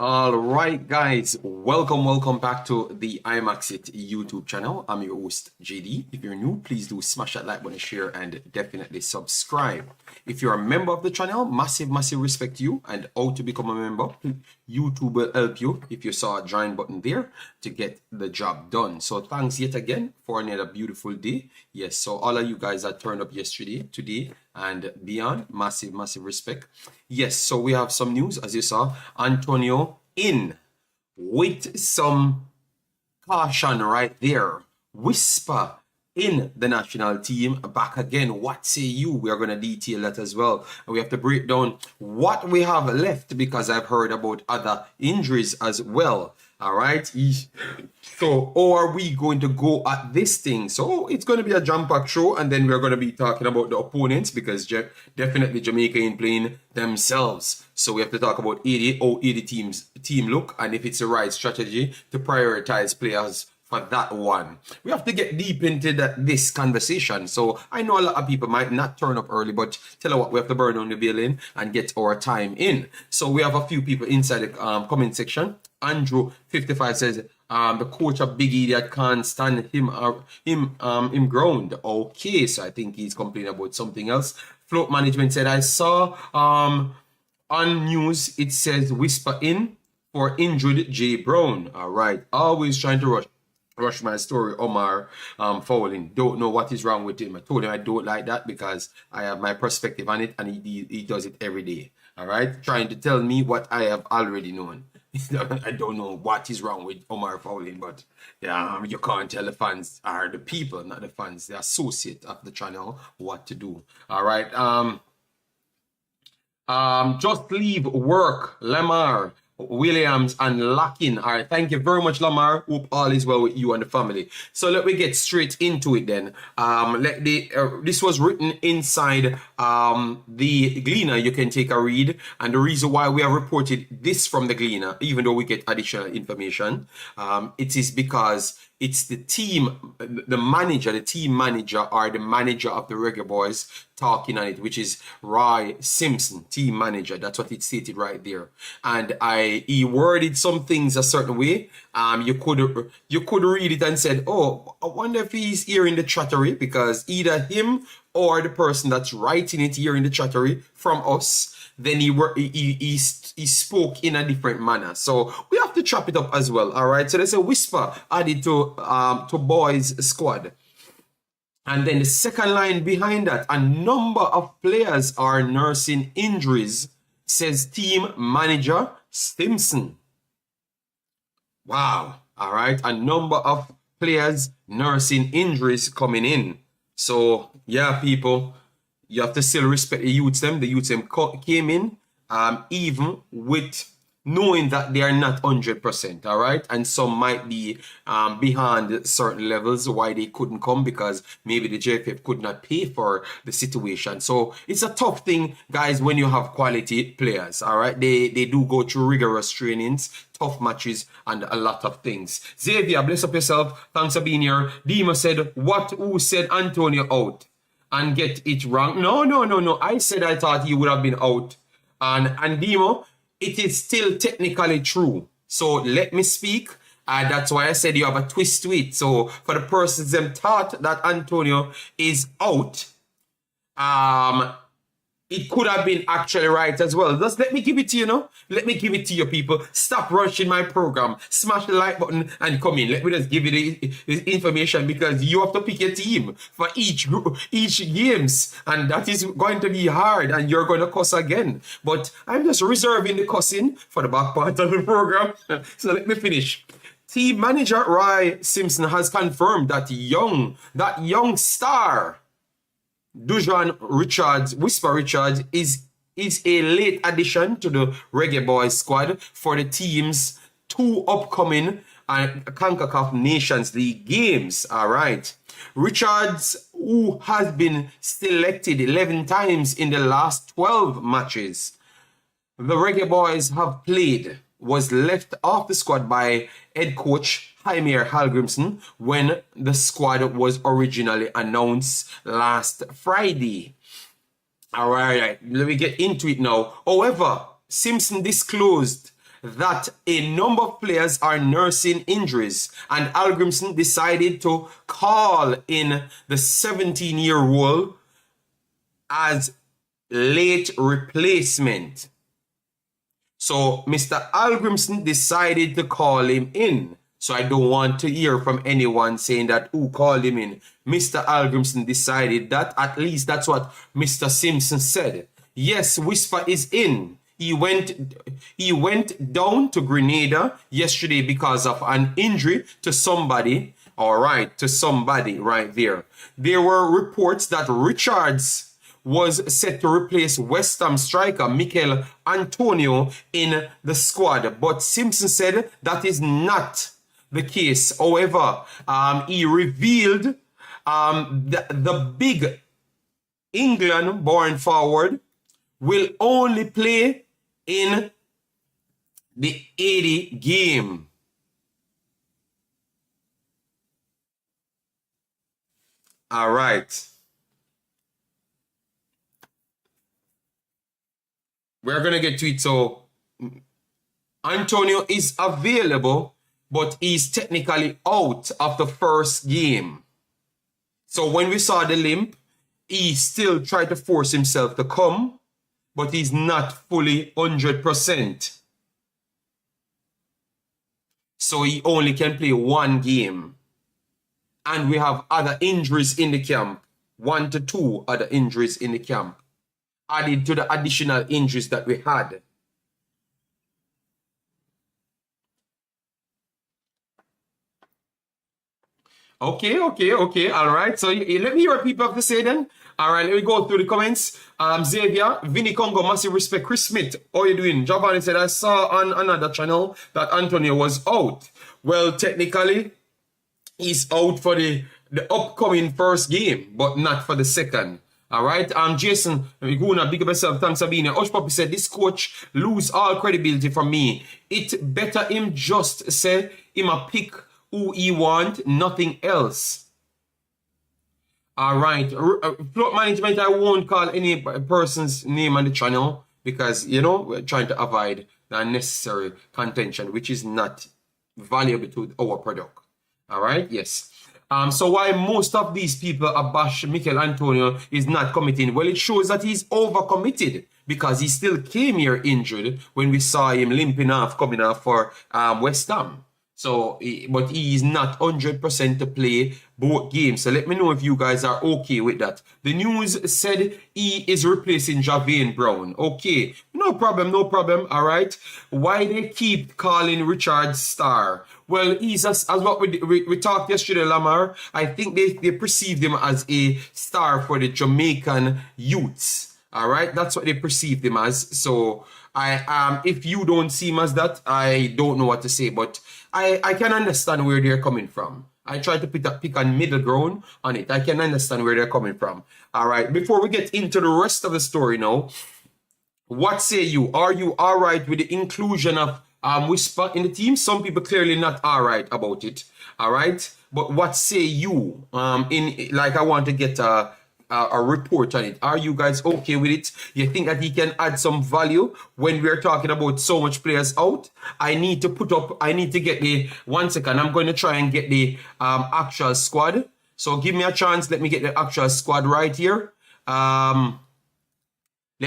All right, guys, welcome back to the Imaxit YouTube channel. I'm your host, JD. If you're new, please do smash that like button, share, and definitely subscribe. If you're a member of the channel, massive respect to you. And how to become a member, YouTube will help you if you saw a join button there to get the job done. So thanks yet again for another beautiful day. Yes, so all of you guys that turned up yesterday, today, and beyond, massive respect. Yes, so we have some news. As you saw, Antonio in with some caution right there. Whisper in the national team back again. What say you? We are going to detail that as well, and we have to break down what we have left because I've heard about other injuries as well. All right, so how are we going to go at this thing? So it's going to be a jam-packed show, and then we're going to be talking about the opponents because definitely Jamaica ain't playing themselves. So we have to talk about how 80 team look, and if it's the right strategy to prioritize players for that one. We have to get deep into this conversation. So I know a lot of people might not turn up early, but tell you what, we have to burn on the villain and get our time in. So we have a few people inside the comment section. Andrew 55 says the coach of Big Idiot can't stand him ground. Okay, so I think he's complaining about something else. Float management said I saw on news it says whisper in for injured Jay Brown. All right, always trying to rush my story. Omar Fowling, don't know what is wrong with him. I told him I don't like that because I have my perspective on it, and he does it every day. All right, trying to tell me what I have already known. I don't know what is wrong with Omar Fowling, but yeah, you can't tell the fans are the people, not the fans, the associate of the channel, what to do. All right, just leave work, Lamar Williams and Lockin. All right, thank you very much, Lamar. Hope all is well with you and the family. So let me get straight into it then. This was written inside the Gleaner. You can take a read, and the reason why we have reported this from the Gleaner, even though we get additional information, it is because it's the team, the manager, the team manager, or the manager of the Reggae Boyz talking on it, which is Roy Simpson, team manager. That's what it stated right there. And he worded some things a certain way. You could read it and said, oh, I wonder if he's hearing the chattery, because either him or the person that's writing it hearing the chattery from us, then he spoke in a different manner. So we have to chop it up as well. All right. So there's a whisper added to Boyz squad. And then the second line behind that, a number of players are nursing injuries, says team manager Simpson. Wow. All right. A number of players nursing injuries coming in. So yeah, people, you have to still respect the youths them. The youths them came in, even with knowing that they are not 100%, all right? And some might be behind certain levels why they couldn't come, because maybe the JFF could not pay for the situation. So it's a tough thing, guys, when you have quality players, all right? They do go through rigorous trainings, tough matches, and a lot of things. Xavier, bless up yourself. Thanks for being here. Dima said, who said Antonio out? And get it wrong. No. I said I thought he would have been out. And Dimo, it is still technically true. So let me speak. That's why I said you have a twist to it. So for the persons them thought that Antonio is out, it could have been actually right as well. Just let me give it to you, know? Let me give it to you, people. Stop rushing my program. Smash the like button and come in. Let me just give you the information, because you have to pick your team for each group, each games. And that is going to be hard, and you're going to cuss again. But I'm just reserving the cussing for the back part of the program. So let me finish. Team manager Roy Simpson has confirmed that young star Dujuan Whisper Richards is a late addition to the Reggae Boyz squad for the team's two upcoming Concacaf Nations League games. All right. Richards, who has been selected 11 times in the last 12 matches the Reggae Boyz have played, was left off the squad by head coach Heimir Hallgrimsson when the squad was originally announced last Friday. All right, let me get into it now. However, Simpson disclosed that a number of players are nursing injuries, and Hallgrimsson decided to call in the 17-year-old as late replacement. So Mr. Hallgrimsson decided to call him in. So I don't want to hear from anyone saying that who called him in. Mr. Hallgrimsson decided that. At least that's what Mr. Simpson said. Yes, Whisper is in. He went down to Grenada yesterday because of an injury to somebody. All right, to somebody right there. There were reports that Richards was set to replace West Ham striker Mikel Antonio in the squad. But Simpson said that is not the case. However, he revealed the big England-born forward will only play in the 80 game. All right. We're going to get to it. So Antonio is available, but he's technically out of the first game. So when we saw the limp, he still tried to force himself to come, but he's not fully 100%. So he only can play one game. And we have other injuries in the camp. 1 to 2 other injuries in the camp, added to the additional injuries that we had. Okay. All right. So let me hear what people have to say then. All right, let me go through the comments. Xavier, Vinny Congo, massive respect. Chris Smith, how you doing? Giovanni said, I saw on another channel that Antonio was out. Well, technically, he's out for the upcoming first game, but not for the second. All right. Jason, Guna, big up yourself. Thanks, Sabina. Osh Poppy said, this coach lose all credibility from me. It better him just say him a pick who he want, nothing else. All right. Float management, I won't call any person's name on the channel because, you know, we're trying to avoid the unnecessary contention, which is not valuable to our product. All right. Yes. So why most of these people abash Mikel Antonio is not committing? Well, it shows that he's overcommitted because he still came here injured when we saw him limping off, coming off for West Ham. So, but he is not 100% to play both games. So let me know if you guys are okay with that. The news said he is replacing Javian Brown. Okay, no problem. All right. Why they keep calling Richard Star? Well, he's as what we talked yesterday, Lamar. I think they perceived him as a star for the Jamaican youths. All right, that's what they perceived him as. So if you don't see him as that, I don't know what to say. But I can understand where they're coming from. I try to pick a middle ground on it. I can understand where they're coming from. All right, before we get into the rest of the story now, what say you? Are you all right with the inclusion of Whisper in the team? Some people clearly not all right about it. All right, but what say you? I want to get a report on it. Are you guys okay with it? You think that he can add some value when we're talking about so much players out? I need to get the 1 second. I'm going to try and get the actual squad. So give me a chance. Let me get the actual squad right here. Let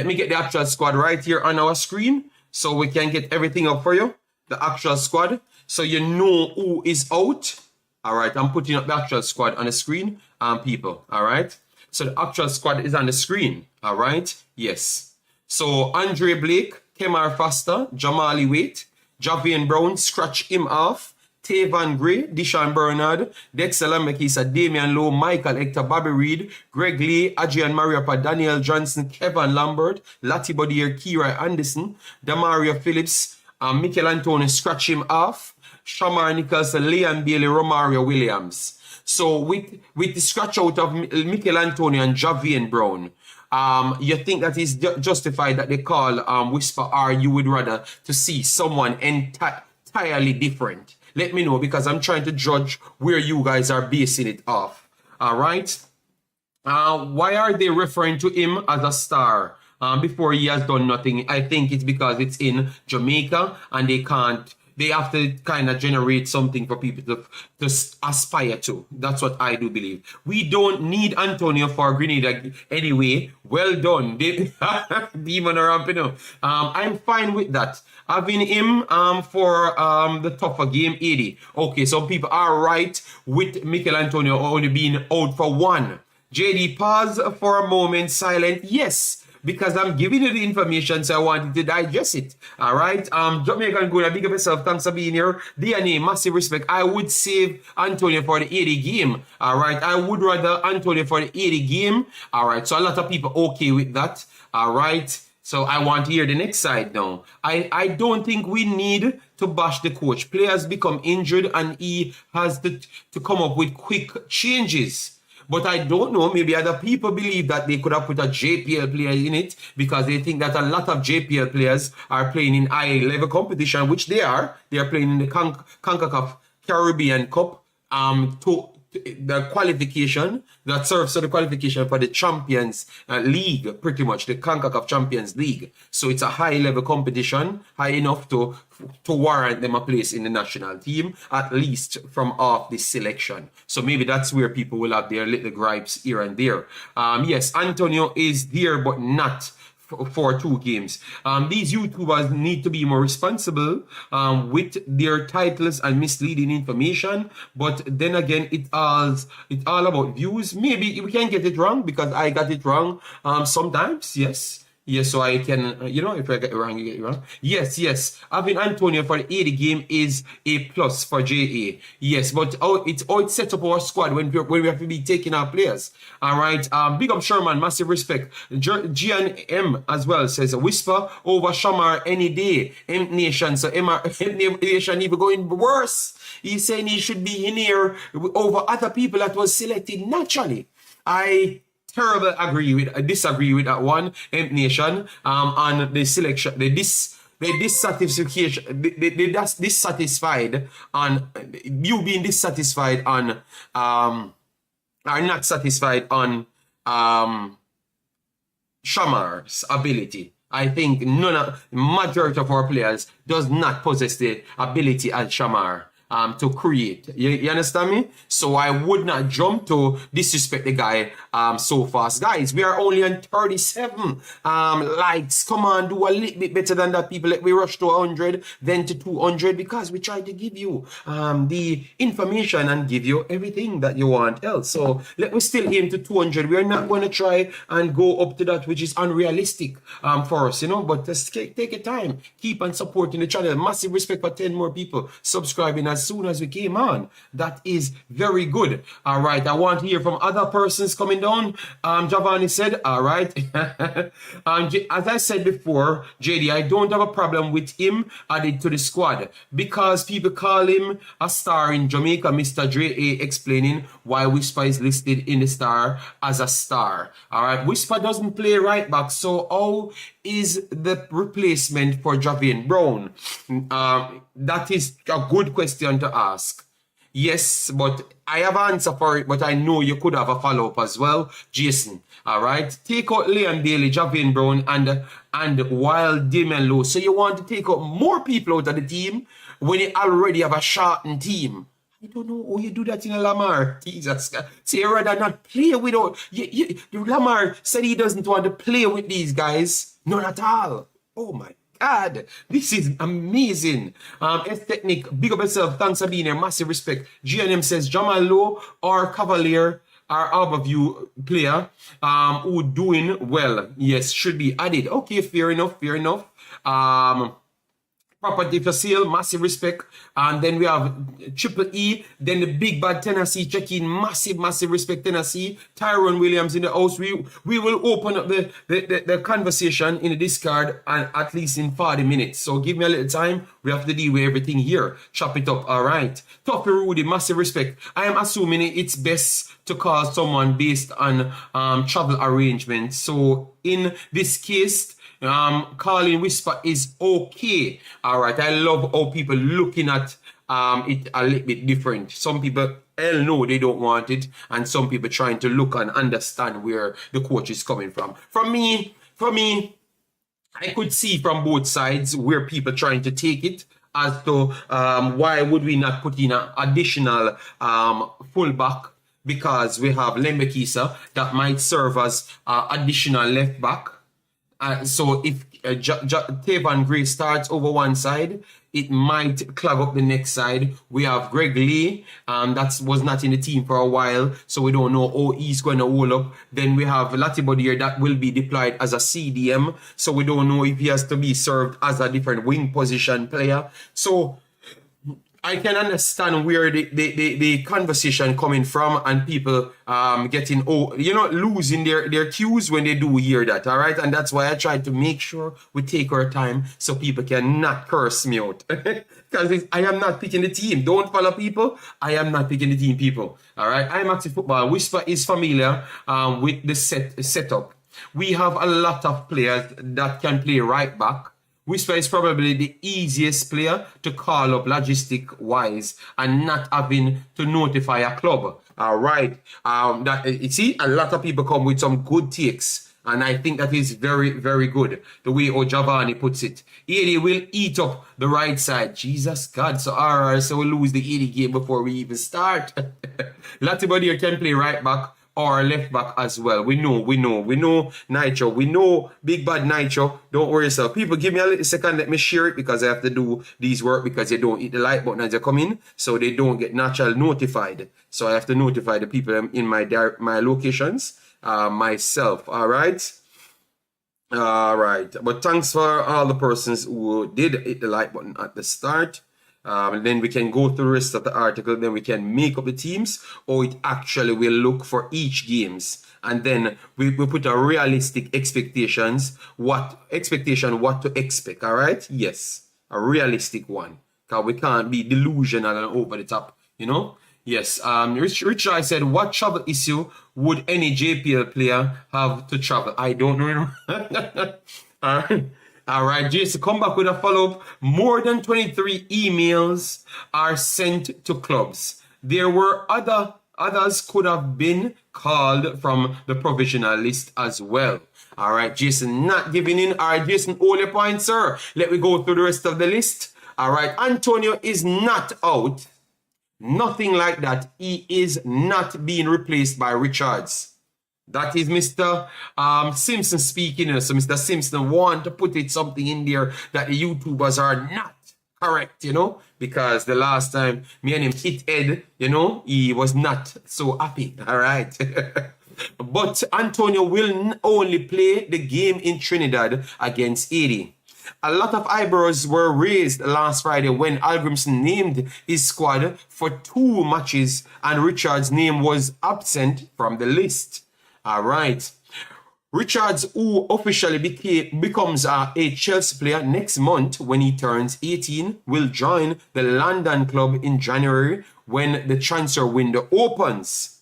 me get the actual squad right here on our screen so we can get everything up for you. The actual squad. So you know who is out. All right. I'm putting up the actual squad on the screen. People. All right. So the actual squad is on the screen. All right. Yes. So Andre Blake, Kemar Foster, Jamali Waite, Javian Brown, scratch him off. Tavan Gray, Deshaun Bernard, Dexter Lambekisa, Damian Lowe, Michael Hector, Bobby Reed, Greg Lee, Adrian Mariapa, Daniel Johnson, Kevin Lambert, Lati Bodier, Kira Anderson, Damario Phillips, Mikel Antonio, scratch him off. Shamar Nicholson, Leon Bailey, Romario Williams. So with the scratch out of Mikel Antonio and Javian Brown, you think that is justified that they call Whisper, or you would rather to see someone entirely different? Let me know, because I'm trying to judge where you guys are basing it off. All right. Why are they referring to him as a star? before he has done nothing. I think it's because it's in Jamaica and they have to kind of generate something for people to aspire to. That's what I do believe. We don't need Antonio for Grenada anyway. Well done. Demon around, you know. I'm fine with that. Having him for the tougher game 80. Okay, some people are right with Mikel Antonio only being out for one. JD, pause for a moment, silent. Yes, because I'm giving you the information, so I wanted to digest it. All right. Jamaica good. Big up yourself. Thanks for being here. DNA, massive respect. I would save Antonio for the 80 game. All right. I would rather Antonio for the 80 game. All right. So a lot of people okay with that. All right. So I want to hear the next side now. I don't think we need to bash the coach. Players become injured and he has to come up with quick changes. But I don't know, maybe other people believe that they could have put a JPL player in it because they think that a lot of JPL players are playing in high-level competition, which they are. They are playing in the Concacaf Caribbean Cup to the qualification that serves for the qualification for the Champions League, pretty much, the Concacaf Champions League. So it's a high-level competition, high enough to warrant them a place in the national team, at least from off this selection. So maybe that's where people will have their little gripes here and there. Yes, Antonio is there, but not for 2 games. These YouTubers need to be more responsible with their titles and misleading information. But then again, it's all about views. Maybe we can get it wrong because I got it wrong sometimes. Yes, so I can, if I get it wrong, you get it wrong. Yes. Having Antonio for the 80 game is a plus for JA. Yes, but it's set up our squad when we have to be taking our players. All right. Big up Sherman, massive respect. GNM as well says, whisper over Shamar any day. M Nation, so M Nation even going worse. He's saying he should be in here over other people that was selected naturally. I disagree with that one, M Nation, on the selection, they dissatisfied on you being dissatisfied on are not satisfied on Shamar's ability. I think majority of our players does not possess the ability as Shamar to create. You understand me? So I would not jump to disrespect the guy so fast. Guys, we are only on 37 likes. Come on, do a little bit better than that, people. Let me rush to 100, then to 200, because we try to give you the information and give you everything that you want else. So let me still aim to 200. We are not going to try and go up to that, which is unrealistic for us, but just take your time. Keep on supporting the channel. Massive respect for 10 more people subscribing as soon as we came on. That is very good. All right, I want to hear from other persons coming down. Giovanni said, all right. As I said before, JD, I don't have a problem with him added to the squad because people call him a star in Jamaica. Mr. Dre explaining why Whisper is listed in the star as a star. All right, Whisper doesn't play right back, so how is the replacement for Javian Brown? That is a good question to ask. Yes, but I have an answer for it, but I know you could have a follow-up as well. Jason, all right? Take out Leon Bailey, Javian Brown, and Wild Damian Lowe. So you want to take out more people out of the team when you already have a shortened team. I don't know how you do that in a Lamar. Jesus. So you rather not play without... Lamar said he doesn't want to play with these guys. None at all. Oh, my God. This is amazing. S-Technique, big up yourself. Thanks for being here. Massive respect. GNM says Jamal Lowe or Cavalier are overview player who doing well. Yes, should be added. Okay, fair enough. Property for sale, massive respect. And then we have Triple E. Then the big bad Tennessee check-in, massive respect Tennessee. Tyrone Williams in the house. We will open up the conversation in the Discord and at least in 40 minutes. So give me a little time. We have to deal with everything here. Chop it up. All right. Toughy Rudy, massive respect. I am assuming it's best to call someone based on travel arrangements. So in this case, calling Whisper is okay. All right. I love how people looking at it a little bit different. Some people no, they don't want it, and some people trying to look and understand where the coach is coming from. From me, for me, I could see from both sides where people trying to take it as to why would we not put in an additional fullback, because we have Lembekisa that might serve as additional left back. So if Tavan Gray starts over one side, it might clog up the next side. We have Greg Lee, that was not in the team for a while, so we don't know how he's going to hold up. Then we have Latibodier that will be deployed as a CDM, so we don't know if he has to be served as a different wing position player. So I can understand where the conversation coming from, and people getting, losing their cues when they do hear that, all right? And that's why I try to make sure we take our time so people can not curse me out. Because I am not picking the team. Don't follow people. I am not picking the team, people. All right? Imaxit Football Whisper is familiar with the setup. We have a lot of players that can play right back. Whisper is probably the easiest player to call up logistic-wise and not having to notify a club. All right. You see, a lot of people come with some good takes, and I think that is very, very good, the way Giovanni puts it. 80 will eat up the right side. Jesus God. So we'll lose the 80 game before we even start. Latibodier can play right back or left back as well. We know Nitro. We know Big Bad Nitro. Don't worry yourself. People, give me a little second. Let me share it, because I have to do these work, because they don't hit the like button as they come in, so they don't get natural notified. So I have to notify the people in my locations myself. All right. But thanks for all the persons who did hit the like button at the start. And then we can go through the rest of the article. Then we can make up the teams, or it actually will look for each games, and then we put a realistic expectations, what to expect. All right, yes, a realistic one, because we can't be delusional and over the top, Yes. Richard said, what travel issue would any JPL player have to travel? I don't know. All right. All right, Jason, come back with a follow-up. More than 23 emails are sent to clubs. There were others could have been called from the provisional list as well. All right, Jason, not giving in. All right, Jason, hold your point, sir. Let me go through the rest of the list. All right, Antonio is not out. Nothing like that. He is not being replaced by Richards. That is Mr. Simpson speaking. So Mr. Simpson want to put something in there that the YouTubers are not correct, because the last time me and him hit Ed, he was not so happy. All right. But Antonio will only play the game in Trinidad against Haiti. A lot of eyebrows were raised last Friday when Hallgrimsson named his squad for 2 matches and Richard's name was absent from the list. All right. Richards, who officially becomes a Chelsea player next month when he turns 18, will join the London club in January when the transfer window opens.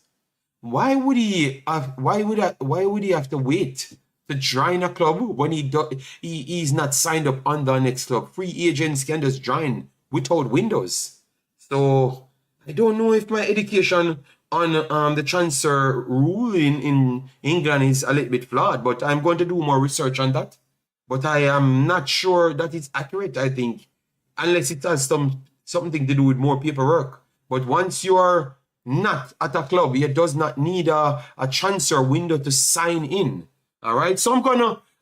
Why would he have to wait to join a club when he's not signed up on the next club? Free agents can just join without windows. So I don't know if my education on the transfer rule in England is a little bit flawed, but I'm going to do more research on that. But I am not sure that it's accurate, I think, unless it has something to do with more paperwork. But once you are not at a club, it does not need a transfer window to sign in. All right, so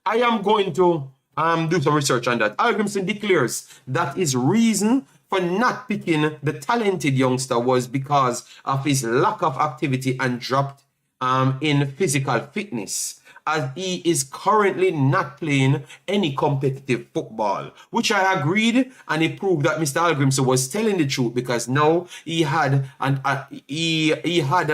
I am going to do some research on that. Hallgrimsson declares that his reason for not picking the talented youngster was because of his lack of activity and dropped in physical fitness, as he is currently not playing any competitive football, which I agreed, and it proved that Mr. Hallgrimsson was telling the truth, because now he had an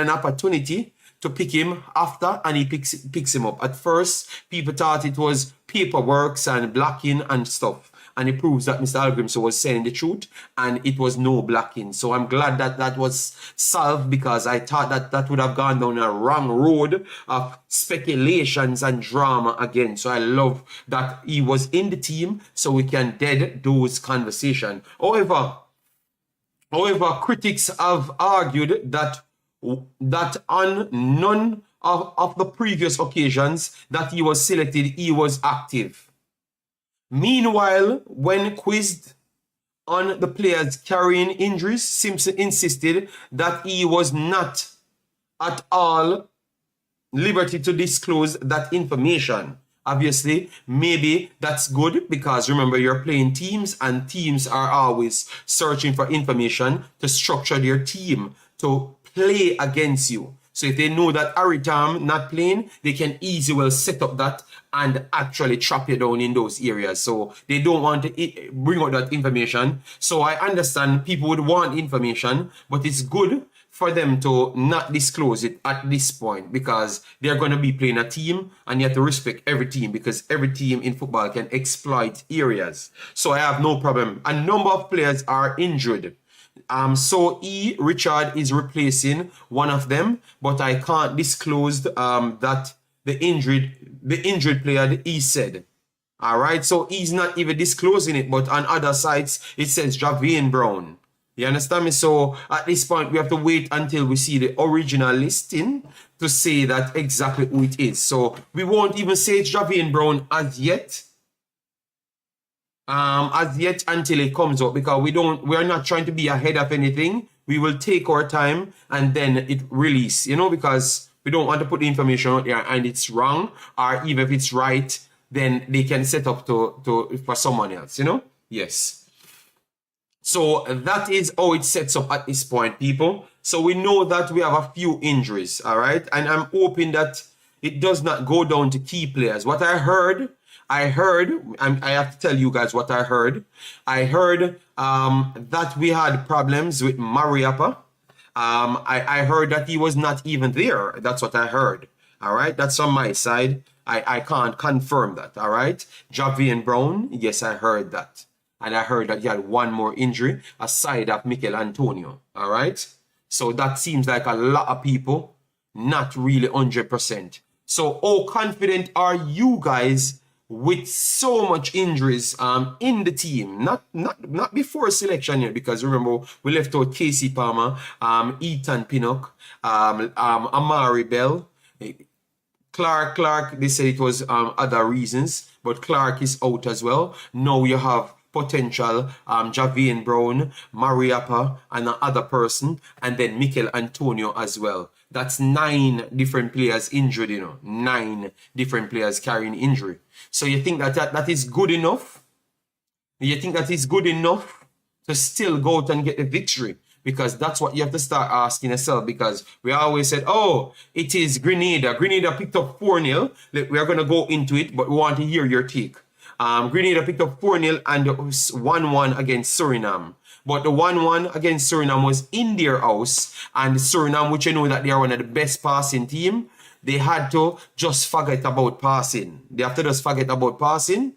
opportunity to pick him after, and he picks him up. At first, people thought it was paperwork and blocking and stuff. And it proves that Mr. Hallgrimsson was saying the truth, and it was no blocking. So I'm glad that was solved, because I thought that would have gone down a wrong road of speculations and drama again. So I love that he was in the team, so we can dead those conversations. However, critics have argued that on none of the previous occasions that he was selected, he was active. Meanwhile, when quizzed on the players carrying injuries, Simpson insisted that he was not at all liberty to disclose that information. Obviously, maybe that's good because remember, you're playing teams and teams are always searching for information to structure their team to play against you. So if they know that Aritam not playing, they can easily well set up that and actually trap you down in those areas. So they don't want to bring out that information. So I understand people would want information, but it's good for them to not disclose it at this point because they're going to be playing a team and you have to respect every team because every team in football can exploit areas. So I have no problem. A number of players are injured. So Richard is replacing one of them, but I can't disclose that the injured player that he said. All right, so he's not even disclosing it, but on other sites it says Javian Brown. You understand me? So at this point, we have to wait until we see the original listing to say that exactly who it is. So we won't even say it's Javian Brown as yet. Until it comes out because we're not trying to be ahead of anything. We will take our time and then it release, because we don't want to put the information out there and it's wrong, or even if it's right, then they can set up for someone else, Yes. So that is how it sets up at this point, people. So we know that we have a few injuries, all right? And I'm hoping that it does not go down to key players. What I heard, I have to tell you guys what I heard. I heard that we had problems with Mariappa. I heard that he was not even there. That's what I heard, all right? That's on my side. I can't confirm that, all right? Javian Brown, yes, I heard that. And I heard that he had one more injury aside of Mikel Antonio. All right. So that seems like a lot of people not really 100%. So how confident are you guys with so much injuries in the team? Not before selection yet, because remember we left out Casey Palmer, Ethan Pinnock, Amari Bell, Clark. They said it was other reasons, but Clark is out as well. Now you have potential Javian Brown, Mariappa, and another person, and then Mikel Antonio as well. That's 9 different players injured, 9 different players carrying injury. So you think that is good enough? You think that is good enough to still go out and get the victory? Because that's what you have to start asking yourself, because we always said, oh, it is Grenada. Grenada picked up 4-0. We are going to go into it, but we want to hear your take. Grenada picked up 4-0 and 1-1 against Suriname. But the 1-1 against Suriname was in their house. And Suriname, which you know that they are one of the best passing team, they had to just forget about passing. They have to just forget about passing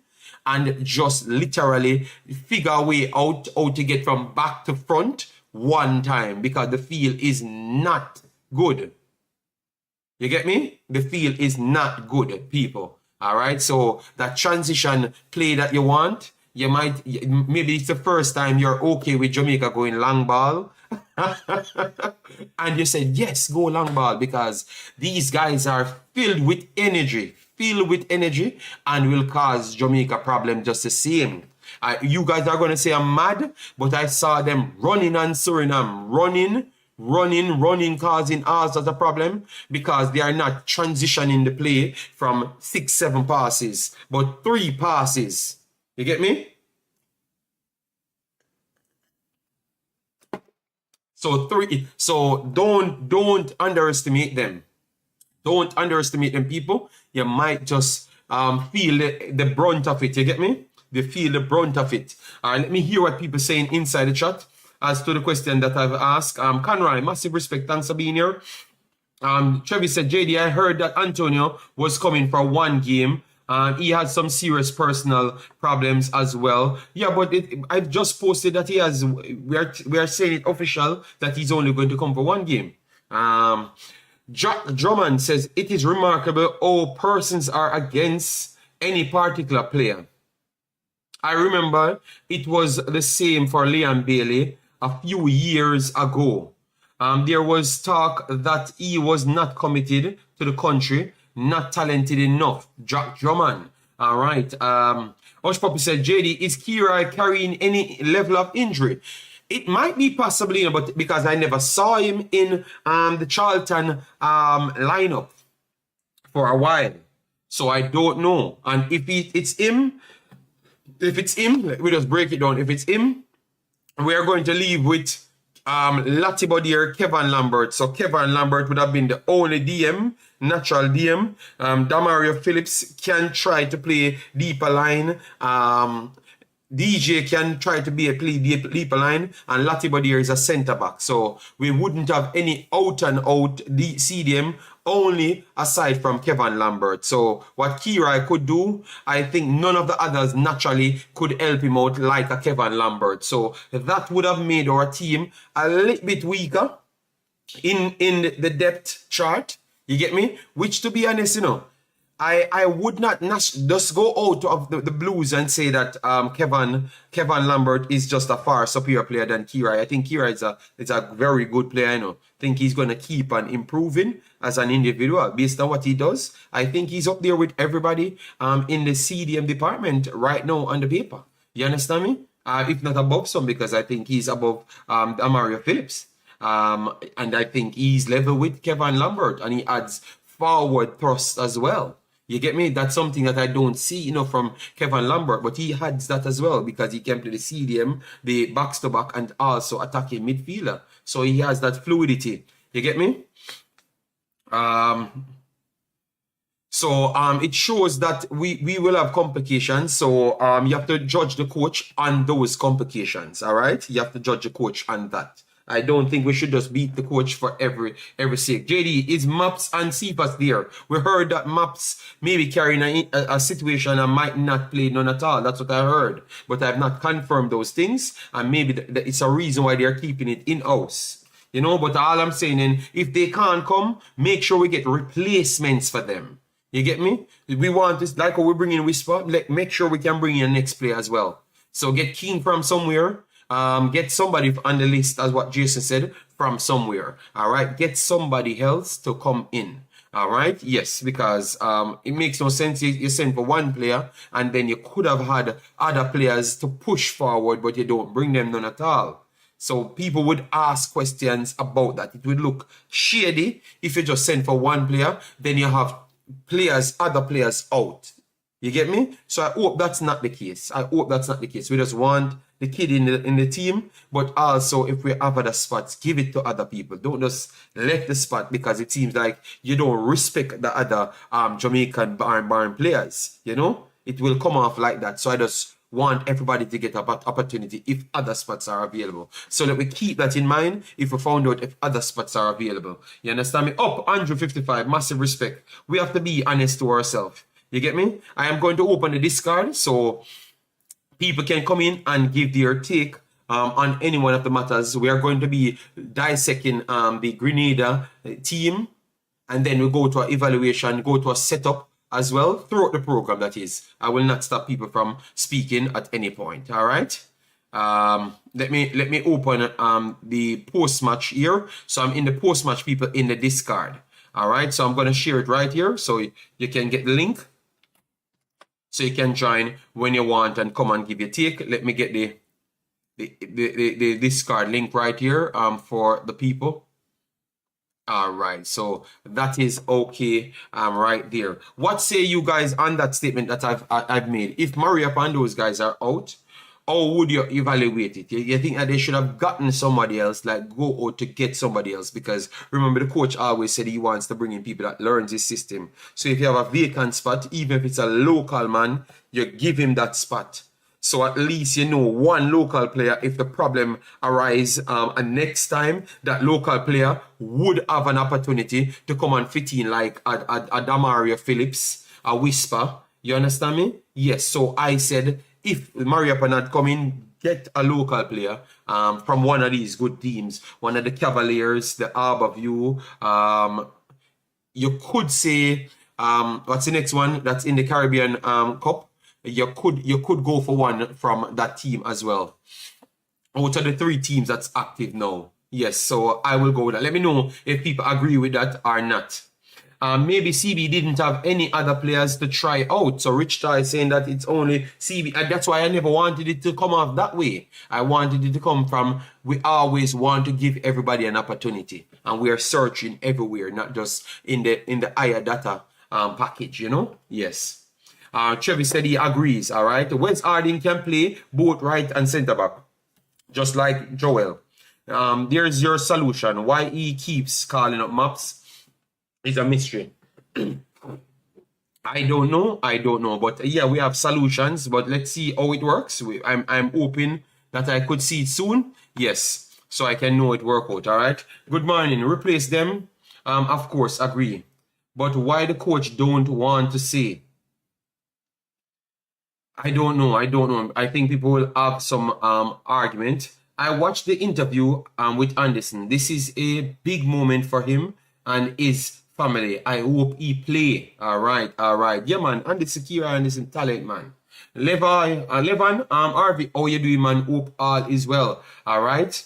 and just literally figure a way out how to get from back to front one time, because the field is not good. You get me? The field is not good, people. All right, so that transition play that you want, maybe it's the first time you're okay with Jamaica going long ball. And you said, yes, go long ball, because these guys are filled with energy, and will cause Jamaica problem just the same. You guys are going to say I'm mad, but I saw them running on Suriname, running, causing all sorts of problem, because they are not transitioning the play from 6-7 passes, but 3 passes. You get me? So 3. So don't underestimate them. Don't underestimate them, people. You might just feel the brunt of it. You get me? They feel the brunt of it. All right, let me hear what people saying inside the chat. As to the question that I've asked, Conroy, massive respect, thanks for being here. Trevi said, JD, I heard that Antonio was coming for 1 game. He had some serious personal problems as well. Yeah, but I've just posted that he has, we are saying it official that he's only going to come for 1 game. Jack Drummond says, it is remarkable how persons are against any particular player. I remember it was the same for Liam Bailey a few years ago. There was talk that he was not committed to the country, not talented enough. Jack Drummond. All right. Hush Puppy said, JD, is Kira carrying any level of injury? It might be possibly, but because I never saw him in the Charlton lineup for a while. So I don't know. And if it's him, we just break it down. If it's him, we are going to leave with Latibodier, Kevin Lambert. So Kevin Lambert would have been the only DM, natural DM. Damario Phillips can try to play deeper line. DJ can try to be a deeper line, and Latibodier is a centre back. So we wouldn't have any out and out CDM only aside from Kevin Lambert. So what Kira could do, I think none of the others naturally could help him out like a Kevin Lambert. So that would have made our team a little bit weaker in the depth chart. You get me? Which, to be honest, you know, I would not just go out of the Blues and say that Kevin Lambert is just a far superior player than Kira. I think Kira is a very good player. I know. I think he's going to keep on improving as an individual based on what he does. I think he's up there with everybody in the CDM department right now on the paper. You understand me? If not above some, because I think he's above Mario Phillips. And I think he's level with Kevin Lambert, and he adds forward thrust as well. You get me? That's something that I don't see, you know, from Kevin Lambert, but he adds that as well because he can play the CDM, the backs to back, and also attacking midfielder. So he has that fluidity. You get me? So it shows that we will have complications. So you have to judge the coach on those complications. All right, you have to judge the coach on that. I don't think we should just beat the coach for every sake. JD, is Maps and Cephas there? We heard that Maps may be carrying a situation and might not play none at all. That's what I heard. But I have not confirmed those things. And maybe it's a reason why they're keeping it in-house. You know, but all I'm saying is, if they can't come, make sure we get replacements for them. You get me? We want this, like how we bring in Whisper, make sure we can bring in a next player as well. So get King from somewhere. Get somebody on the list, as what Jason said, from somewhere. All right, get somebody else to come in. All right, yes, because it makes no sense. You send for one player, and then you could have had other players to push forward, but you don't bring them none at all. So people would ask questions about that. It would look shady if you just send for one player, then you have other players out. You get me? So I hope that's not the case. I hope that's not the case. We just want the kid in the team, but also if we have other spots, give it to other people. Don't just let the spot because it seems like you don't respect the other Jamaican barn players. You know, it will come off like that. So I just want everybody to get an opportunity if other spots are available, so that we keep that in mind if we found out if other spots are available. You understand me? Up Andrew 55, massive respect. We have to be honest to ourselves. You get me? I am going to open the Discord so people can come in and give their take on any one of the matters. We are going to be dissecting the Grenada team, and then we go to an evaluation, go to a setup as well throughout the program. That is, I will not stop people from speaking at any point. All right. Let me open the post match here. So I'm in the post match people in the Discord. All right. So I'm going to share it right here so you can get the link. So you can join when you want and come and give your take. Let me get the Discord link right here for the people. All right, so that is okay right there. What say you guys on that statement that I've made? If Maria and those guys are out, how would you evaluate it? You think that they should have gotten somebody else, like go out to get somebody else? Because remember, the coach always said he wants to bring in people that learns his system. So if you have a vacant spot, even if it's a local man, you give him that spot. So at least you know one local player, if the problem arises and next time, that local player would have an opportunity to come and fit in like a Damario Phillips, a Whisper. You understand me? Yes, so I said, if Maria Panad come in, get a local player from one of these good teams, one of the Cavaliers, the Harborview. You could say, what's the next one that's in the Caribbean Cup? You could go for one from that team as well. Out of the three teams that's active now. Yes, so I will go with that. Let me know if people agree with that or not. maybe CB didn't have any other players to try out. So Rich Star is saying that it's only CB. And that's why I never wanted it to come off that way. I wanted it to come from, we always want to give everybody an opportunity. And we are searching everywhere, not just in the higher data package, you know? Yes. Trevi said he agrees, all right? Wes Harding can play both right and centre back, just like Joel. There's your solution. Why he keeps calling up maps is a mystery. I don't know. But yeah, we have solutions, but let's see how it works. I'm hoping that I could see it soon. Yes, so I can know it work out, all right? Good morning. Replace them. Of course, agree. But why the coach don't want to say? I don't know. I think people will have some argument. I watched the interview with Anderson. This is a big moment for him and his family. I hope he play. All right. Yeah, man. And the Sekira Anderson talent, man. Levan, Harvey, how you doing, man? Hope all is well. All right.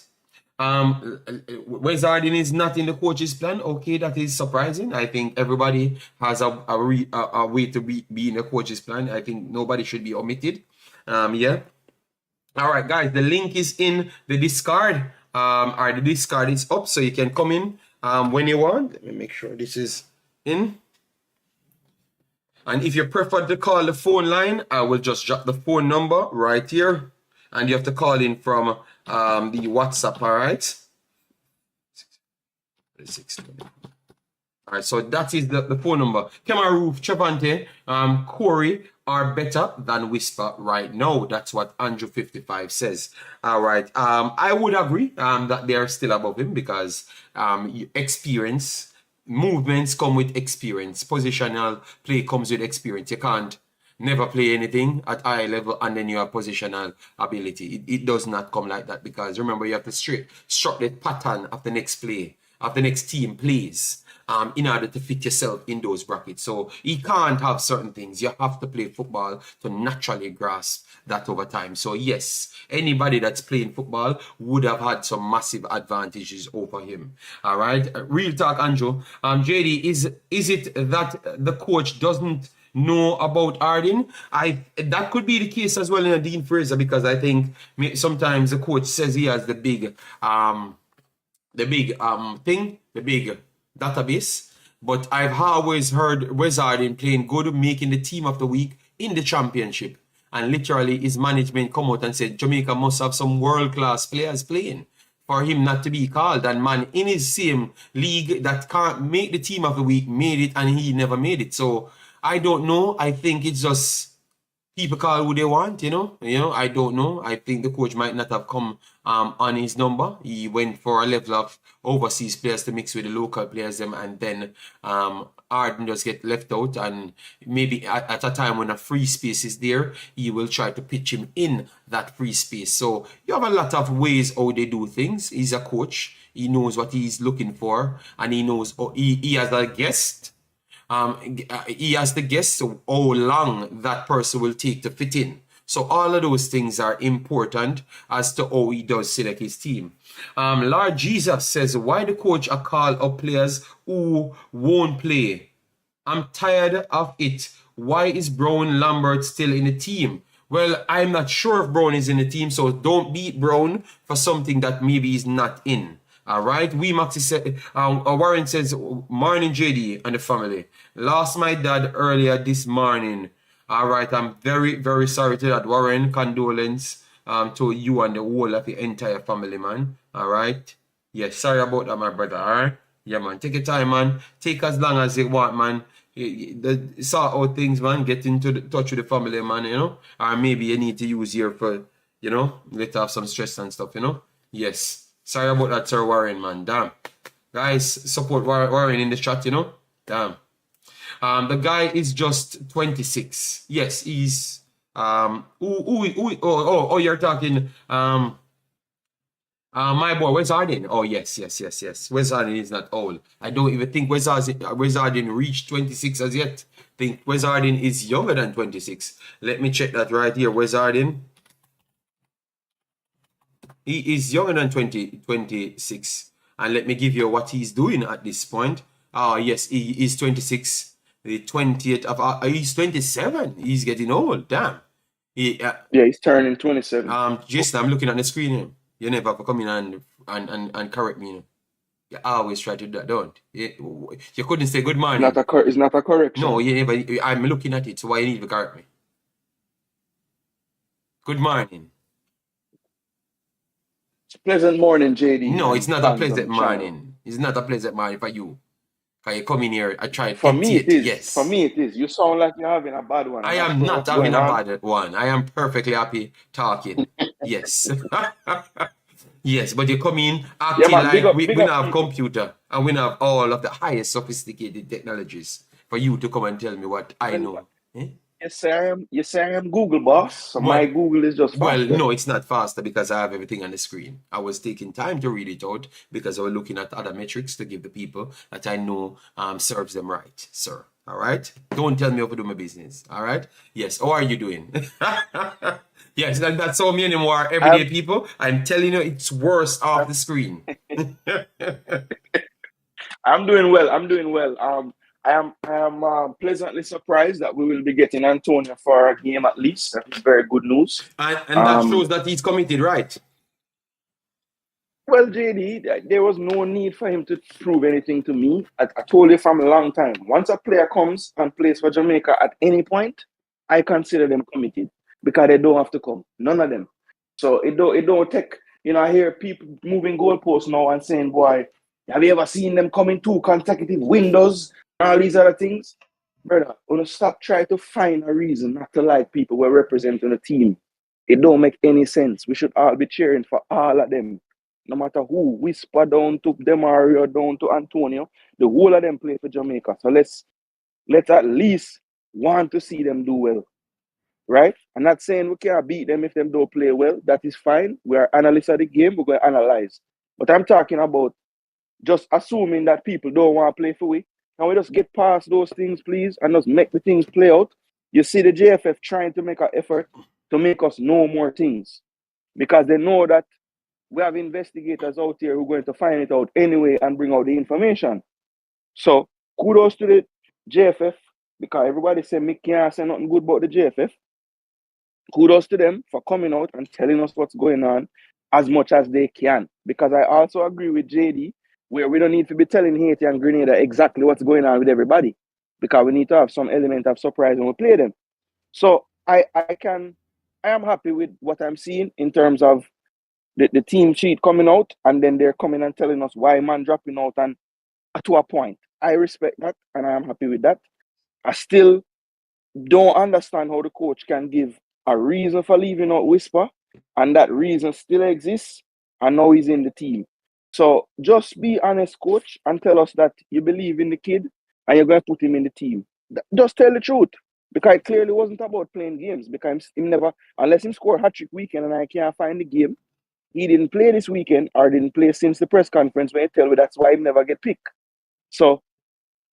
Wes Harding is not in the coach's plan. Okay, that is surprising. I think everybody has a way to be in the coach's plan. I think nobody should be omitted. Yeah. All right, guys. The link is in the Discord. The Discord is up, so you can come in when you want. Let me make sure this is in. And if you prefer to call the phone line, I will just drop the phone number right here. And you have to call in from the WhatsApp, all right? All right, so that is the phone number. Kemaroof, Chavante, Corey are better than Whisper right now. That's what Andrew55 says. All right, I would agree that they are still above him because experience, movements come with experience. Positional play comes with experience. You can't never play anything at high level and then you have positional ability. It does not come like that because remember you have to structure the pattern of the next play, of the next team plays in order to fit yourself in those brackets. So you can't have certain things. You have to play football to naturally grasp that over time. So yes, anybody that's playing football would have had some massive advantages over him. All right, real talk, Andrew. JD, is it that the coach doesn't know about Harding? That could be the case as well in a Dean Fraser because I think sometimes the coach says he has the big database, but I've always heard Wes Harding playing good, making the team of the week in the championship, and literally his management come out and said Jamaica must have some world-class players playing for him not to be called, and man in his same league that can't make the team of the week made it and he never made it. So I don't know. I think it's just people call who they want, you know. I don't know. I think the coach might not have come on his number. He went for a level of overseas players to mix with the local players, and then Harding just get left out. And maybe at a time when a free space is there, he will try to pitch him in that free space. So you have a lot of ways how they do things. He's a coach. He knows what he's looking for, and he knows he has a guest. He has to guess how long that person will take to fit in. So all of those things are important as to how he does select his team. Lord Jesus says, why the coach call up players who won't play? I'm tired of it. Why is Brown Lambert still in the team? Well, I'm not sure if Brown is in the team, so don't beat Brown for something that maybe he's not in. All right, Imaxit said, Warren says, morning JD and the family. Lost my dad earlier this morning. All right, I'm very, very sorry to that, Warren. Condolence to you and the whole of the entire family, man. All right. Yes, sorry about that, my brother. All right. Yeah, man. Take your time, man. Take as long as you want, man. Sort out things, man. Get into touch with the family, man, you know. Or maybe you need to use here for, you know, let off some stress and stuff, you know. Yes. Sorry about that, Sir Warren, man. Damn. Guys, support Warren in the chat, you know. Damn. The guy is just 26. Yes, he's you're talking my boy Wes Harding. Oh yes. Wes Harding is not old. I don't even think Wes Harding reached 26 as yet. I think Wes Harding is younger than 26. Let me check that right here. Wes Harding. He is younger than 26. And let me give you what he's doing at this point. Oh, yes, he's 26. The 20th of he's 27. He's getting old. Damn. Yeah, he's turning 27. Jason, I'm looking at the screen here. You never have to come in and correct me. You know. You always try to do that, don't you? Couldn't say good morning. It's not a correction. No, you never. I'm looking at it, so why you need to correct me? Good morning. It's a pleasant morning, JD. No, it's not a pleasant morning. It's not a pleasant morning for you. Can you come in here? I tried. For me, it is. Yes. For me, it is. You sound like you're having a bad one. I am not having a bad one. I am perfectly happy talking. Yes. Yes, but you come in acting like we don't have computer and we don't have all of the highest sophisticated technologies for you to come and tell me what I know. Yes, I am Google boss. So my Google is just faster. Well, no, it's not faster because I have everything on the screen. I was taking time to read it out because I was looking at other metrics to give the people that I know serves them right, sir. All right? Don't tell me how to do my business. All right? Yes. How are you doing? Yes, that's so many more everyday people. I'm telling you, it's worse off the screen. I'm doing well. I am pleasantly surprised that we will be getting Antonio for a game at least. That is very good news. And that shows that he's committed, right? Well, JD, there was no need for him to prove anything to me. I told you from a long time. Once a player comes and plays for Jamaica at any point, I consider them committed because they don't have to come. None of them. So it don't take, I hear people moving goalposts now and saying, boy, have you ever seen them coming 2 consecutive windows? All these other things. Brother, we'll stop trying to find a reason not to like people who are representing the team. It don't make any sense. We should all be cheering for all of them. No matter who, Whisper down to Demario, down to Antonio, the whole of them play for Jamaica. So let's at least want to see them do well. Right? I'm not saying we can't beat them if them don't play well. That is fine. We are analysts of the game. We're going to analyze. But I'm talking about just assuming that people don't want to play for we. Can we just get past those things, please, and just make the things play out? You see the JFF trying to make an effort to make us know more things because they know that we have investigators out here who are going to find it out anyway and bring out the information. So kudos to the JFF because everybody say me can't say nothing good about the JFF. Kudos to them for coming out and telling us what's going on as much as they can. Because I also agree with JD where we don't need to be telling Haiti and Grenada exactly what's going on with everybody because we need to have some element of surprise when we play them. So I am happy with what I'm seeing in terms of the team sheet coming out, and then they're coming and telling us why man dropping out, and to a point. I respect that, and I am happy with that. I still don't understand how the coach can give a reason for leaving out Whisper, and that reason still exists, and now he's in the team. So just be honest, coach, and tell us that you believe in the kid, and you're going to put him in the team. Just tell the truth. Because it clearly wasn't about playing games, because he never, unless he score a hat-trick weekend and I can't find the game, he didn't play this weekend or didn't play since the press conference where he tell me that's why he never get picked. So,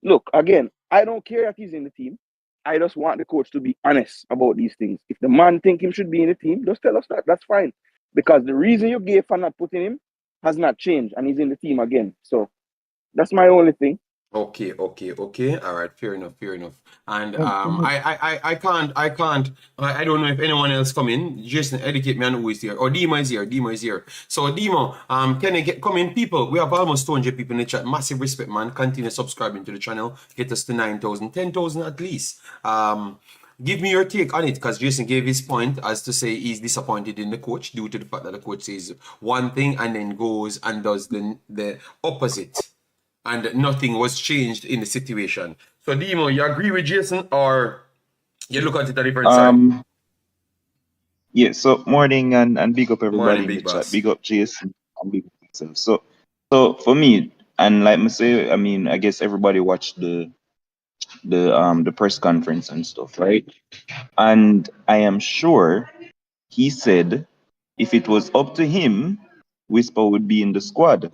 look, again, I don't care if he's in the team. I just want the coach to be honest about these things. If the man think him should be in the team, just tell us that. That's fine. Because the reason you gave for not putting him has not changed and he's in the team again. So, that's my only thing. Okay. All right, fair enough. And I don't know if anyone else come in. Jason, educate me on who is here. Or Dima is here. So Dima, can I come in? People, we have almost 200 people in the chat. Massive respect, man. Continue subscribing to the channel. Get us to 9,000, 10,000 at least. Give me your take on it, because Jason gave his point as to say he's disappointed in the coach due to the fact that the coach says one thing and then goes and does the opposite. And nothing was changed in the situation. So, Demo, you agree with Jason, or you look at it a different side? Yeah, so morning and big up everybody morning, in the chat. Big up Jason and big up myself. So for me, and like I say, I mean, I guess everybody watched the press conference and stuff, right? And I am sure he said if it was up to him, Whisper would be in the squad.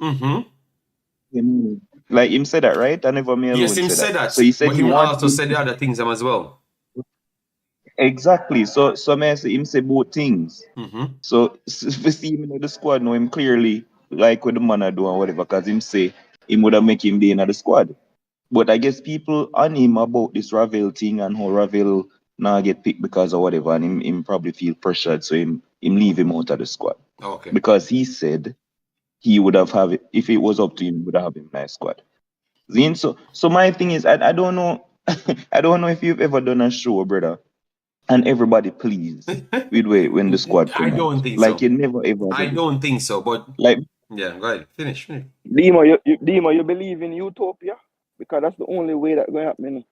Like him said that, right? I never me alone. Yes, him said that. So he said but he also said the other things as well. Exactly. So may I say him say both things. So if you see him in the squad, know him clearly like what the man are doing, whatever, because him say him would have make him be in the squad. But I guess people on him about this Ravel thing and how Ravel now get picked because of whatever, and him probably feel pressured, so him leave him out of the squad. Okay. Because he said he would have it if it was up to him, he would have him in his squad. Zin, so my thing is I don't know I don't know if you've ever done a show, brother, and everybody pleased with way when the squad I come don't out. think Like so. you never ever I did it. don't think so, but Like yeah, go ahead. Finish. Dima, you believe in utopia? Because that's the only way that's going to happen. You know?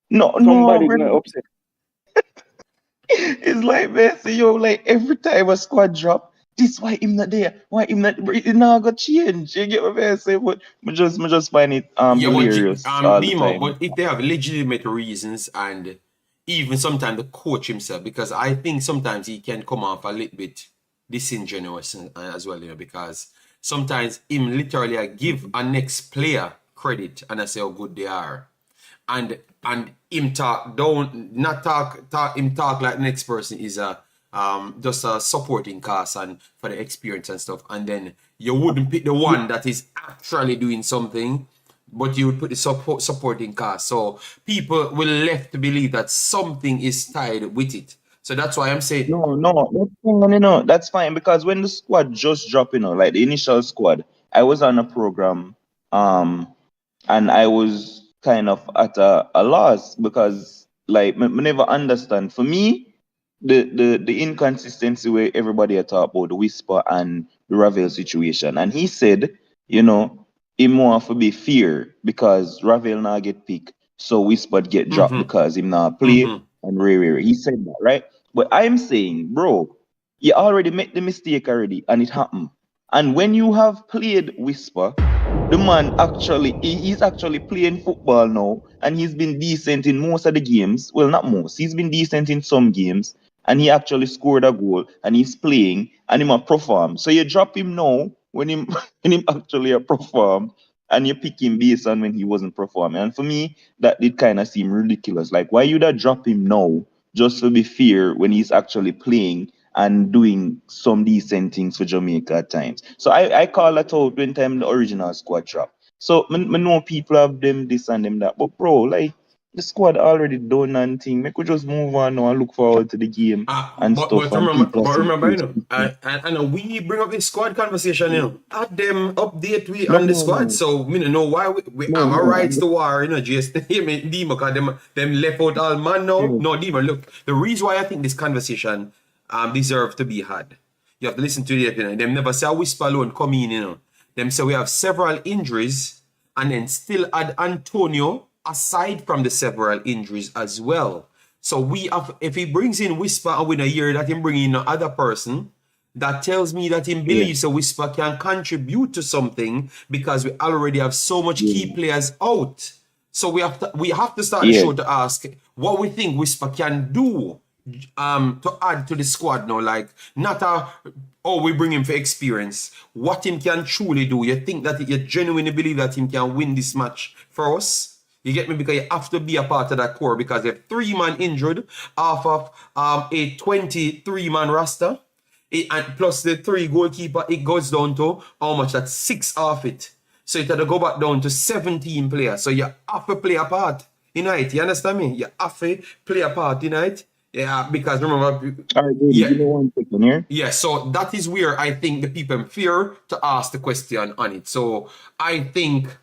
no, Somebody's going brother. to upset. It's like man, so yo, like every time a squad drop, this why him not there, why him not it now got change. You get what I'm saying? But me just find it Yeah, but hilarious all the Demo, time. but if they have legitimate reasons and even sometimes the coach himself, because I think sometimes he can come off a little bit disingenuous as well, you know, because sometimes him literally I give a next player credit and I say how good they are. And him talk don't not talk him talk like the next person is a just a supporting cast and for the experience and stuff, and then you wouldn't pick the one that is actually doing something, but you would put the supporting cast. So people will left to believe that something is tied with it. So that's why I'm saying No, that's fine, that's fine because when the squad just dropped, like the initial squad, I was on a program, and I was kind of at a loss because like me never understand. For me, the inconsistency where everybody had talked about the Whisper and the Ravel situation, and he said, you know, him want to be fear because Ravel now get picked, so Whisper get dropped because him now play and Ray. He said that, right? But I'm saying, bro, you already made the mistake already, and it happened. And when you have played Whisper, the man actually he's actually playing football now, and he's been decent in most of the games. Well, not most. He's been decent in some games, and he actually scored a goal, and he's playing, and he might perform. So you drop him now when him when him actually a perform, and you pick him based on when he wasn't performing. And for me, that did kind of seem ridiculous. Like, why you that drop him now just to be fair when he's actually playing and doing some decent things for Jamaica at times. So I call that out when time the original squad drop. So me know people have them this and them that, but bro, like the squad already done and thing. We could just move on now and look forward to the game and stuff. And people are still Remember, you know, and we bring up this squad conversation, you know, at them update we no, on the no, squad, no, so we don't know why we no, have our no. rights to war, you know, just hear me, Demo, because them left out all man now. Yeah. No, Demo, look, the reason why I think this conversation deserve to be had, you have to listen to it, you know, them never say a Whisper alone come in, you know, them say we have several injuries and then still add Antonio aside from the several injuries as well. So we have, if he brings in Whisper and win a year that him bring in another person, that tells me that he believes a Whisper can contribute to something because we already have so much key players out. So we have to start the show to ask what we think Whisper can do to add to the squad now. Like not we bring him for experience. What him can truly do. You think that you genuinely believe that him can win this match for us? You get me? Because you have to be a part of that core because you have 3 man injured off of a 23-man roster. And plus the 3 goalkeeper, it goes down to how much? That's 6 off it. So it had to go back down to 17 players. So you have to play a part in it. You understand me? You have to play a part in it. Yeah, because remember... All right, baby, give me 1 second here. Yeah, so that is where I think the people fear to ask the question on it. So I think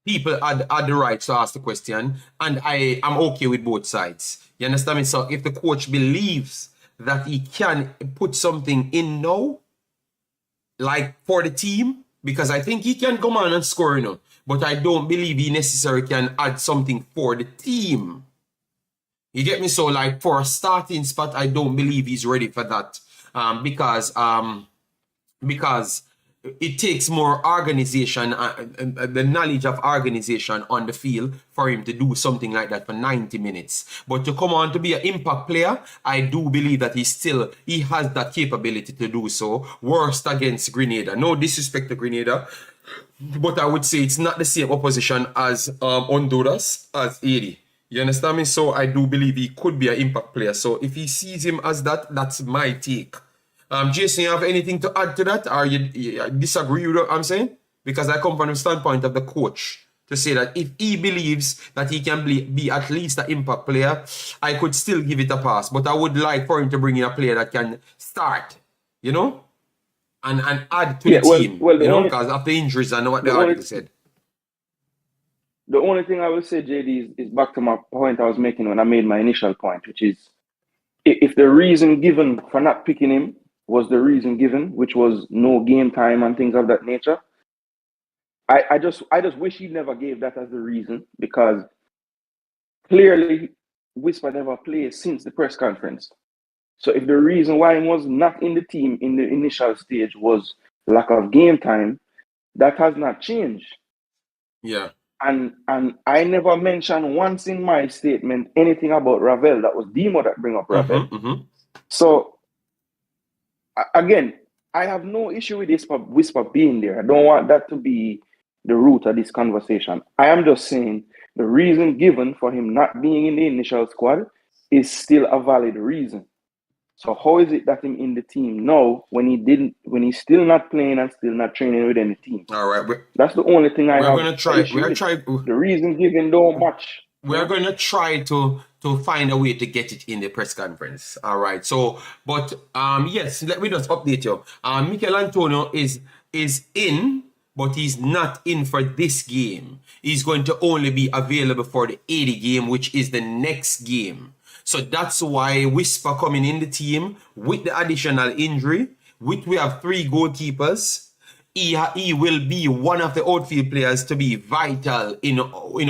people had the right to ask the question, and I am okay with both sides. You understand me? So if the coach believes that he can put something in now, like for the team, because I think he can come on and score, you know, but I don't believe he necessarily can add something for the team. You get me? So like for a starting spot, I don't believe he's ready for that because it takes more organization, the knowledge of organization on the field for him to do something like that for 90 minutes. But to come on to be an impact player, I do believe that he has that capability to do so. Worst against Grenada. No disrespect to Grenada, but I would say it's not the same opposition as Honduras, as Haiti. You understand me? So I do believe he could be an impact player. So if he sees him as that, that's my take. Jason, you have anything to add to that? Or you disagree with what I'm saying? Because I come from the standpoint of the coach to say that if he believes that he can be at least an impact player, I could still give it a pass. But I would like for him to bring in a player that can start, you know, and add to the team, well, you know, because of the injuries and what the article said. The only thing I will say, JD, is back to my point I was making when I made my initial point, which is if the reason given for not picking him was the reason given, which was no game time and things of that nature, I just wish he never gave that as the reason, because clearly Whisper never played since the press conference. So if the reason why he was not in the team in the initial stage was lack of game time, that has not changed. Yeah. And I never mentioned once in my statement anything about Ravel. That was Demo that bring up Ravel. So again, I have no issue with this Whisper being there. I don't want that to be the root of this conversation. I am just saying the reason given for him not being in the initial squad is still a valid reason. So how is it that him in the team now when he's still not playing and still not training with any team? All right. That's the only thing I have. We're gonna try. The reason given don't match. We're going to try to find a way to get it in the press conference. All right. So, but yes, let me just update you. Mikel Antonio is in, but he's not in for this game. He's going to only be available for the 80 game, which is the next game. So that's why Whisper coming in the team with the additional injury. We have 3 goalkeepers. He will be one of the outfield players to be vital in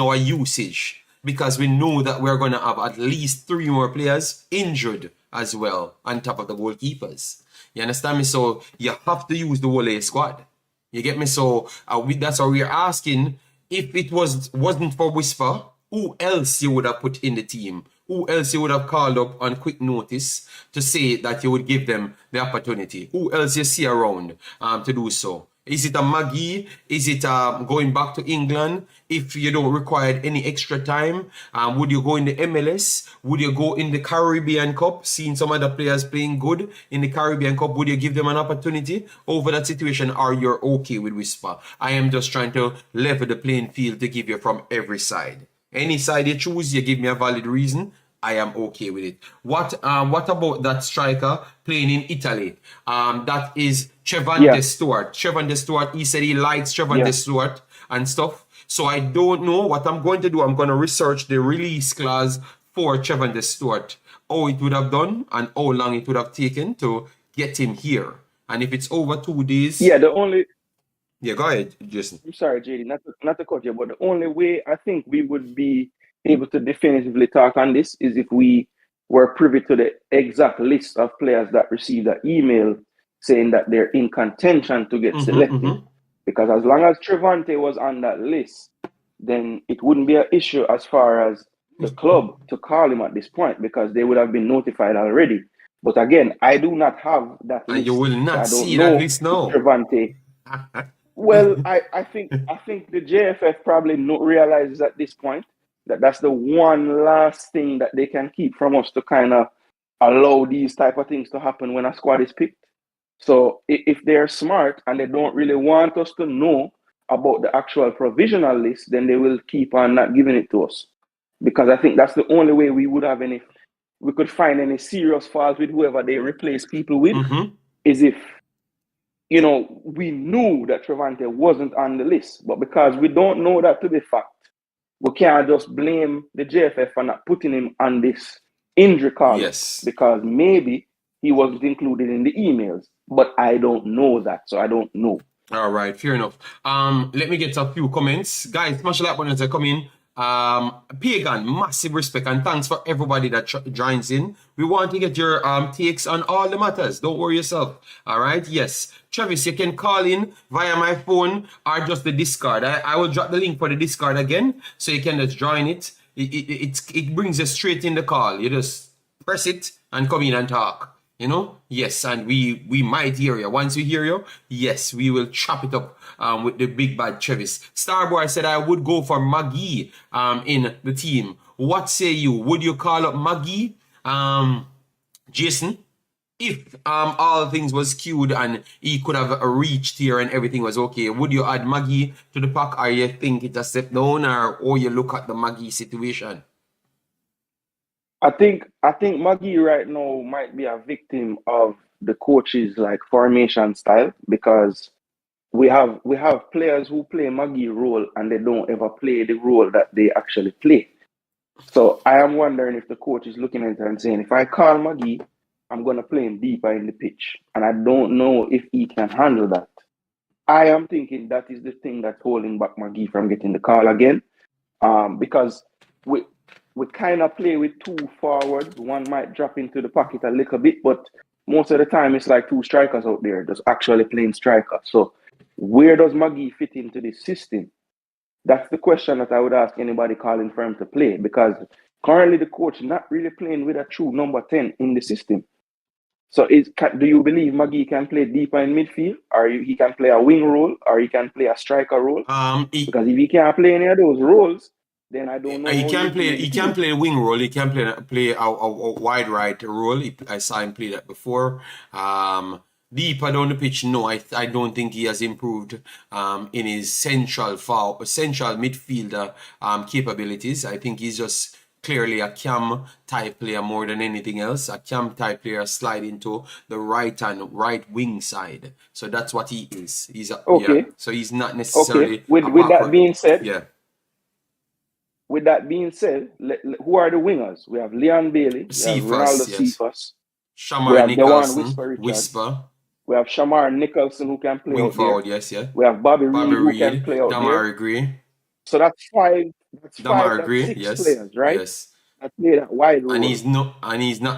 our usage, because we know that we're going to have at least 3 more players injured as well on top of the goalkeepers. You understand me? So you have to use the whole squad. You get me? So that's why we're asking, if it wasn't for Whisper, who else you would have put in the team? Who else you would have called up on quick notice to say that you would give them the opportunity? Who else you see around to do so? Is it a Maggie? Is it going back to England if you don't require any extra time? Would you go in the MLS? Would you go in the Caribbean Cup? Seeing some other players playing good in the Caribbean Cup, would you give them an opportunity over that situation, or you're okay with Whisper? I am just trying to level the playing field to give you from every side. Any side you choose, you give me a valid reason, I am okay with it. What about that striker playing in Italy? That is Trevante Stewart. Trevante Stewart, he said he likes Trevante Stewart and stuff. So I don't know what I'm going to do. I'm going to research the release clause for Trevante Stewart, how it would have done and how long it would have taken to get him here. And if it's over 2 days... Yeah, go ahead, Jason. I'm sorry, JD, not to cut you, but the only way I think we would be able to definitively talk on this is if we were privy to the exact list of players that received an email saying that they're in contention to get selected. Because as long as Trevante was on that list, then it wouldn't be an issue as far as the club to call him at this point, because they would have been notified already. But again, I do not have that list. And you will not so see that list now. Trevante. Well, I think the JFF probably realizes at this point that that's the one last thing that they can keep from us to kind of allow these type of things to happen when a squad is picked. So if they're smart and they don't really want us to know about the actual provisional list, then they will keep on not giving it to us. Because I think that's the only way we could find any serious fault with whoever they replace people with, is if, we knew that Trevante wasn't on the list. But because we don't know that to be fact, we can't just blame the JFF for not putting him on this injury card. Yes. Because maybe he wasn't included in the emails. But I don't know that, so I don't know. All right, fair enough. Let me get a few comments. Guys, smash the like button as I come in. Pagan, massive respect and thanks for everybody that joins in. We want to get your takes on all the matters. Don't worry yourself. All right. Yes, Travis, you can call in via my phone or just the Discord. I will drop the link for the Discord again, so you can just join it. It brings you straight in the call. You just press it and come in and talk. Yes, and we might hear you. Once we hear you, yes, we will chop it up with the big bad Travis. Starboy said I would go for Maggie in the team. What say you? Would you call up Maggie? Jason? if all things was skewed and he could have reached here and everything was okay, would you add Maggie to the pack, or you think it's a step down, or you look at the Maggie situation? I think Maggie right now might be a victim of the coach's like formation style, because we have players who play Maggie role and they don't ever play the role that they actually play. So I am wondering if the coach is looking at it and saying, if I call Maggie, I'm gonna play him deeper in the pitch. And I don't know if he can handle that. I am thinking that is the thing that's holding back Maggie from getting the call again. Because we kind of play with two forwards. One might drop into the pocket a little bit, but most of the time it's like two strikers out there just actually playing striker. So where does Maggie fit into this system? That's the question that I would ask anybody calling for him to play, because currently the coach is not really playing with a true number 10 in the system. So do you believe Maggie can play deeper in midfield, or he can play a wing role, or he can play a striker role? Because if he can't play any of those roles, then I don't know. He can play a wing role. He can play a wide right role. I saw him play that before. Deeper down the pitch, no, I don't think he has improved in his central midfielder capabilities. I think he's just clearly a cam type player more than anything else. A cam type player slide into the right wing side. So that's what he is. Okay. Yeah. So he's not necessarily. Okay. With that being said, yeah. With that being said, who are the wingers? We have Leon Bailey, we have Ronaldo Cephas, Shamar Nicholson, Dujuan Whisper. We have Shamar Nicholson, who can play wing out forward, there. yes, yeah. We have Bobby Reed, who can play out Damari there. Gray. So that's five. That's Gray, six yes, players, right? Yes. That play that wide role. And he's not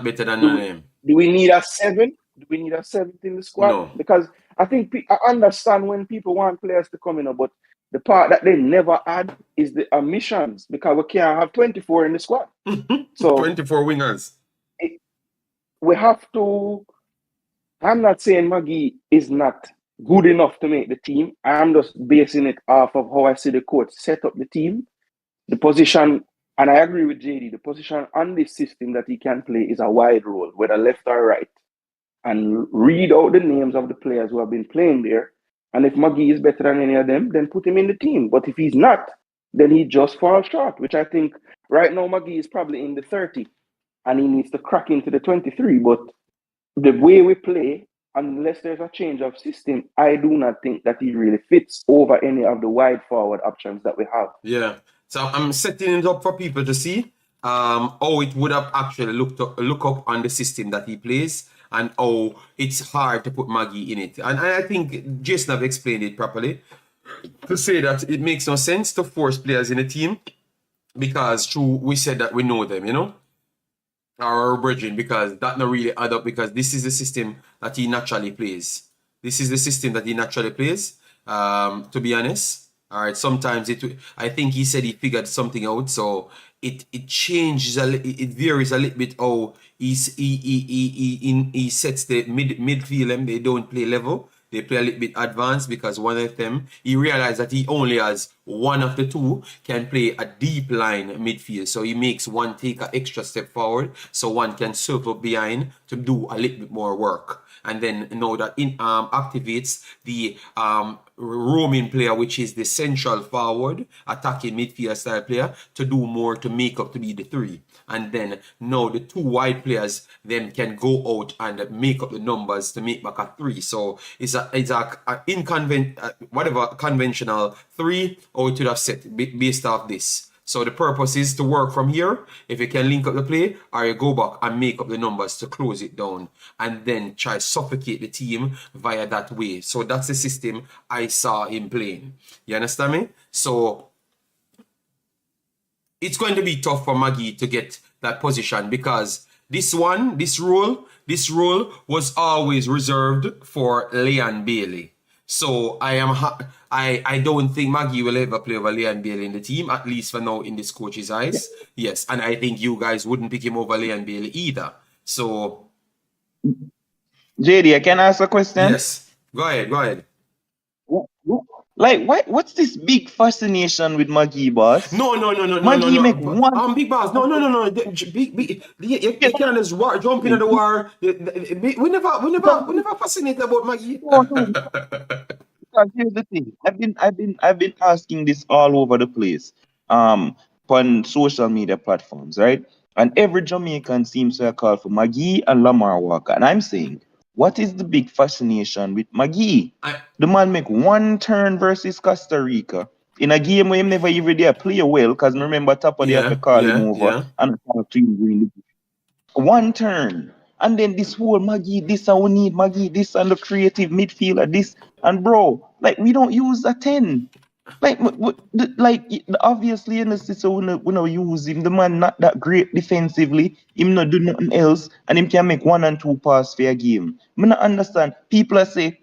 better than none of them. Do we need a 7? Do we need a 7th in the squad? No. Because I think I understand when people want players to come in, but the part that they never add is the omissions, because we can't have 24 in the squad. So 24 wingers. We have to. I'm not saying Maggie is not good enough to make the team. I'm just basing it off of how I see the coach set up the team, the position. And I agree with JD, the position on this system that he can play is a wide role, whether left or right. And read out the names of the players who have been playing there. And if Maggie is better than any of them, then put him in the team. But if he's not, then he just falls short, which I think right now Maggie is probably in the 30 and he needs to crack into the 23. But the way we play, unless there's a change of system, I do not think that he really fits over any of the wide forward options that we have. Yeah. So I'm setting it up for people to see how it would have actually look up on the system that he plays, and how it's hard to put Maggie in it. And I think Jason have explained it properly to say that it makes no sense to force players in a team, because we said that we know them, our brethren, because that not really add up, because this is the system that he naturally plays. To be honest. All right, sometimes I think he said he figured something out, so it changes it varies a little bit how he sets the midfield, and they don't play level. They play a little bit advanced, because one of them, he realized that he only has one of the two can play a deep line midfield. So he makes one take an extra step forward, so one can circle behind to do a little bit more work. And then that activates the roaming player, which is the central forward, attacking midfield style player, to do more to make up to be the 3. And then now the 2 wide players then can go out and make up the numbers to make back a 3. So it's a conventional 3, or it would have set based off this. So the purpose is to work from here, if you can link up the play, or you go back and make up the numbers to close it down, and then try suffocate the team via that way. So that's the system I saw him playing. You understand me? So it's going to be tough for Maggie to get that position, because this role was always reserved for Leon Bailey. So I don't think Maggie will ever play over Leon Bailey in the team, at least for now in this coach's eyes. Yeah. Yes, and I think you guys wouldn't pick him over Leon Bailey either. So JD, I can ask a question? Yes, go ahead. Like, what's this big fascination with Maggie, boss? No. Maggie make one. Big boss. No. You can't just jump into the war. We never fascinated about Maggie. No, no, because here's the thing. I've been asking this all over the place, on social media platforms, right? And every Jamaican seems to call for Maggie and Lamar Walker. And I'm saying, what is the big fascination with Maggie? I, The man make one turn versus Costa Rica in a game where him never even there play well, because remember top of the have to call him over yeah. and talk to him during the one turn. And then this whole Maggie, this and we need Maggie, this and the creative midfielder, this and bro, like we don't use a 10. Like, obviously in the system we no use him. The man not that great defensively. Him not do nothing else, and him can make 1 and 2 pass for a game. Me not understand. People are say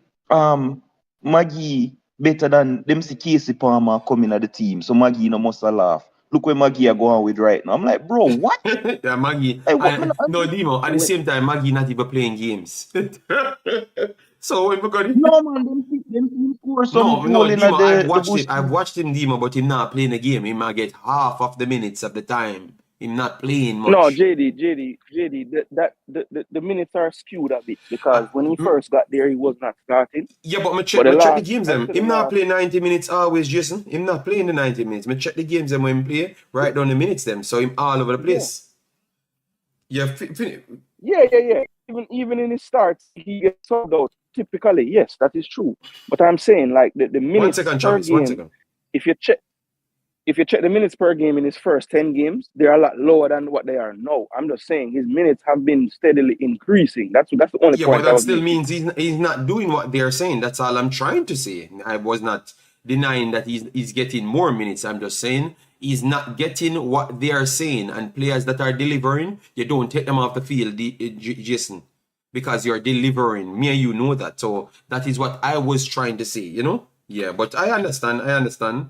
Maggie better than them see Casey Palmer coming at the team, so Maggie no must laugh. Look where Maggie are going with right now. I'm like, bro, what? Yeah, Maggie. Like, what? Me not No, Dimo. At the same time, Maggie not even playing games. So when we got it. No man, them score some No, goal in Dimo. the bush. I've watched him, Dimo, but him not playing the game. He might get half of the minutes of the time. Him not playing much. No, JD, the minutes are skewed a bit because when he first got there, he was not starting. Yeah, but me But the check the last- games. after the Him not last- play 90 minutes always, Jason. Him not playing the 90 minutes. Me check the games them when him play. Write down the minutes them. So him all over the place. Yeah. Yeah. Even in his starts, he gets subbed out. Typically, yes, that is true. But I'm saying like the 1 minutes second, per Travis. game. 1 second. If you check the minutes per game in his first 10 games, they're a lot lower than what they are now. I'm just saying his minutes have been steadily increasing. That's the only Yeah, point. but that I was still making. means he's not doing what they're saying. That's all I'm trying to say. I was not denying that he's getting more minutes. I'm just saying he's not getting what they are saying. And players that are delivering, you don't take them off the field, Jason, because you're delivering. Me and you know that. So that is what I was trying to say, you know? Yeah, but I understand.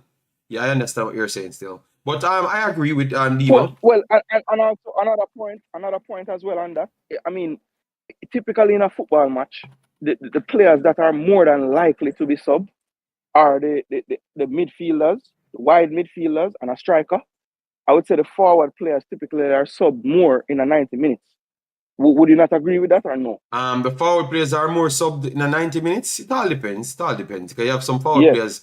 Yeah, I understand what you're saying still. But I agree with Dima. Well, and also another point as well on that. I mean, typically in a football match, the players that are more than likely to be subbed are the midfielders, the wide midfielders, and a striker. I would say the forward players typically are subbed more in a 90 minutes. Would you not agree with that or no? The forward players are more subbed in a 90 minutes. It all depends. Because you have some forward players.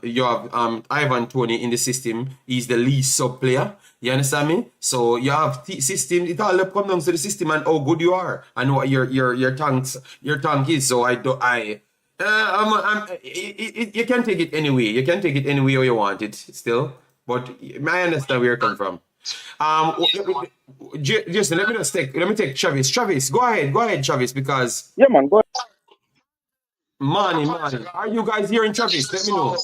You have Ivan Toney in the system. He's the least sub player. You understand me? So you have system. It all comes down to the system and how good you are and what your tank is. So you can take it anyway. You can take it any way you want it still. But I understand where you're coming from. Jason, let me take Travis. Travis, go ahead, Travis, because Yeah, man, go ahead. Money. Are you guys hearing Travis? Let me know.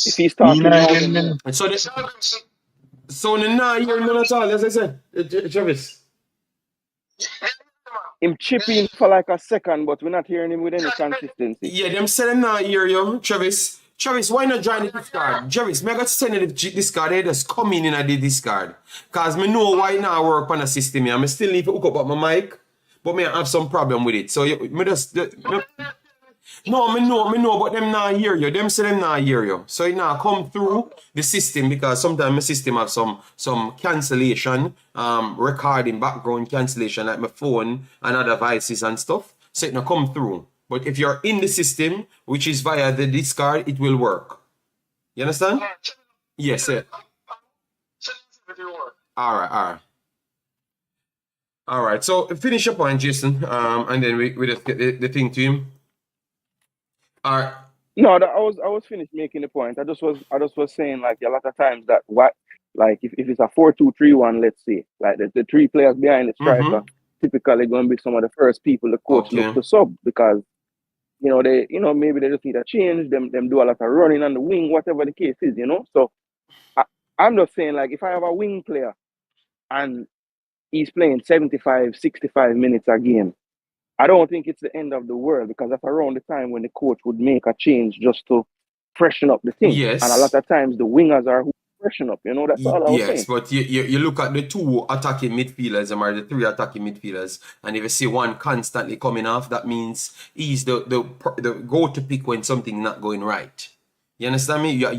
If he's talking now, So now hearing none at all, as I said, Travis. him chipping for like a second, but we're not hearing him with any consistency. Yeah, them say them now hear you, Travis. Travis, why not join the discard? Travis, me got to send the discard. They just come in the discard. Cause me know why now work on the system here. I still need to hook up my mic, but me have some problem with it. So me just no, me know, but them not hear you. Them say them not hear you. So it now come through the system because sometimes my system have some cancellation, recording background cancellation like my phone and other devices and stuff. So it now come through. But if you're in the system, which is via the discard, it will work. You understand? Yes, sir. All right. So finish your point, Jason. And then we just get the thing to him. All right. No, I was finished making the point. I just was saying like a lot of times that if it's a 4-2-3-1, let's say, like the three players behind the striker typically going to be some of the first people the coach look to sub because maybe they just need a change. Them do a lot of running on the wing, whatever the case is, So I'm just saying like if I have a wing player and he's playing 75, 65 minutes a game, I don't think it's the end of the world because that's around the time when the coach would make a change just to freshen up the thing. Yes. And a lot of times the wingers are who freshen up. You know, that's all I was Yes, saying. but you look at the two attacking midfielders or the three attacking midfielders, and if you see one constantly coming off, that means he's the go-to pick when something's not going right. You understand me? Yes,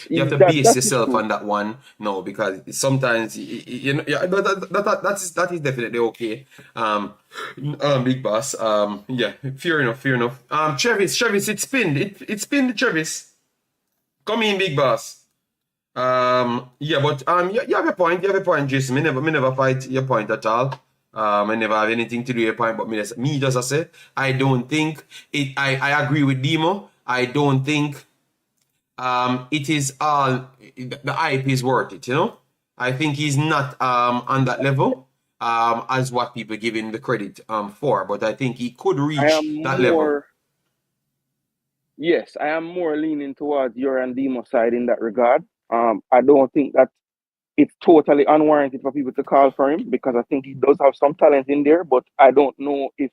You have to that base that is yourself true. on that one. No, because sometimes you know, yeah, but that is definitely okay. Big boss. Yeah, fair enough, fair enough. Travis, it spinned, Travis. Come in, big boss. Yeah, but you have a point. You have a point, Jason. Me never fight your point at all. I never have anything to do with your point, but me just I say, I don't think it. I agree with Demo. I don't think it is all the hype is worth it. You know, I think he's not on that level as what people give him the credit for. But I think he could I reach that am level. more, yes, I am more leaning towards your and Demo side in that regard. I don't think that it's totally unwarranted for people to call for him because I think he does have some talent in there, but I don't know if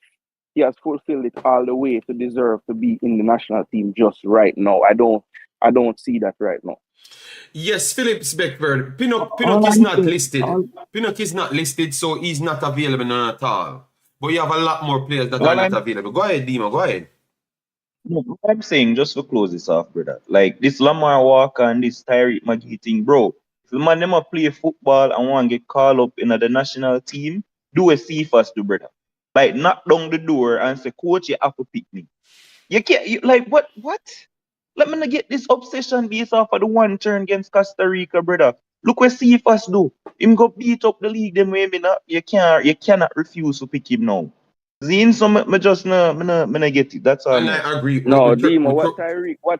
he has fulfilled it all the way to deserve to be in the national team just right now. I don't see that right now. Yes, Phillips Beckford. All Pinnock is I'm not saying, listed. Pinnock is not listed, so he's not available none at all. But you have a lot more players that are all not I'm available. Go ahead, Dima. Go ahead. No, what I'm saying, just to close this off, brother. Like this Lamar Walker and this Tyreek McGee thing, bro. If the man them a play football and want to get called up in the national team, do a CFAS do, brother. Like knock down the door and say, coach, you have to pick me. You can't like what? Let me not get this obsession based off of the one turn against Costa Rica, brother. Look what CFAS do. Him go beat up the league them way me not. You cannot refuse to pick him now. Zine, so me just me not get it. That's all And me. I agree No, Dima, what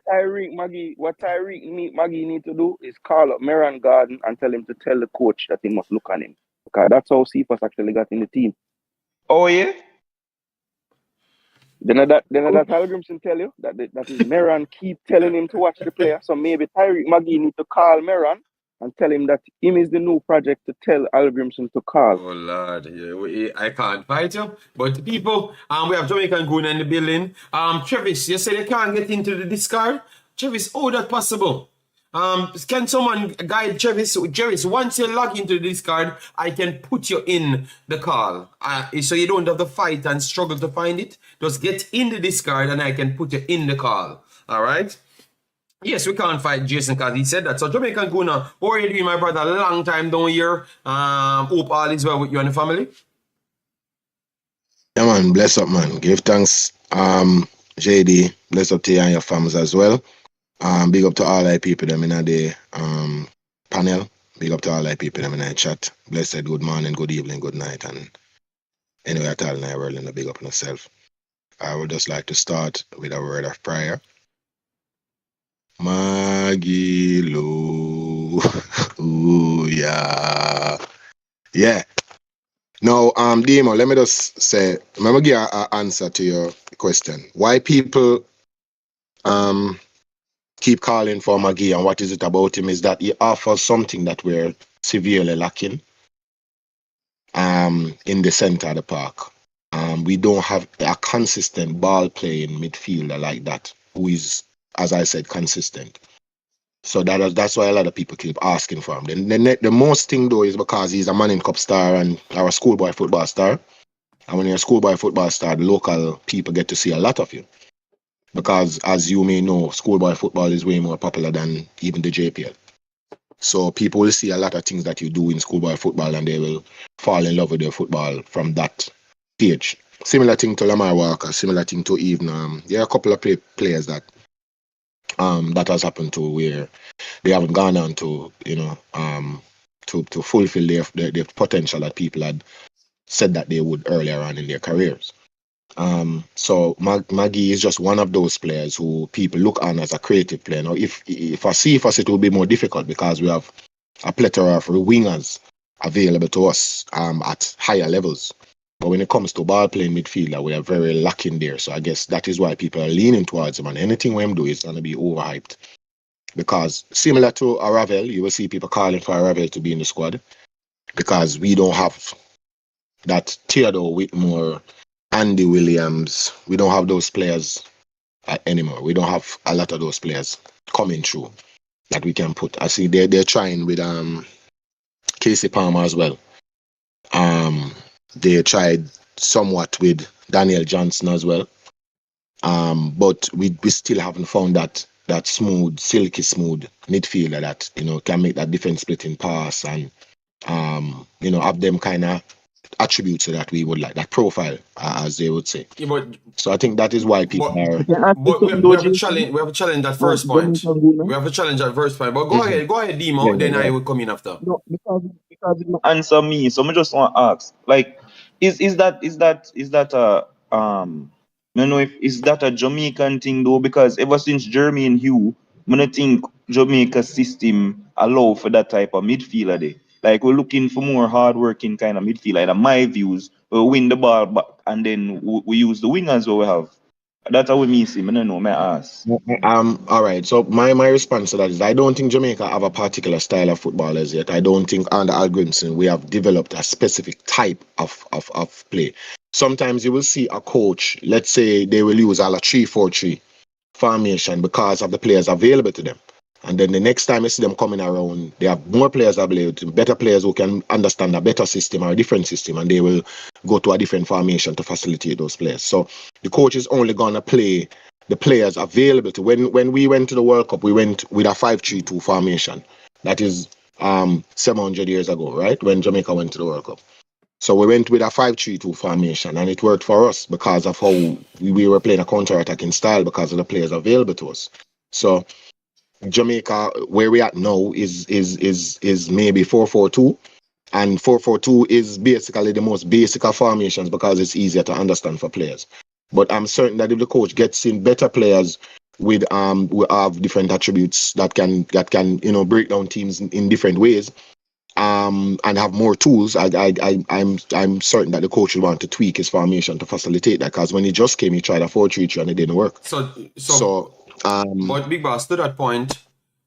Tyreek need to do is call up Meran Garden and tell him to tell the coach that he must look on him. Okay, that's how Cephas actually got in the team. Oh yeah? Then that Hallgrimsson tell you that is Meran keep telling him to watch the player. So maybe Tyreek McGee need to call Meran and tell him that him is the new project to tell Hallgrimsson to call. Oh Lord, yeah, I can't fight you. But people, we have Jamaican going in the building. Travis, you said you can't get into the discard. Travis, how that possible? Can someone guide Travis? Travis, once you log into the discard, I can put you in the call. So you don't have to fight and struggle to find it. Just get in the discard and I can put you in the call. All right? Yes, we can't fight Jason because he said that. So Jamaican Guna, how are you doing, my brother? Long time down here. Hope all is well with you and the family. Yeah, man, bless up, man. Give thanks, JD. Bless up to you and your families as well. Big up to all our people them in the panel. Big up to all our people them in the chat. Blessed good morning, good evening, good night, and anyway at all in the world, and big up on yourself. I would just like to start with a word of prayer. Magilo. Ooh, yeah. Yeah. Now, Demo, let me just say, let me give an answer to your question. Why people keep calling for Maggie and what is it about him is that he offers something that we're severely lacking in the center of the park. We don't have a consistent ball playing midfielder like that who is, as I said, consistent. So that's why a lot of people keep asking for him. The most thing though is because he's a Manning Cup star and our schoolboy football star. And when you're a schoolboy football star, the local people get to see a lot of you. Because as you may know, schoolboy football is way more popular than even the JPL. So people will see a lot of things that you do in schoolboy football and they will fall in love with your football from that stage. Similar thing to Lamar Walker, similar thing to even, there are a couple of players that that has happened to where they haven't gone on to, to fulfill their potential that people had said that they would earlier on in their careers. So Maggie is just one of those players who people look on as a creative player. Now, if I see for us, it will be more difficult because we have a plethora of wingers available to us at higher levels. But when it comes to ball playing midfielder, we are very lacking there. So I guess that is why people are leaning towards him. And anything we do is going to be overhyped. Because similar to Ravel, you will see people calling for Ravel to be in the squad. Because we don't have that Theodore Whitmore, Andy Williams. We don't have those players anymore. We don't have a lot of those players coming through. that we can put. I see they're trying with Casey Palmer as well. They tried somewhat with Daniel Johnson as well. But we still haven't found that smooth, silky smooth midfielder that, you know, can make that defense splitting pass and you know, have them kind of attributes that we would like, that profile, as they would say. Yeah, but So I think that is why people are. Can I ask you but something, we though, have a Jason? challenge. We have a challenge at first Jamaica point. Reggae, We have a challenge at first point. But go ahead, Yeah, Demo. Then yeah, I yeah. will come in after. No, because Answer me. So I just want to ask, like, is that a I don't know if is that a Jamaican thing though? Because ever since Jeremy and Hugh, I don't think Jamaica system allow for that type of midfielder there. Like we're looking for more hard-working kind of midfielder. In my views, we'll win the ball back and then we use the wingers what we have. That's how we miss him. I don't know. May I ask? All right. So my response to that is I don't think Jamaica have a particular style of footballers yet. I don't think under Hallgrimsson we have developed a specific type of play. Sometimes you will see a coach, let's say they will use a 3-4-3 formation because of the players available to them. And then the next time you see them coming around, they have more players available, better players who can understand a better system or a different system, and they will go to a different formation to facilitate those players. So the coach is only going to play the players available to. When we went to the World Cup, we went with a 5-3-2 formation. That is 700 years ago, right? When Jamaica went to the World Cup. So we went with a 5-3-2 formation, and it worked for us because of how we were playing a counter-attacking style because of the players available to us. So Jamaica, where we at now, is maybe 4-4-2, and 4-4-2 is basically the most basic of formations because it's easier to understand for players. But I'm certain that if the coach gets in better players with who have different attributes that can you know break down teams in different ways, and have more tools, I'm certain that the coach will want to tweak his formation to facilitate that. Because when he just came, he tried a 4-3-3 and it didn't work. So but Big Boss, to that point,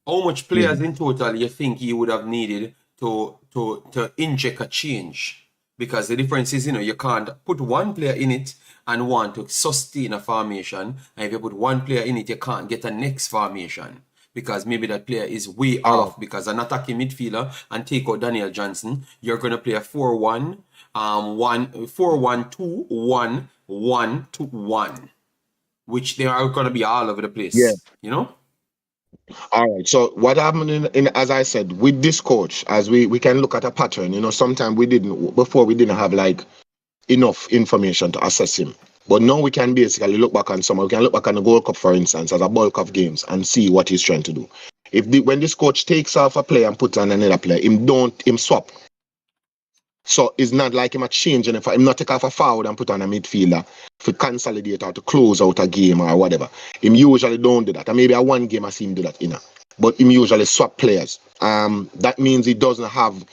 how much players in total you think you would have needed to inject a change? Because the difference is, you know, you can't put one player in it and want to sustain a formation, and if you put one player in it, you can't get a next formation because maybe that player is way off. Because an attacking midfielder and take out Daniel Johnson, you're going to play a 4-1, 4-1-2, 1-1-2-1, which they are going to be all over the place. Yeah. You know. All right. So what happened in as I said, with this coach, as we can look at a pattern, you know, sometimes we didn't have like enough information to assess him. But now we can basically look back on we can look back on the Gold Cup, for instance, as a bulk of games and see what he's trying to do. When this coach takes off a player and puts on another player, him swap. So it's not like him a change and him not take off a forward and put on a midfielder to consolidate or to close out a game or whatever. Him usually don't do that. And maybe a one game I see him do that, you know. But him usually swap players. That means he doesn't have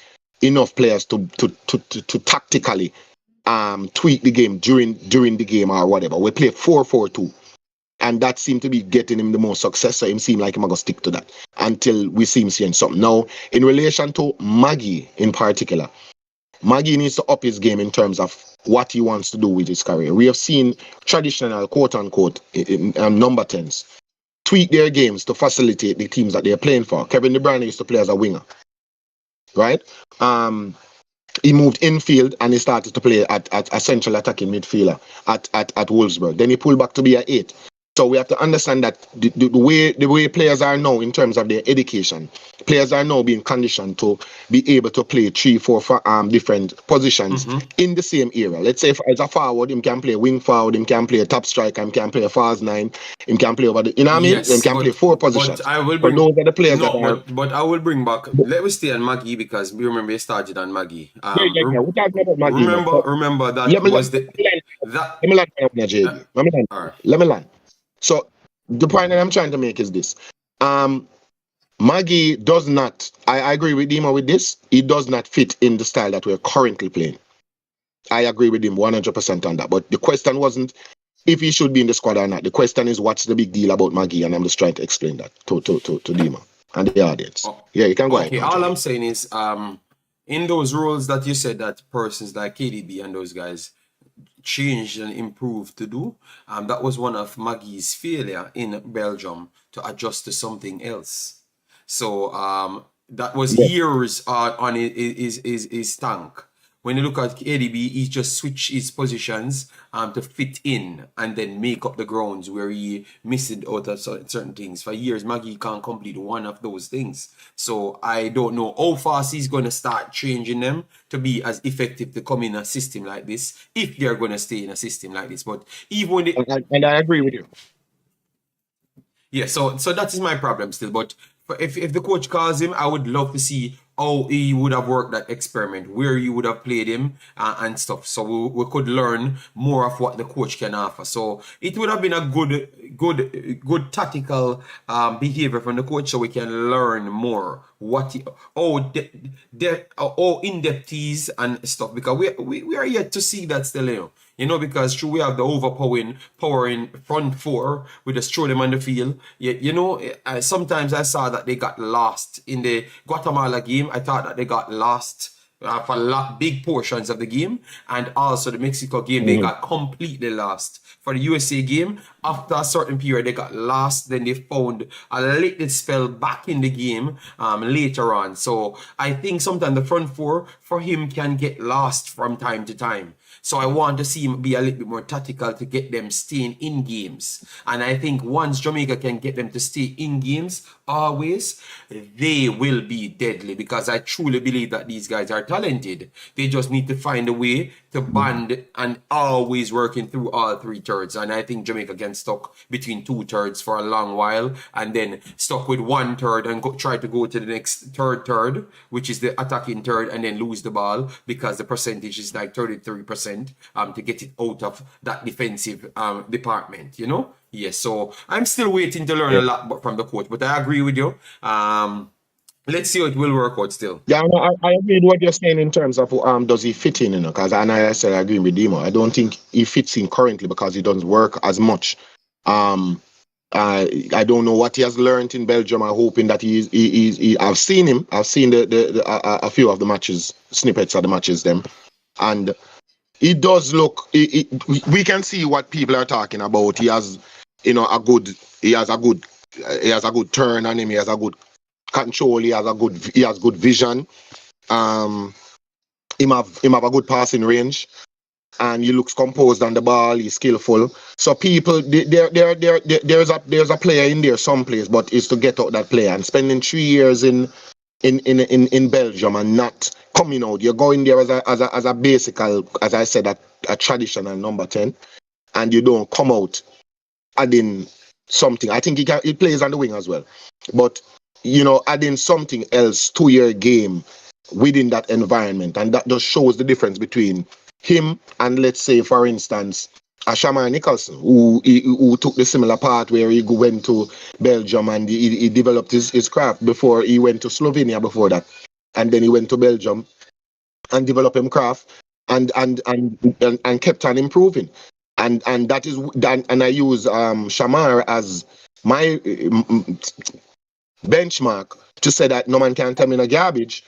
enough players to tactically tweak the game during the game or whatever. We play 4-4-2. And that seemed to be getting him the most success. So him seem like him going to stick to that until we see him seeing something. Now, in relation to Maggie in particular, Maggie needs to up his game in terms of what he wants to do with his career. We have seen traditional, quote-unquote, number 10s tweak their games to facilitate the teams that they're playing for. Kevin De Bruyne used to play as a winger, right? He moved infield and he started to play at a central attacking midfielder at Wolfsburg. Then he pulled back to be an 8. So we have to understand that the way players are now in terms of their education, players are now being conditioned to be able to play 3-4 different positions in the same era. Let's say as a forward, him can play wing forward, him can play top striker, him can play a false 9, him can play over the, you know what I mean? Yes, him can play 4 positions. But I will bring, those are the players no, that are. but I will bring back. Let me stay on Maggie because we remember you started on Maggie. We're talking about Maggie. Remember that Let me was land, that. Let me land. So the point that I'm trying to make is this. Maggie does not, I agree with Dima with this, he does not fit in the style that we're currently playing. I agree with him 100% on that. But the question wasn't if he should be in the squad or not. The question is what's the big deal about Maggie, and I'm just trying to explain that to Dima and the audience. Yeah, you can go ahead. Okay, all I'm saying is in those roles that you said that persons like KDB and those guys changed and improved to do, that was one of Maggie's failure in Belgium to adjust to something else. So that was Yeah. years on his tank. When you look at KDB, he just switched his positions to fit in and then make up the grounds where he missed out of certain things. For years, Maggie can't complete one of those things. So I don't know how fast he's going to start changing them to be as effective to come in a system like this, if they're going to stay in a system like this. But even when they, And I agree with you. yeah, so that is my problem still. But if the coach calls him, I would love to see how he would have worked that experiment, where you would have played him and stuff. So we could learn more of what the coach can offer. So it would have been a good tactical behavior from the coach, so we can learn more what he, how in depth he is and stuff. Because we are yet to see that still, because true, we have the overpowering front four. We just throw them on the field. Sometimes I saw that they got lost in the Guatemala game. I thought that they got lost for big portions of the game, and also the Mexico game, they got completely lost. For the USA game, after a certain period, they got lost. Then they found a little spell back in the game later on. So I think sometimes the front four for him can get lost from time to time. So I want to see him be a little bit more tactical to get them staying in games. And I think once Jamaica can get them to stay in games always, they will be deadly, because I truly believe that these guys are talented. They just need to find a way to band and always working through all three thirds. And I think Jamaica can stuck between two thirds for a long while, and then stuck with one third and try to go to the next third, which is the attacking third, and then lose the ball, because the percentage is like 33% to get it out of that defensive department, Yes, so I'm still waiting to learn a lot from the coach, but I agree with you. Let's see how it will work out still. Yeah, no, I agree with what you're saying in terms of does he fit in, because I said I agree with Demo. I don't think he fits in currently because he doesn't work as much. I don't know what he has learned in Belgium. I'm hoping that I've seen him. I've seen a few of the matches, snippets of the matches, and he does look. We can see what people are talking about. He has, he has a good turn on him. He has a good control. He has good vision. Him have a good passing range, and he looks composed on the ball. He's skillful. So people, there's a player in there someplace, but it's to get out that player. And spending 3 years in Belgium and not coming out, you're going there as a basic, as I said, a traditional number 10, and you don't come out adding something. I think he plays on the wing as well, but adding something else to your game within that environment, and that just shows the difference between him and, let's say, for instance, a Shamar Nicholson, who took the similar path where he went to Belgium and he developed his craft before he went to Slovenia before that, and then he went to Belgium and developed his craft and kept on improving, and that is, and I use Shamar as my benchmark to say that no man can tell me no garbage.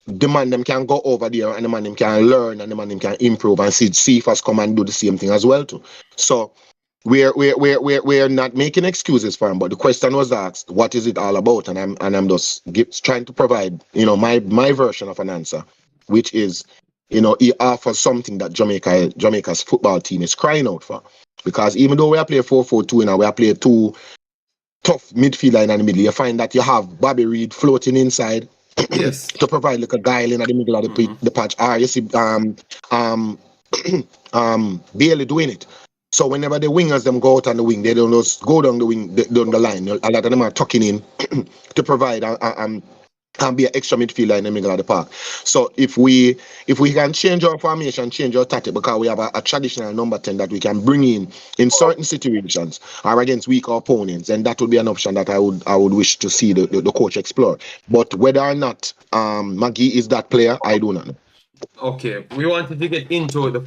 The man them can go over there, and the man them can learn, and the man them can improve, and see if us come and do the same thing as well too. So we're not making excuses for him, but the question was asked, what is it all about? And I'm just trying to provide my version of an answer, which is he offers something that Jamaica's football team is crying out for, because even though we are playing 4-4-2 now, we are playing two tough midfielder in the middle. You find that you have Bobby Reed floating inside. Yes. To provide like a guile in the middle of the patch. You see Bailey doing it. So whenever the wingers them go out on the wing, they don't just go down the wing, down the line. A lot of them are tucking in to provide and be an extra midfielder in the middle of the park. So if we can change our formation, change our tactic, because we have a traditional number 10 that we can bring in certain situations or against weaker opponents, and that would be an option that I would wish to see the coach explore. But whether or not Maggie is that player, I do not know. Okay, we wanted to get into the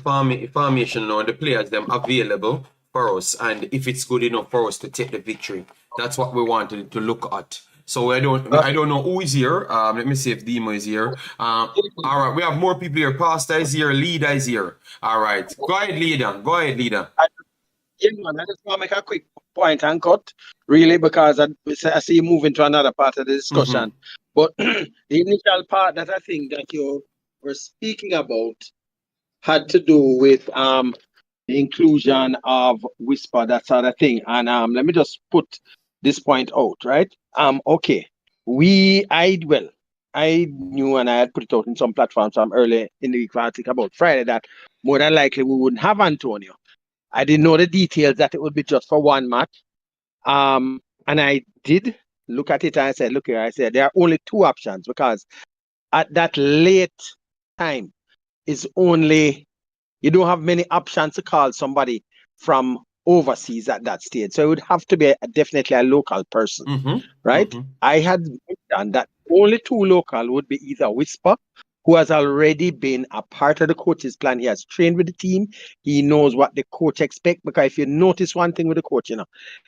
formation or the players them available for us, and if it's good enough for us to take the victory. That's what we wanted to look at. So I don't know who is here. Let me see if Demo is here. All right, we have more people here. Pastor is here. Leader is here. All right, go ahead, leader. Yeah, man, I just want to make a quick point and cut, really, because I see you moving to another part of the discussion. But the initial part that I think that you were speaking about had to do with the inclusion of Whisper, that sort of thing. And let me just put this point out, right? Okay. I knew, and I had put it out in some platforms from early in the week, I think about Friday, that more than likely we wouldn't have Antonio. I didn't know the details that it would be just for one match. And I did look at it and I said, look here, I said there are only two options, because at that late time is only, you don't have many options to call somebody from overseas at that stage. So it would have to be definitely a local person, right? I had done that. Only two local would be either Whisper, who has already been a part of the coach's plan. He has trained with the team. He knows what the coach expects. Because if you notice one thing with the coach,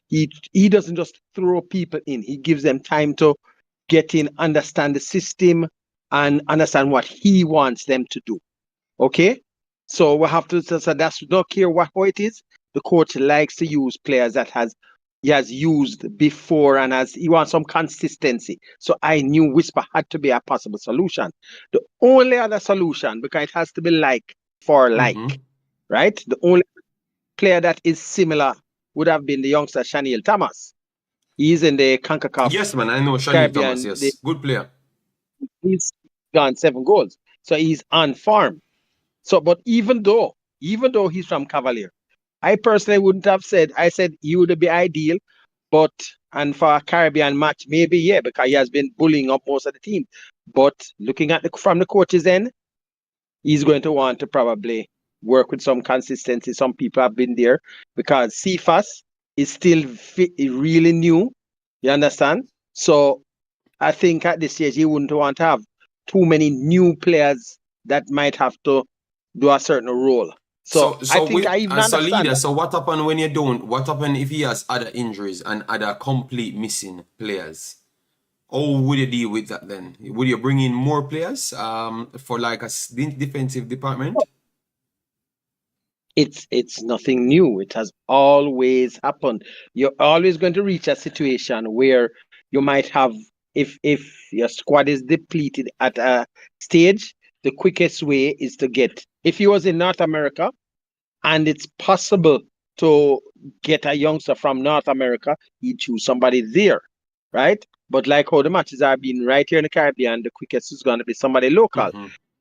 he doesn't just throw people in. He gives them time to get in, understand the system, and understand what he wants them to do. Okay? So we have to, so that's not care how it is. The coach likes to use players that he has used before, and he wants some consistency. So I knew Whisper had to be a possible solution. The only other solution, because it has to be like for like, right? The only player that is similar would have been the youngster Shaniel Thomas. He's in the Concacaf. Yes, man, I know Shaniel Thomas, yes. Good player. He's gone 7 goals. So he's on farm. So, but even though he's from Cavalier, I personally wouldn't have said, I said he would be ideal, but, and for a Caribbean match, maybe, yeah, because he has been bullying up most of the team. But looking at from the coach's end, he's going to want to probably work with some consistency. Some people have been there, because CFAS is still really new. You understand? So I think at this stage, he wouldn't want to have too many new players that might have to do a certain role. So I think I even understand. Leader, so what happened when you don't? What happened if he has other injuries and other complete missing players? How would you deal with that then? Would you bring in more players for like a defensive department? It's nothing new. It has always happened. You're always going to reach a situation where you might have, if your squad is depleted at a stage, the quickest way is to get, if he was in North America and it's possible to get a youngster from North America, you choose somebody there, right? But like how the matches are being right here in the Caribbean, the quickest is going to be somebody local.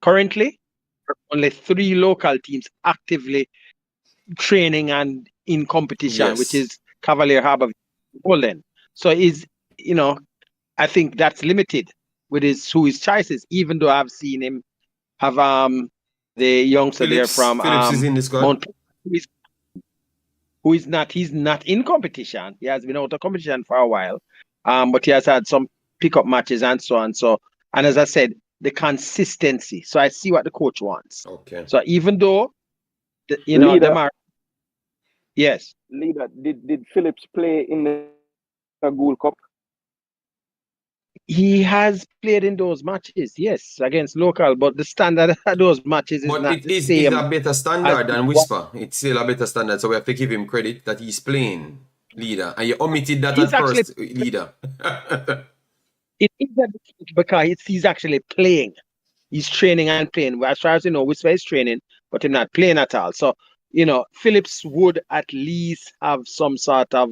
Currently, there are only 3 local teams actively training and in competition, which is Cavalier, Harbour, Golden. So I think that's limited with who his choices, even though I've seen him have the youngster there from Phillips is in the squad. He's not in competition. He has been out of competition for a while. But he has had some pickup matches and so on. So, and as I said, the consistency. So I see what the coach wants. Okay. So even though Leader, them are, yes. Leader, did Phillips play in the Gold Cup? He has played in those matches, yes, against local, but the standard of those matches is not the same. It's a better standard than Whisper. It's still a better standard, so we have to give him credit that he's playing, Leader. And you omitted that at first, Leader. It is because he's actually playing. He's training and playing. As far as you know, Whisper is training, but he's not playing at all. So, Phillips would at least have some sort of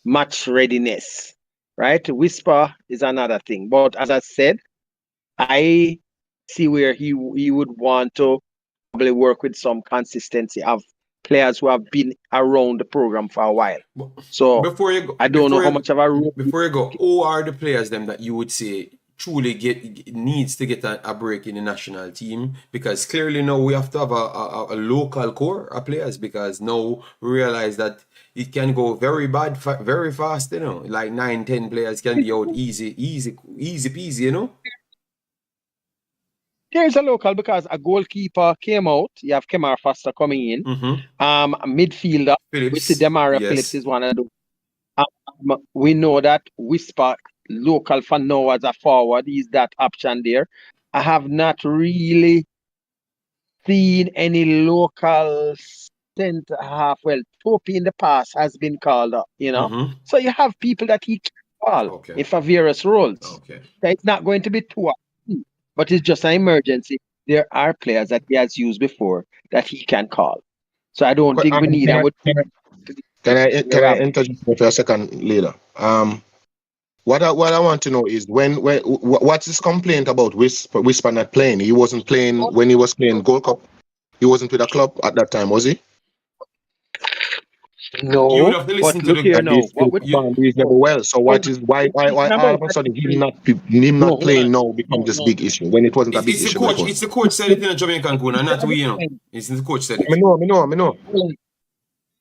match readiness. Right? Whisper is another thing. But as I said, I see where he would want to probably work with some consistency of players who have been around the program for a while. So I don't know how much of a role. Before you go, who are the players them that you would say truly needs to get a break in the national team? Because clearly now we have to have a local core of players, because now we realize that it can go very bad very fast, like 9-10 players can be out easy peasy, There's a local, because a goalkeeper came out. You have Kemar Foster coming in. A midfielder, Phillips, Phillips is one of them. We know that Whisper local for now as a forward is that option there. I have not really seen any locals centre half. Well, Topi in the past has been called up, Mm-hmm. So you have people that he can call Okay. for various roles. Okay. It's not going to be too often, but it's just an emergency. There are players that he has used before that he can call. So I don't think we need. I would. Can I interject for a second, leader? What I want to know is what's his complaint about Whisper not playing? He wasn't playing when he was playing Gold Cup. He wasn't with a club at that time, was he? No, You would have to but listen to look the. here now. He's What would performed reasonably well. So why all of a sudden him not playing now becomes this big issue when it wasn't a big It's the issue coach. before? It's the coach said it in a Jamaican Kuna, not we, It's the coach said it. I know.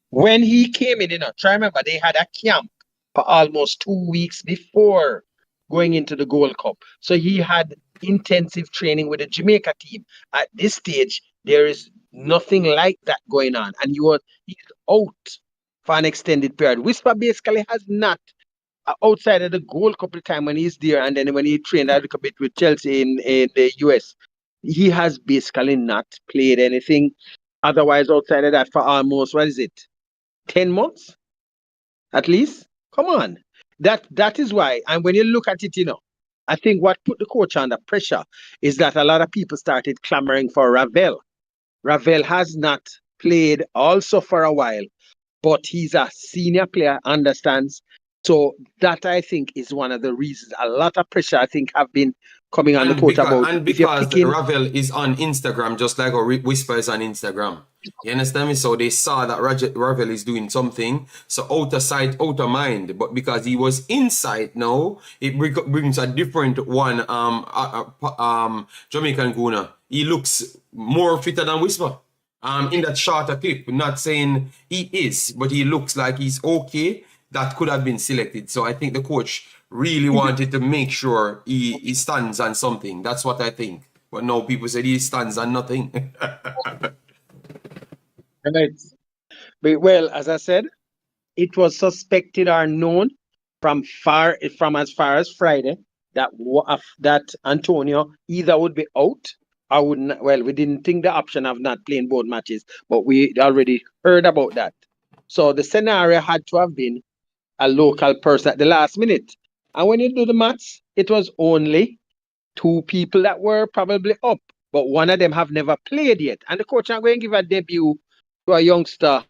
When he came in, try remember they had a camp for almost 2 weeks before going into the Gold Cup. So he had intensive training with the Jamaica team. At this stage, there is nothing like that going on, and he's out for an extended period. Whisper basically has not outside of the Gold Cup time when he's there, and then when he trained a little bit with Chelsea in the US, he has basically not played anything otherwise outside of that for almost 10 months at least. Come on. That is why. And when you look at it, I think what put the coach under pressure is that a lot of people started clamoring for Ravel. Ravel has not played also for a while, but he's a senior player, understands. So that I think is one of the reasons. A lot of pressure I think have been coming on the coach about because Ravel is on Instagram, just like our Whisper is on Instagram. You understand me? So they saw that Ravel is doing something. So out of sight, out of mind. But because he was inside now, it brings a different one. Jamaican Guna. He looks more fitter than Whisper. In that shorter clip, not saying he is, but he looks like he's okay. That could have been selected. So I think the coach really wanted to make sure he stands on something. That's what I think. But now people said he stands on nothing. Right. But, well, as I said, it was suspected or known from as far as Friday that Antonio either would be out or wouldn't. Well, we didn't think the option of not playing both matches, but we already heard about that. So the scenario had to have been a local person at the last minute. And when you do the maths, it was only 2 people that were probably up, but one of them have never played yet. And the coach not going to give a debut to a youngster,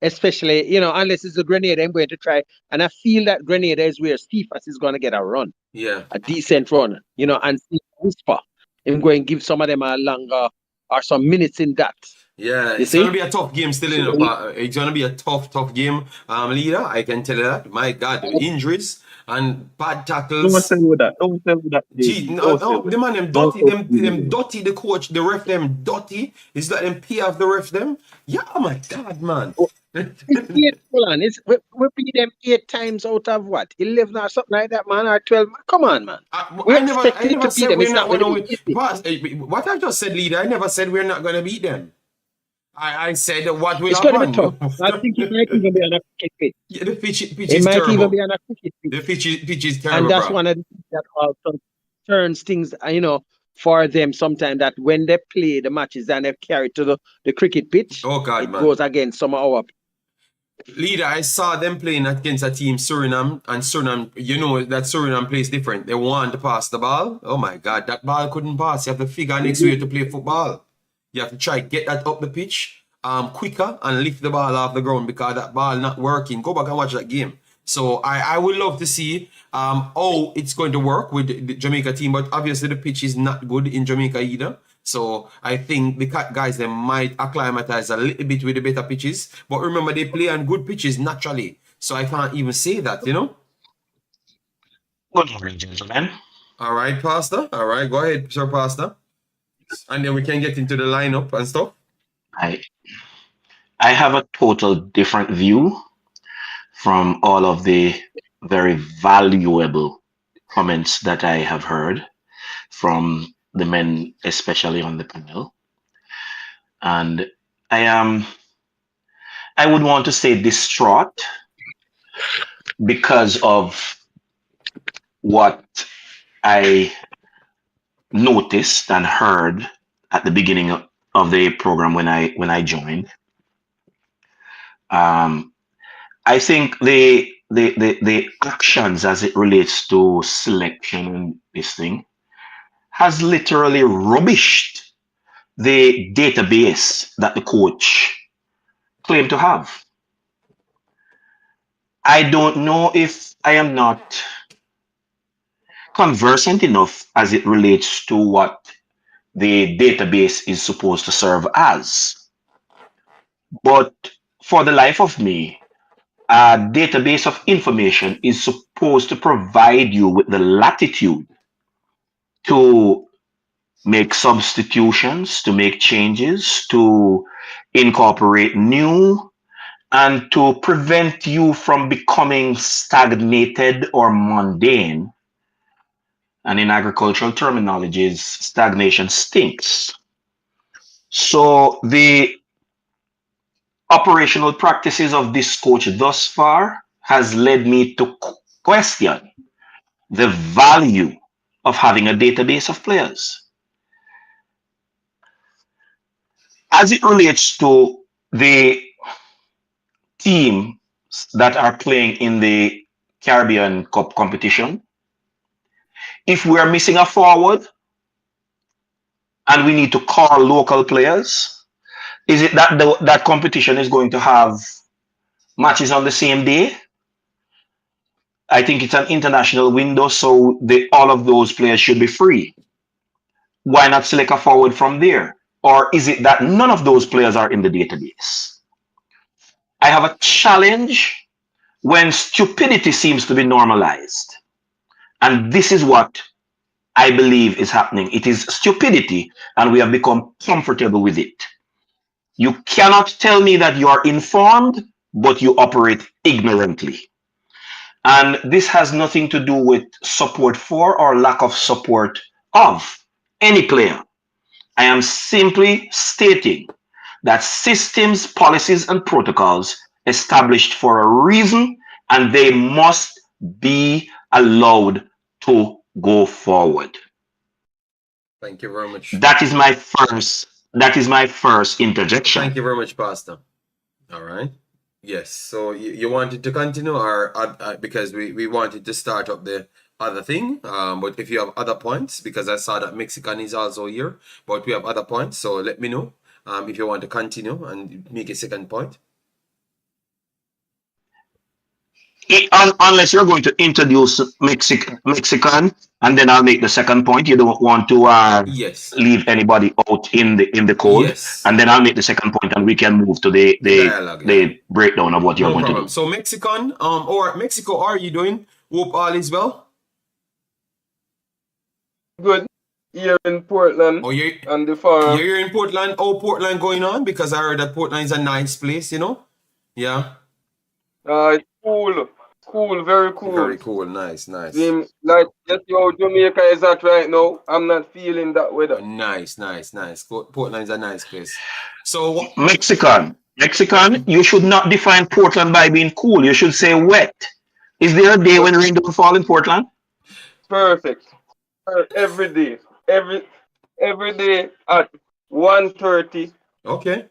especially, unless it's a Grenada, I'm going to try. And I feel that Grenada is where Stephens is going to get a run. Yeah. A decent run, and Whisper. I'm going to give some of them a longer or some minutes in that. Yeah, it's going to be a tough game still, It's going to be a tough game, leader. I can tell you that. My God, injuries and bad tackles. Don't tell me that. The man, them dirty, the coach, the ref, them dirty. Is that them pay off the ref, them? Yeah, oh my God, man. We beat them 8 times out of what? 11 or something like that, man, or 12. Come on, man. I never said we're not going to beat. What I just said, leader, I never said we're not going to beat them. I said what will happen. It's going to be tough. I think it might even be on a cricket pitch. Yeah, the pitch is it might terrible. even be on a cricket pitch. The pitch is terrible. And that's one of the things that also turns things, for them sometimes, that when they play the matches and they carry it to the cricket pitch, it goes against some of our. Leader, I saw them playing against a team, Suriname, and Suriname, that Suriname plays different. They want to pass the ball. Oh my God, that ball couldn't pass. You have to figure next way to play football. You have to try get that up the pitch quicker and lift the ball off the ground because that ball not working. Go back and watch that game. So I would love to see how it's going to work with the Jamaica team, but obviously the pitch is not good in Jamaica either. So I think the guys, they might acclimatize a little bit with the better pitches. But remember, they play on good pitches naturally. So I can't even say that, Good morning, gentlemen. All right, Pastor. All right, go ahead, Sir Pastor. And then we can get into the lineup and stuff. I have a total different view from all of the very valuable comments that I have heard from the men, especially on the panel. And I would want to say distraught because of what I noticed and heard at the beginning of the program when I joined. I think the actions as it relates to selection and this thing has literally rubbished the database that the coach claimed to have. I don't know if I am not conversant enough as it relates to what the database is supposed to serve as. But for the life of me, a database of information is supposed to provide you with the latitude to make substitutions, to make changes, to incorporate new, and to prevent you from becoming stagnated or mundane. And in agricultural terminologies, stagnation stinks. So the operational practices of this coach thus far has led me to question the value of having a database of players. As it relates to the teams that are playing in the Caribbean Cup competition, if we are missing a forward and we need to call local players, is it that that competition is going to have matches on the same day? I think it's an international window, so all of those players should be free. Why not select a forward from there? Or is it that none of those players are in the database? I have a challenge when stupidity seems to be normalized. And this is what I believe is happening. It is stupidity, and we have become comfortable with it. You cannot tell me that you are informed, but you operate ignorantly. And this has nothing to do with support for or lack of support of any player. I am simply stating that systems, policies, and protocols established for a reason, and they must be allowed to go forward. Thank you very much. That is my first interjection. Thank you very much, Pastor. All right. Yes. So you wanted to continue, or because we wanted to start up the other thing. But if you have other points, because I saw that Mexican is also here, but we have other points. So let me know if you want to continue and make a second point. Unless you're going to introduce Mexican, and then I'll make the second point. You don't want to yes. leave anybody out in the code, yes. And then I'll make the second point, and we can move to the dialogue, the breakdown of what you're going problem. to do. So Mexican, or Mexico, how are you doing? Hope all is well. Good. Here in Portland. Oh, you're on the farm. You're in Portland. Oh, Portland going on? Because I heard that Portland is a nice place, you know? Yeah. It's cool. Cool, very cool. Very cool. Nice. Like, just how Jamaica is at right now, I'm not feeling that weather. Nice. Portland is a nice place. So Mexican, you should not define Portland by being cool. You should say wet. Is there a day when rain don't fall in Portland? Perfect. Every day. Every day at 1:30. Okay.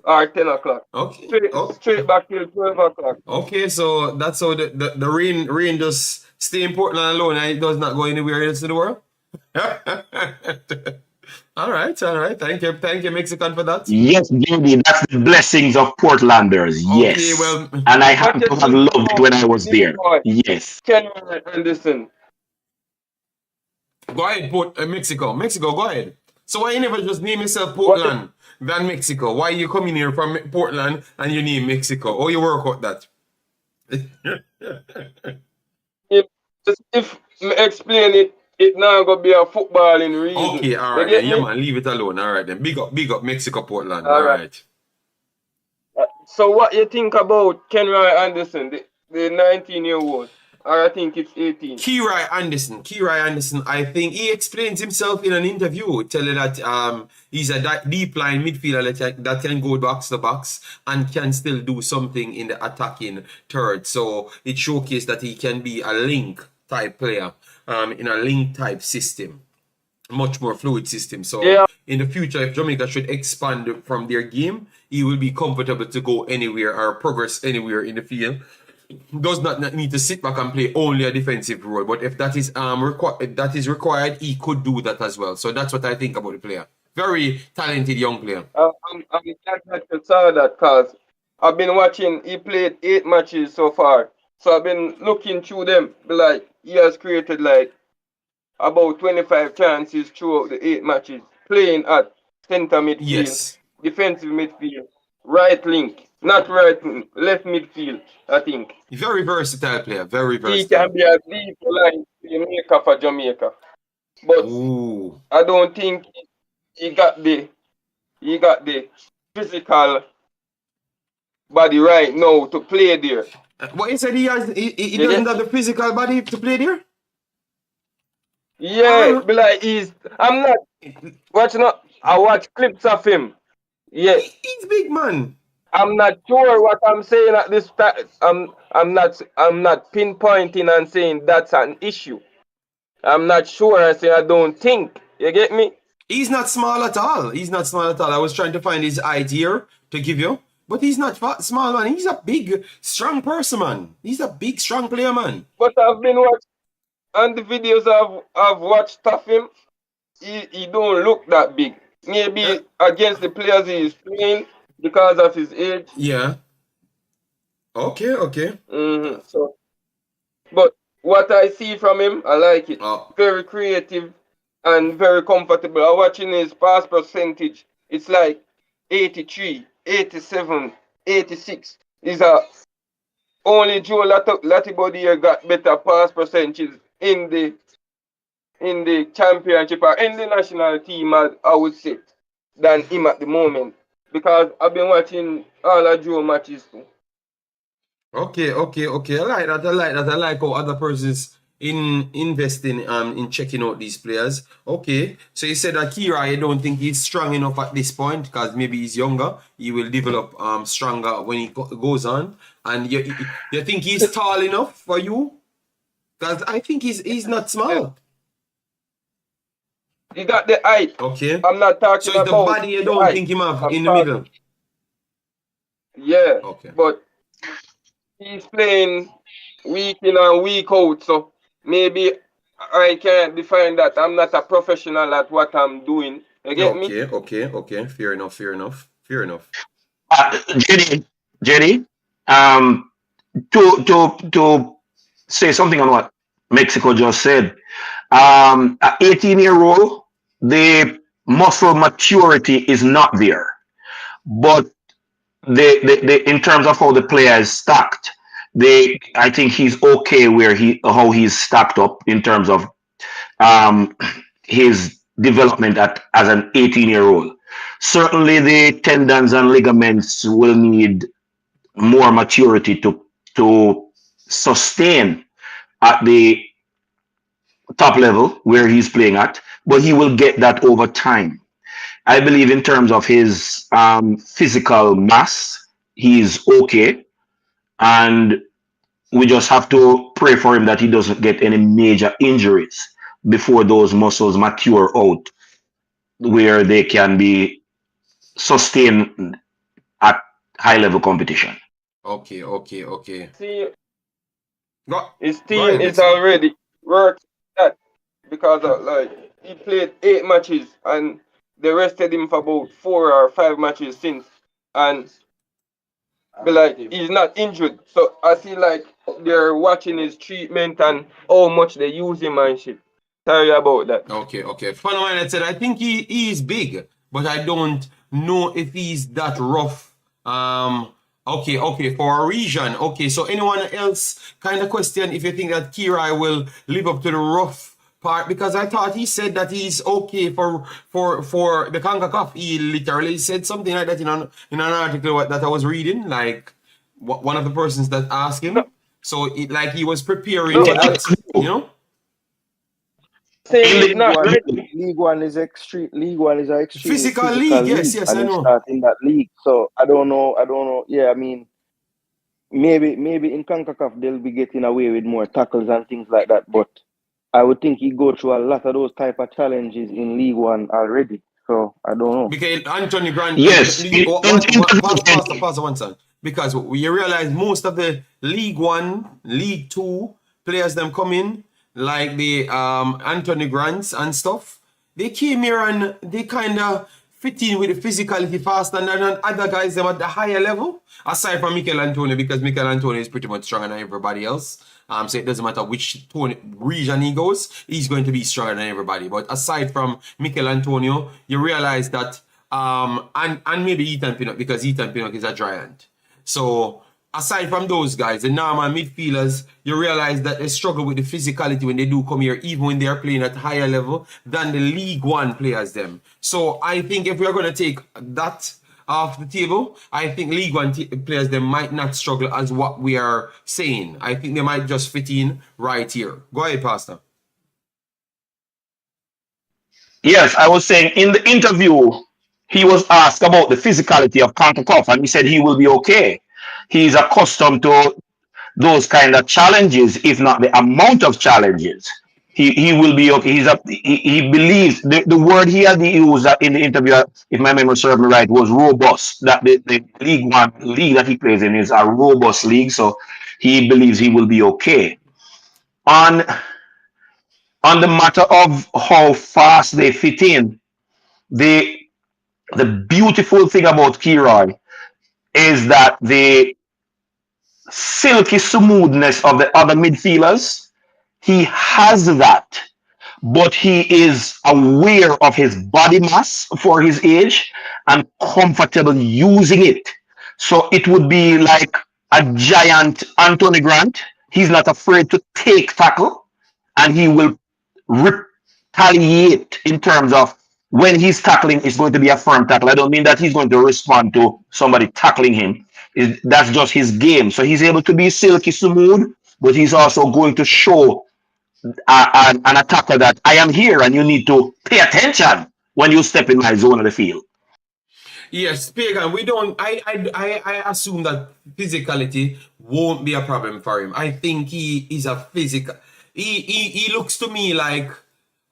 Or 10 o'clock. Okay. Straight back till 12 o'clock. Okay, so that's how the rain just stay in Portland alone and it does not go anywhere else in the world. All right. Thank you, Mexican, for that. Yes, Judy, that's the blessings of Portlanders. Yes. Okay, well, and I happen to have loved it when I was there. Yes. Can you listen? Go ahead, Mexico. Mexico, go ahead. So why you never just name yourself Portland than Mexico? Why you coming here from Portland and you name Mexico? Or you work out that? if explain it now gonna be a footballing reason. Okay, all right, then, yeah, man, leave it alone. All right, then, big up Mexico, Portland. All right. So what you think about Kenroy Anderson, the 19-year-old? Or I think it's 18. Kenroy Anderson, I think he explains himself in an interview, telling that he's a deep line midfielder that can go box to box and can still do something in the attacking third. So it showcased that he can be a link type player in a link type system. much more fluid system. So Yeah. in the future, if Jamaica should expand from their game, he will be comfortable to go anywhere or progress anywhere in the field. Does not need to sit back and play only a defensive role. But if that is that is required, he could do that as well. So that's what I think about the player. Very talented young player. I'm glad that you saw that because I've been watching. He played 8 matches so far, so I've been looking through them. Like he has created like about 25 chances throughout the 8 matches, playing at center midfield, Yes. defensive midfield, right link, not right, left midfield. I think Very versatile player. Very he versatile. can be a deep line playmaker for Jamaica, but Ooh. I don't think he got the physical body right now to play there. What he said he You doesn't get? have the physical body to play there? Yeah, be like I'm not watching. I watch clips of him. Yeah, He's big man. I'm not sure what I'm saying at this time. I'm not pinpointing and saying that's an issue. I'm not sure. I say I don't think. You get me? He's not small at all. He's not small at all. I was trying to find his height here to give you, but he's not small, man. He's a big, strong person, man. He's a big, strong player, man. But I've been watching on the videos I've watched of him. He don't look that big. Maybe against the players he is playing because of his age. Yeah. Okay, okay. So, but what I see from him, I like it. Oh. Very creative and very comfortable. I'm watching his pass percentage. It's like 83, 87, 86. He's only Joe Latibody here got better pass percentages in the championship or in the national team, I would say, than him at the moment. Because I've been watching all of Joe matches too. Okay. I like that. I like how other persons investing in checking out these players. Okay. So you said that Kira, I don't think he's strong enough at this point because maybe he's younger. He will develop stronger when he goes on. And you think he's tall enough for you? Because I think he's not small. He got the height. Okay. I'm not talking So it's about the body you don't height. think him have I'm in the talking- middle. Yeah. Okay. But he's playing week in and week out, so maybe I can't define that. I'm not a professional at what I'm doing. You get me? Okay. Fair enough. JD, to say something on what Mexico just said, at 18-year-old, the muscle maturity is not there, but the in terms of how the player is stacked, I think he's okay how he's stacked up in terms of his development as an 18-year-old. Certainly, the tendons and ligaments will need more maturity to sustain at the top level where he's playing at, but he will get that over time. I believe in terms of his physical mass, he's okay, and we just have to pray for him that he doesn't get any major injuries before those muscles mature out where they can be sustained at high level competition. Okay. See, Go his ahead, team is Mason. already worked that because he played 8 matches and they rested him for about 4 or 5 matches since, and he's not injured. So I feel like they're watching his treatment and how much they use him and shit. Sorry about that. Okay. Funny said I think he is big, but I don't know if he's that rough. Okay, for a region. Okay, so anyone else kind of question if you think that Kira will live up to the rough part? Because I thought he said that he's okay for the Concacaf. He literally said something like that in an article that I was reading, like one of the persons that asked him. So like he was preparing you know? Saying he's not ready. League One is extreme. League One is an extremely Physical league, yes, and I he's know. starting that league. So I don't know. Yeah, I mean, maybe in CONCACAF they'll be getting away with more tackles and things like that. But I would think he go through a lot of those type of challenges in League One already. So I don't know. Because Anthony Grant, Yes, pause one second. Because you realize most of the League One, League Two players them come in, like the Anthony Grants and stuff, they came here and they kind of fit in with the physicality faster than other guys them at the higher level, aside from Mikel Antonio, because Mikel Antonio is pretty much stronger than everybody else. So it doesn't matter which region he goes, he's going to be stronger than everybody. But aside from Mikel Antonio, you realize that and maybe Ethan Pinnock, because Ethan Pinnock is a giant. So aside from those guys, the normal midfielders, you realize that they struggle with the physicality when they do come here, even when they are playing at higher level than the League One players them. So I think if we are going to take that off the table, I think League One players them might not struggle as what we are saying. I think they might just fit in right here. Go ahead, Pastor. yes, I was saying in the interview, he was asked about the physicality of Concacaf, and he said he will be okay. He's accustomed to those kind of challenges, if not the amount of challenges. He will be okay. He believes the word he had used in the interview, if my memory serves me right, was robust. That the League One league that he plays in is a robust league, so he believes he will be okay. On the matter of how fast they fit in, the beautiful thing about Kiroy is that the silky smoothness of the other midfielders, he has that, but he is aware of his body mass for his age and comfortable using it. So it would be like a giant Anthony Grant. He's not afraid to take tackle, and he will retaliate in terms of when he's tackling, it's going to be a firm tackle. I don't mean that he's going to respond to somebody tackling him. That's just his game. So he's able to be silky smooth, but he's also going to show an attacker that I am here and you need to pay attention when you step in my zone of the field. Yes, Pagan, we don't. I assume that physicality won't be a problem for him. I think he is a physical. He looks to me like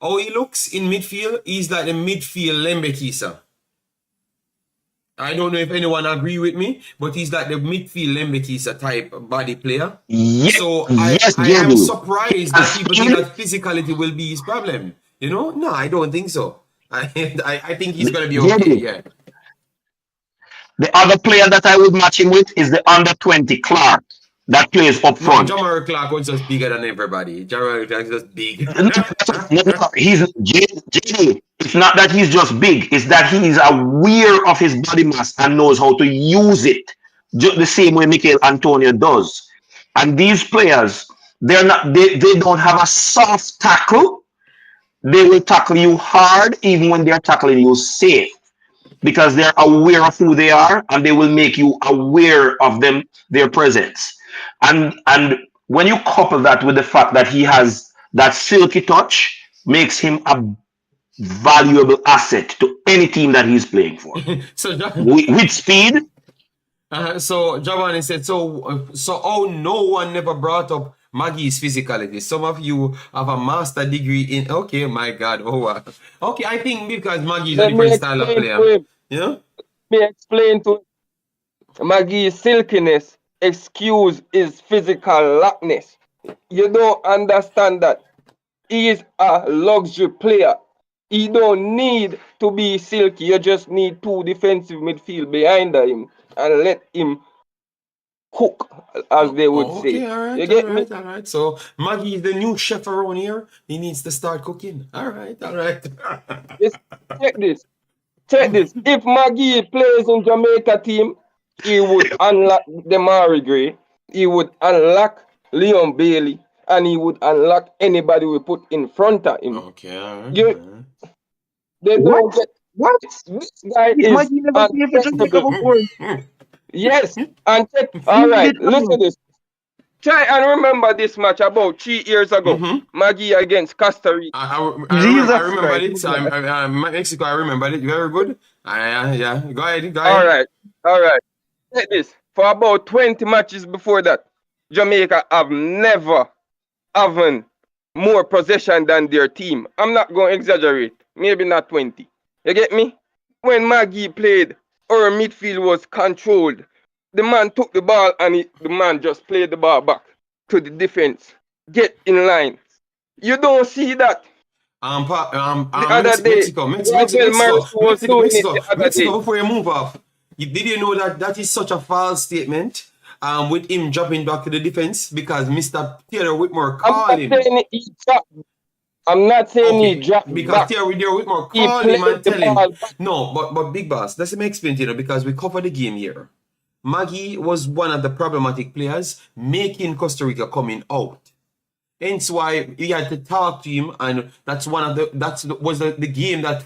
how he looks in midfield. He's like the midfield Lembekisa. I don't know if anyone agree with me, but he's like the midfield Lembekisa type body player. Yes, So yes, I am Jeremy. surprised that people think that physicality will be his problem. You know, no, I don't think so. I think he's gonna be okay. Jeremy, Yeah. the other player that I would match him with is the under 20 Clark that plays up No, front. Jamar Clark was just bigger than everybody. Jamar Clark is just big. No, he's JD. It's not that he's just big, it's that he is aware of his body mass and knows how to use it, just the same way Mikel Antonio does. And these players, they don't have a soft tackle. They will tackle you hard even when they're tackling you safe, because they're aware of who they are and they will make you aware of their presence. And when you couple that with the fact that he has that silky touch, makes him a valuable asset to any team that he's playing for. So with speed. So Giovanni said, so oh, no one never brought up Maggie's physicality. Some of you have a master degree in. Okay, my God. Oh, wow. Okay, I think because Maggie's a different style of player. You know? Let me explain to Maggie's silkiness. Excuse his physical lackness. You don't understand that. He is a luxury player. He don't need to be silky. You just need two defensive midfield behind him and let him cook, as they would say. Okay, all right, You get all right, all right. So Maggie is the new chef around here. He needs to start cooking. All right, all right. Check this. Check this. If Maggie plays in Jamaica team, he would unlock Demari Gray, he would unlock Leon Bailey, and he would unlock anybody we put in front of him. Okay, all right. They don't get what this guy is unacceptable. Yes, and check. All right, listen to this. Try and remember this match about 3 years ago. Maggie against Costa Rica. I remember it. Mexico, I remember it. Very good. Yeah, go ahead. All right. Take this. For about 20 matches before that, Jamaica have never more possession than their team. I'm not going to exaggerate. Maybe not 20. You get me? When Maggie played, our midfield was controlled. The man took the ball and the man just played the ball back to the defense. Get in line. You don't see that. The other day, Mexico, before you move off, did you know that is such a false statement? With him jumping back to the defense because Mr. Taylor Whitmore called him. I'm not saying he dropped because back. Taylor Whitmore called him and tell him. No, but Big Boss, let me explain to you because we cover the game here. Maggie was one of the problematic players making Costa Rica coming out. Hence why he had to talk to him, and that's the game that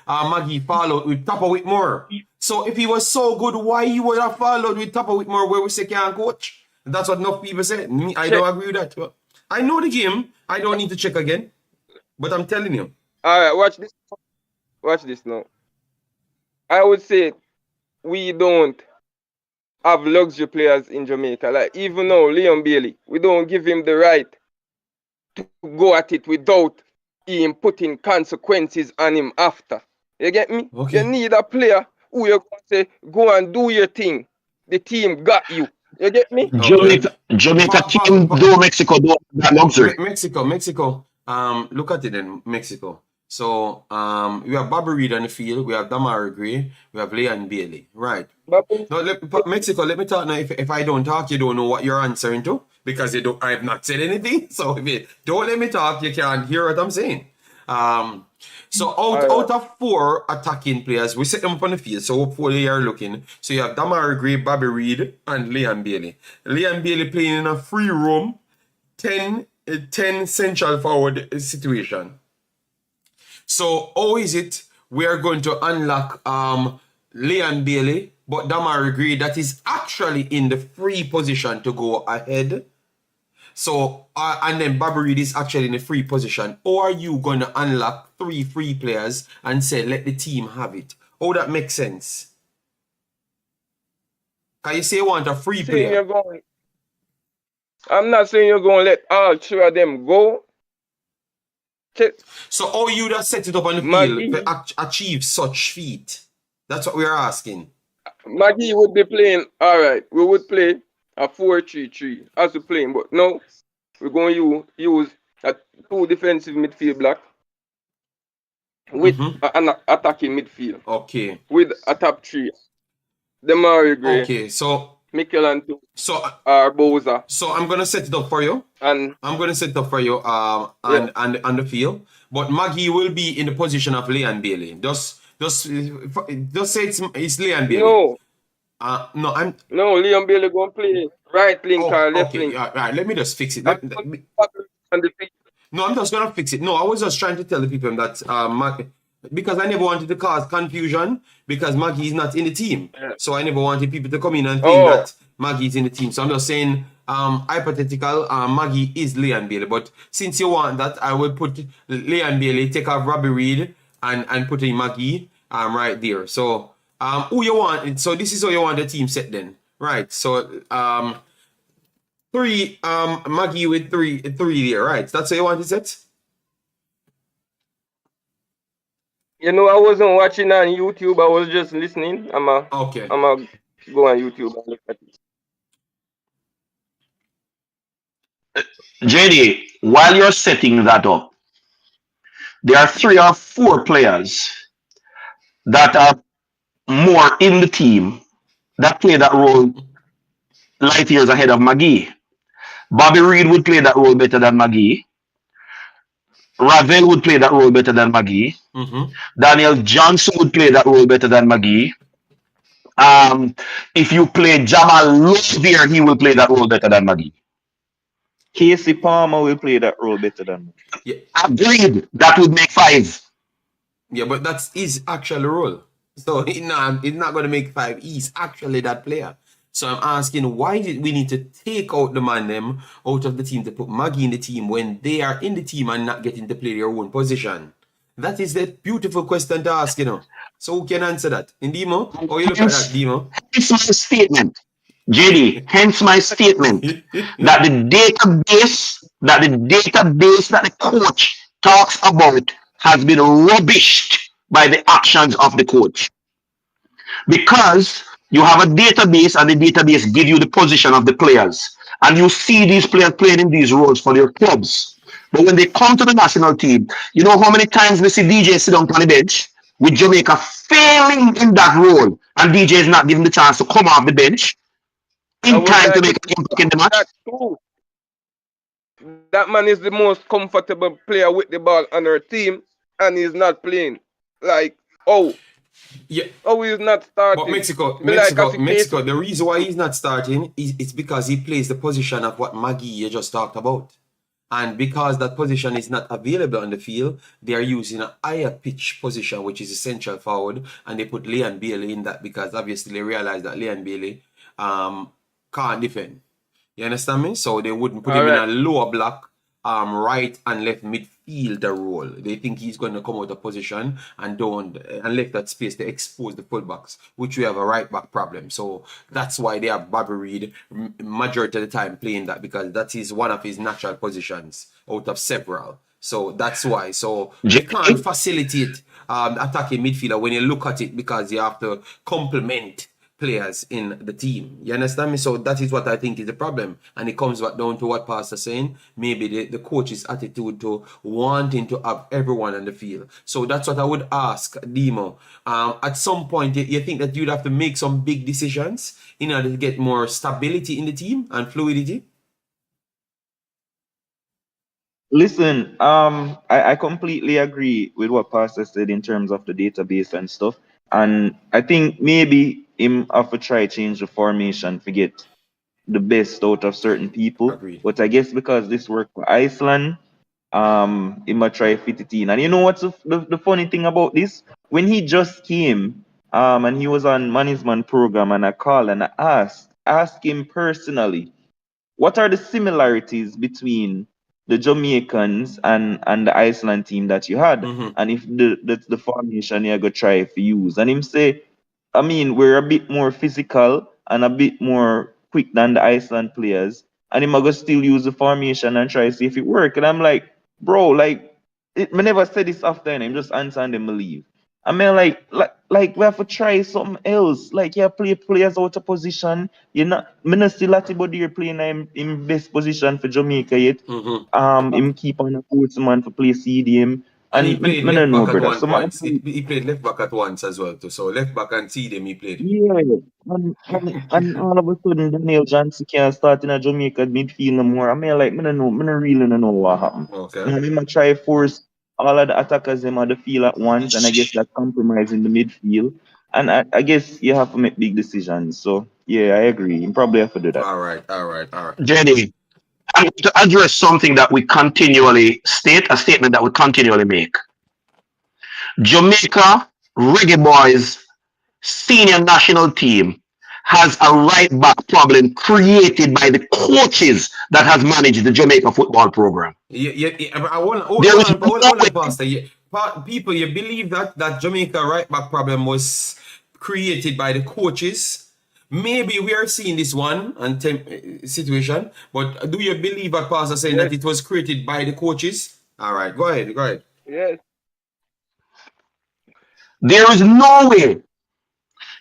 Maggie followed with Tapa Whitmore. So if he was so good, why he would have followed with Tapa Whitmore where we say can't coach? That's what enough people say. I don't agree with that. I know the game. I don't need to check again. But I'm telling you. Alright, watch this. Watch this now. I would say we don't have luxury players in Jamaica. Like even now, Leon Bailey, we don't give him the right to go at it without him putting consequences on him after. You get me? Okay. You need a player who you can say, go and do your thing. The team got you. You get me? Okay. Jamaica team do Mexico do that luxury. Mexico. Look at it in Mexico. So we have Bobby Reed on the field, we have Damari Gray, we have Leon Bailey. Right. Now, Mexico, let me talk now. If I don't talk, you don't know what you're answering to because I have not said anything. So if you don't let me talk, you can't hear what I'm saying. So out of 4 attacking players, we set them up on the field. So hopefully you're looking. So you have Damari Gray, Bobby Reed, and Leon Bailey. Leon Bailey playing in a free roam, 10 central forward situation. So how is it we are going to unlock Leon Bailey, but Damari Gray that is actually in the free position to go ahead? So and then Bobby Reed is actually in the free position. Or are you going to unlock 3 free players and say let the team have it? How that makes sense? Can you say you want a free player? I'm not saying you're going to let all 3 of them go. So how you that set it up on the field to achieve such feat? That's what we're asking. Maggie would be playing, all right, we would play a 4-3-3 as we're playing, but no, we're going to use a 2 defensive midfield block with an attacking midfield. Okay. With a top 3. Damari Gray. Okay, so Mikel and 2. So Boza. So I'm gonna set it up for you. And I'm gonna set it up for you on the field. But Maggie will be in the position of Leon Bailey. Just say it's Leon Bailey. No, Leon Bailey gonna play right link or left link. All right, let me just fix it. No, I'm just gonna fix it. No, I was just trying to tell the people that because I never wanted to cause confusion because Maggie is not in the team. Yeah. So I never wanted people to come in and think that Maggie is in the team. So I'm just saying, hypothetical, Maggie is Leon Bailey. But since you want that, I will put Leon Bailey, take off Robbie Reed and put in Maggie right there. So who you want? So this is how you want the team set then. Right. So 3 Maggie with 3 there, right? That's how you want it set? You know, I wasn't watching on YouTube. I was just listening. I'm going to go on YouTube and look at it. JD, while you're setting that up, there are 3 or 4 players that are more in the team that play that role light years ahead of Maggie. Bobby Reed would play that role better than Maggie. Ravel would play that role better than Maggie. Daniel Johnson would play that role better than Maggie. If you play Jamal Lowe there, he will play that role better than Maggie. Casey Palmer will play that role better than Maggie. Yeah. Agreed. That would make 5. Yeah, but that's his actual role. So he's not going to make 5. He's actually that player. So I'm asking, why did we need to take out the man them out of the team to put Maggie in the team when they are in the team and not getting to play their own position? That is the beautiful question to ask, you know. So who can answer that? In Demo? Or you look at that, Demo? Hence my statement, JD, hence my statement that the database that the database that the coach talks about has been rubbished by the actions of the coach. Because you have a database and the database give you the position of the players. And you see these players playing in these roles for their clubs. But when they come to the national team, you know how many times we see DJ sit down on the bench with Jamaica failing in that role, and DJ is not given the chance to come off the bench I in would time to like make to an impact in the match. that too. That man is the most comfortable player with the ball on our team, and he's not playing. Like, Yeah, he's not but starting. Mexico. The reason why he's not starting is it's because he plays the position of what Maggie you just talked about. And because that position is not available on the field, they are using a higher pitch position, which is essential forward, and they put Leon Bailey in that because obviously they realize that Leon Bailey can't defend. You understand me? So they wouldn't put him in a lower block, right and left midfielder role. They think he's going to come out of position and left that space to expose the fullbacks, which we have a right back problem. So that's why they have Bobby Reed majority of the time playing that, because that is one of his natural positions out of several. So that's why. So you can't facilitate attacking midfielder when you look at it, because you have to complement players in the team. You understand me? So that is what I think is the problem. And it comes back down to what Pastor's saying. Maybe the coach's attitude to wanting to have everyone on the field. So that's what I would ask Demo. At some point, you think that you'd have to make some big decisions in order to get more stability in the team and fluidity? Listen, I completely agree with what Pastor said in terms of the database and stuff. And I think maybe him have to try change the formation to get the best out of certain people. Agreed. But I guess because this worked for Iceland, he might try fit it in. And you know what's the funny thing about this? When he just came, and he was on management program, and I called and I asked him personally, what are the similarities between the Jamaicans and the Iceland team that you had? And if the formation you're gonna try to use. And him say, I mean, we're a bit more physical and a bit more quick than the Iceland players. And him gonna still use the formation and try to see if it work. And I'm like, bro, like, me never said this after, and him just answer and then me leave. I mean, like we have to try something else. Like, yeah, play players out of position. You're not, me not see Latibody here playing in best position for Jamaica yet. Him keep on a coach man for play CDM. And he played me left no back at brother. one So point. He played left back at once as well too. So left back and CDM he played. yeah, and all of a sudden Daniel Johnson can't start in a Jamaica midfield no more. I mean, like, me no really know what happened. Okay. I mean, I try to force all of the attackers them on the field at once, and I guess that compromising the midfield. And I guess you have to make big decisions. So yeah, I agree. You probably have to do that. All right. Jenny, I'm going to address something that we continually state, a statement that we continually make. Jamaica Reggae Boyz senior national team has a right back problem created by the coaches that has managed the Jamaica football program. Hold on, Pastor. People, you believe that Jamaica right back problem was created by the coaches? Maybe we are seeing this one and situation, but do you believe what Pastor saying that it was created by the coaches? All right, go ahead. Yes. There is no way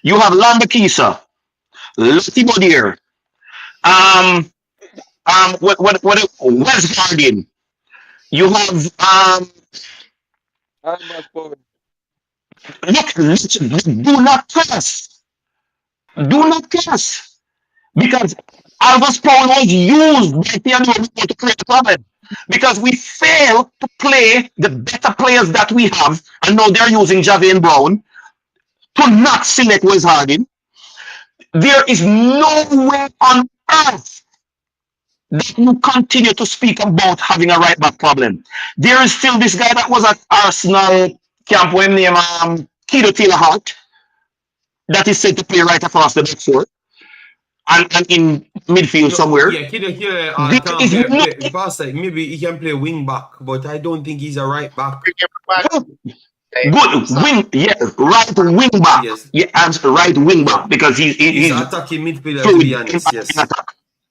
you have Landa Kisa, Lottie Bodier, Wes Hardin. You have look, do not curse. Do not curse. Because Alvis Paul was used by Theodore to create a problem. Because we fail to play the better players that we have, and now they're using Javian Brown to not select Wes Hardin. There is no way on earth that you continue to speak about having a right back problem. There is still this guy that was at Arsenal camp when named Kido Taylor Hart that is said to play right across the back four and in midfield somewhere. Yeah, Kido Pastor, maybe he can play wing back, but I don't think he's a right back. Good wing, yeah, right wing back. Yes. Yeah, and right wing back because he's attacking midfielder. fluid To be honest, yes.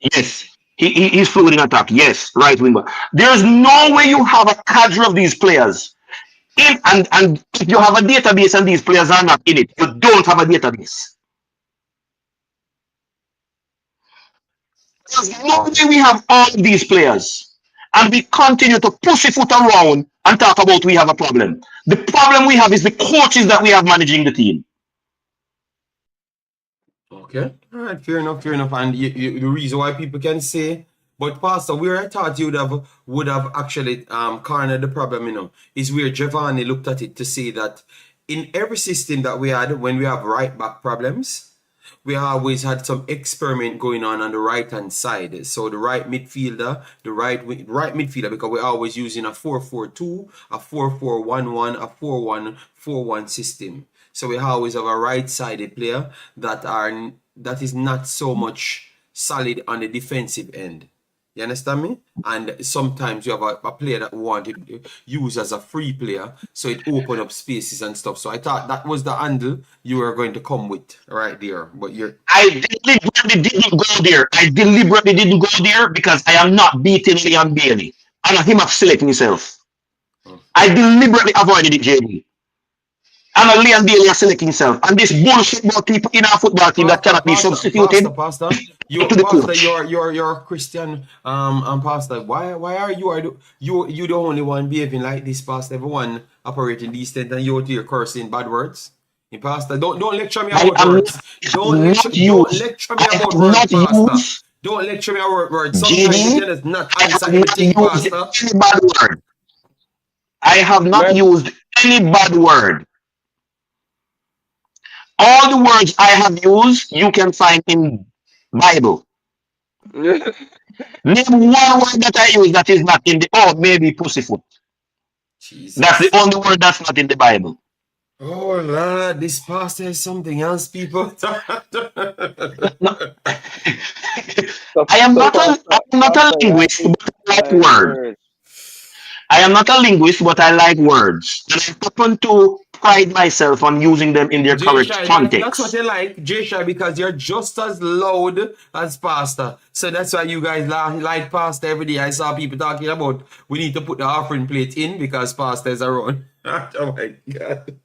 Yes, He's fluid in attack. Yes, right winger. There's no way you have a cadre of these players. And if you have a database and these players are not in it, you don't have a database. There's no way we have all of these players. And we continue to pussyfoot around and talk about we have a problem. The problem we have is the coaches that we have managing the team. Okay. All right. Fair enough. Fair enough. And the reason why people can say, but Pastor, where I thought you would have actually cornered the problem, is where Giovanni looked at it to say that in every system that we had, when we have right back problems, we always had some experiment going on the right hand side. So the right midfielder, right midfielder, because we're always using a 4-4-2, a 4-4-1-1, a 4-1-4-1 system. So we always have a right-sided player that is not so much solid on the defensive end. You understand me? And sometimes you have a player that we want to use as a free player, so it open up spaces and stuff. So I thought that was the handle you were going to come with right there. But I deliberately didn't go there. I deliberately didn't go there because I am not beating Leon Bailey. I know him have selected himself. I deliberately avoided it, JD. And Leon Bailey has selected himself. And this bullshit about people in our football team that cannot be substituted. Pastor, you're a Christian pastor. Why are you the only one behaving like this, Pastor? Everyone operating decent and you're cursing bad words? Pastor, don't lecture me about words. Don't lecture me about words, Pastor. Don't lecture me about words. Sometimes you cannot not answer anything, Pastor. Any bad word. I have not used any bad word. All the words I have used, you can find in Bible. Name one word that I use that is not in the, maybe pussyfoot. Jesus. That's the only word that's not in the Bible. Oh Lord, this pastor is something else, people. No. I am not a linguist, but I like words. I am not a linguist, but I like words. And I happen to pride myself on using them in their correct context. That's what they like, J-Shy, because you're just as loud as Pastor. So that's why you guys like Pastor every day. I saw people talking about we need to put the offering plate in because Pastor is around. Oh my God.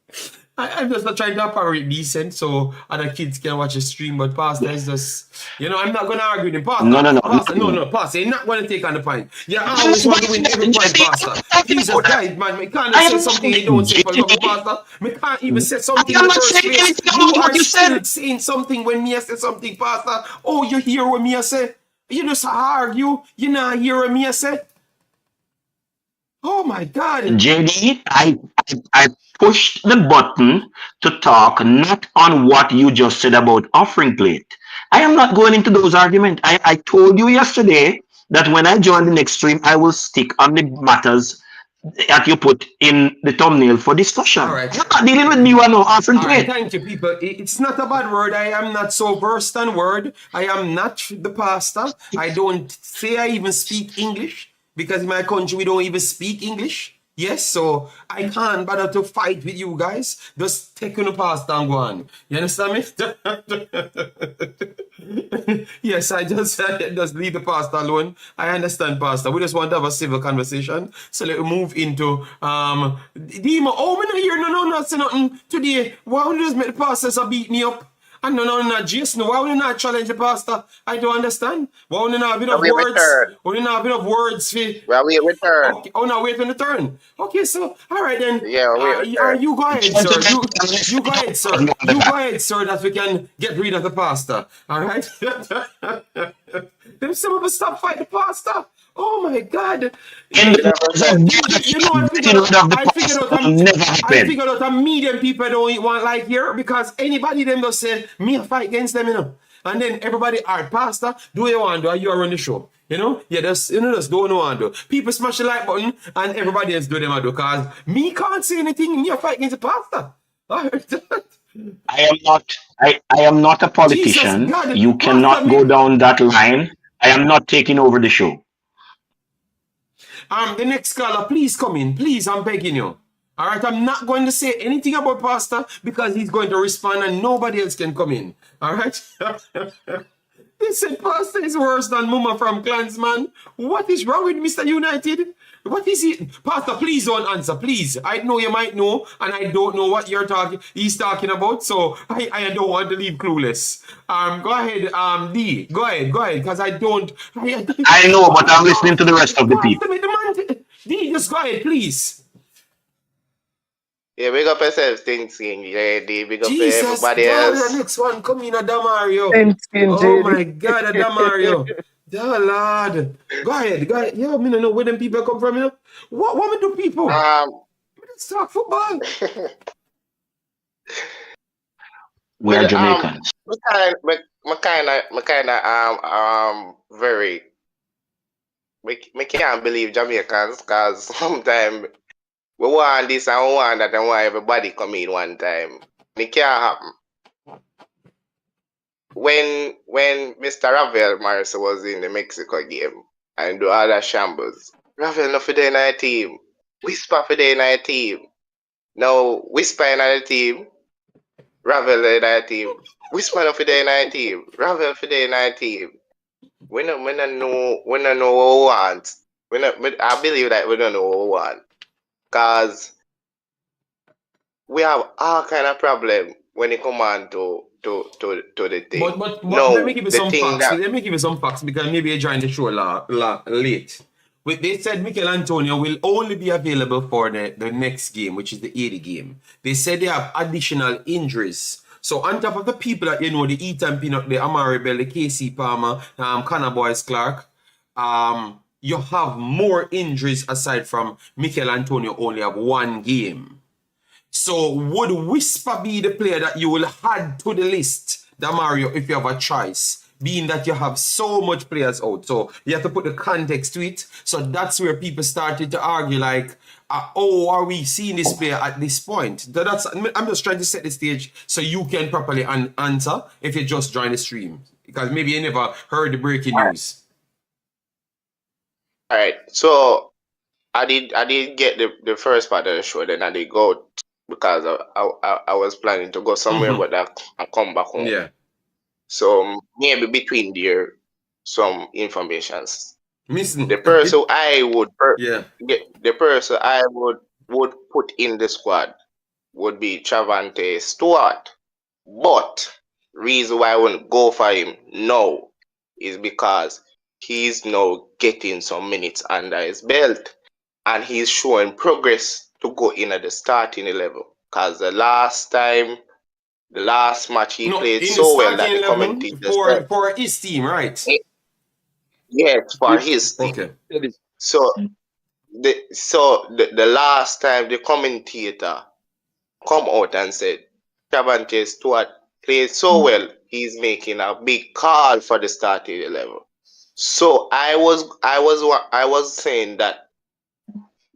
I'm just not trying to operate decent so other kids can watch the stream, but Pastor is just, I'm not going to argue with him. Pastor, Pastor, you're not going to take on the point. You always want to win every point, Pastor. Jesus Christ, man, we can't say something you don't say for love, Pastor. We can't even say something in the first place. You are still saying something when me say something, Pastor. Oh, you hear what me say? You just argue. You not hear what me say? Oh my God. JD, I pushed the button to talk not on what you just said about offering plate. I am not going into those arguments. I told you yesterday that when I join the next stream, I will stick on the matters that you put in the thumbnail for discussion. All right. You're not dealing with me on no offering plate. Thank you, people. It's not a bad word. I am not so versed on word. I am not the pastor. I don't say I even speak English. Because in my country, we don't even speak English. Yes, so I can't bother to fight with you guys. Just take on the pastor and go on. You understand me? Yes, I just leave the pastor alone. I understand, Pastor. We just want to have a civil conversation. So let's move into Dima. Oh, I'm not here. No, say nothing today. Why don't you just make the pastors beat me up? And no, Jason, why would you not challenge the pastor? I don't understand. Why would you not have enough words? Why would you not have enough words? Well, we return. Okay. Oh, no, wait on the turn. Okay, so, all right then. Yeah, you go ahead, sir. You go ahead, sir. You go ahead, sir, that we can get rid of the pastor. All right? Then some of us stop fighting the pastor. Oh my God! I figured out a medium people don't want like here because anybody them just say me fight against them, and then everybody, all right, pastor, do what you want to do, you are on the show, just don't know and do. People smash the like button and everybody else do them and do because me can't say anything. Me a fight against the pastor. I am not a politician. You cannot go down that line. I am not taking over the show. The next caller, please come in. Please, I'm begging you. All right, I'm not going to say anything about Pastor because he's going to respond and nobody else can come in. All right? They said Pastor is worse than Mama from Clansman. What is wrong with Mr. United? What is it? Pastor, please don't answer, please. I know you might know, and I don't know what he's talking about, so I don't want to leave clueless. Go ahead, D. Go ahead, because I don't. I know, but I'm listening to the rest of the people. D, just go ahead, please. Yeah, big up yourself, Sting, JD. Big up Jesus, everybody God, else. the next one come in, Damario. Skin, Oh JD. my God, Damario. Oh Lord. Go ahead. Yo, me don't know where them people come from, you know. What me do people? Let's talk football. We are Jamaicans. Very. Me can't believe Jamaicans because sometimes we want this and we want that and want everybody come in one time. It can't happen. When Mr. Ravel Morrison was in the Mexico game and do other shambles, Ravel not for the night team. Whisper for the night team. Now Whisper in the team. Ravel in the team. Whisper not for the night team. Ravel for the night team. We don't know what we want. I believe that we don't know what we want. Because we have all kind of problem when it come on to the thing. But no, let me give you some facts. Let me give you some facts because maybe you joined the show late. They said Mikel Antonio will only be available for the next game, which is the 80 game. They said they have additional injuries. So on top of the people that you know, the Ethan Pinnock, the Amari Bell, the KC Palmer, Connor Boyce Clark, you have more injuries aside from Mikel Antonio only have one game. So would Whisper be the player that you will add to the list, Damario, if you have a choice? Being that you have so much players out. So you have to put the context to it. So that's where people started to argue like, are we seeing this player at this point? I'm just trying to set the stage so you can properly answer if you just join the stream. Because maybe you never heard the breaking news. All right. So I did get the first part of the show, then I did go because I was planning to go somewhere, but I come back home. Yeah. So maybe between there, some informations. Missing. The person I would would put in the squad would be Travante Stewart. But reason why I wouldn't go for him now is because he's now getting some minutes under his belt and he's showing progress to go in at the starting level. Because the last match he played so well that the commentators for his team, right? Yes, for his team. Okay. So the last time the commentator come out and said Travante Stewart played so well, he's making a big call for the starting level. So I was saying that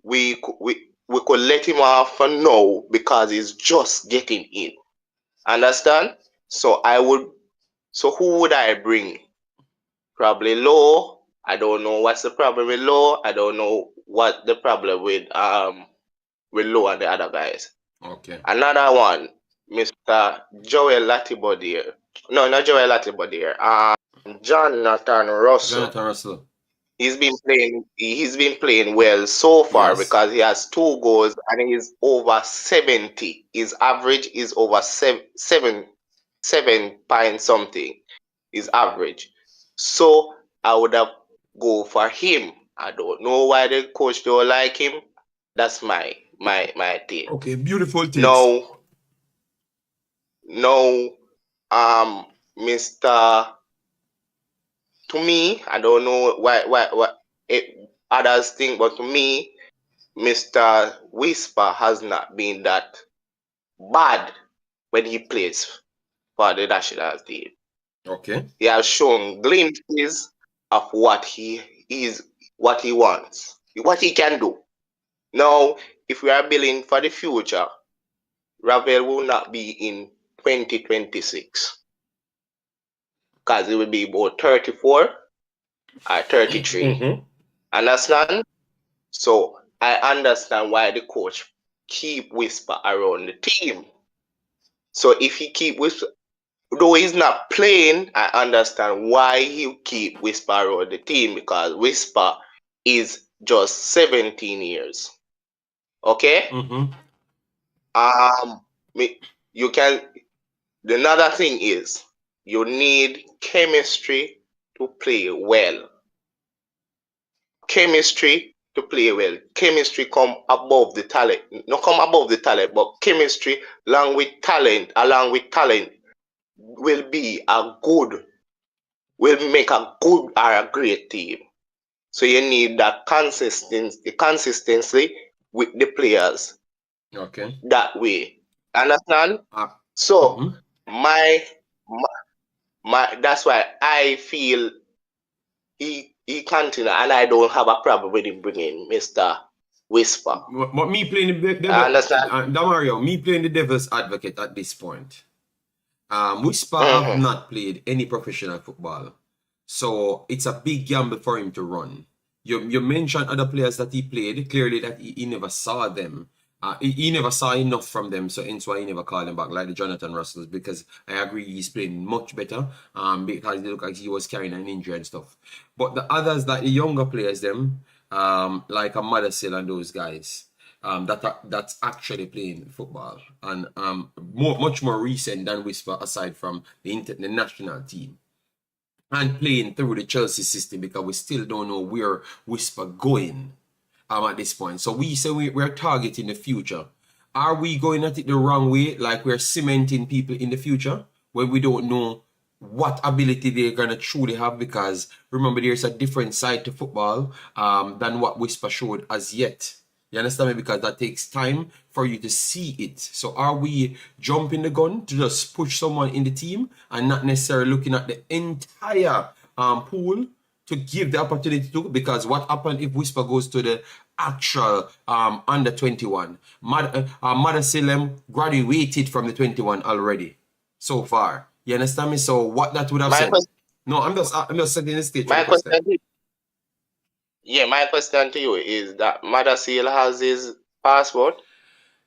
we could let him off for now because he's just getting in. Understand? So who would I bring? Probably Low. I don't know what's the problem with Low. I don't know what the problem with Low and the other guys. Okay. Another one, Mr. Joel Latibodier. No, not Joel Latibodier. Jonathan Russell. Jonathan Russell. He's been playing well so far because he has 2 goals and he's over 70. His average is over 7 point something. His average. So I would have go for him. I don't know why the coach don't like him. That's my thing. Okay, beautiful tips. No, Mr. To me, I don't know what others think, but to me, Mr. Whisper has not been that bad when he plays for the national team. Okay. He has shown glimpses of what he wants, what he can do. Now, if we are building for the future, Ravel will not be in 2026 because it will be about 34 or 33. Understand? So I understand why the coach keep Whisper around the team. So if he keep Whisper though he's not playing, I understand why he keep Whisper on the team, because Whisper is just 17 years. Okay? Mm-hmm. You can. Another thing is you need chemistry to play well. Chemistry to play well. Chemistry come above the talent. Not come above the talent, but chemistry along with talent will make a good or a great team. So you need that consistency with the players. Okay. That way. Understand? So Mm-hmm. my that's why I feel he continue, and I don't have a problem with him bringing Mr. Whisper. But me playing the devil, understand? Damario, me playing the devil's advocate at this point. Whisper have not played any professional football, so it's a big gamble for him to run. You mentioned other players that he played, clearly that he never saw them. He never saw enough from them, so hence why he never called them back, like the Jonathan Russells, because I agree he's playing much better, because it looked like he was carrying an injury and stuff. But the others, like the younger players, them, like a Madasil and those guys, that's actually playing football, and much more recent than Whisper, aside from the national team, and playing through the Chelsea system, because we still don't know where Whisper going at this point. So we say we're targeting the future. Are we going at it the wrong way, like we're cementing people in the future when we don't know what ability they're gonna truly have? Because remember, there's a different side to football than what Whisper showed as yet. You understand me? Because that takes time for you to see it. So are we jumping the gun to just push someone in the team and not necessarily looking at the entire pool to give the opportunity to? Because what happened if Whisper goes to the actual under 21? Madasilem graduated from the 21 already so far. You understand me? So what that would have said? No, I'm just setting the stage. My question to you is that Madasil has his passport.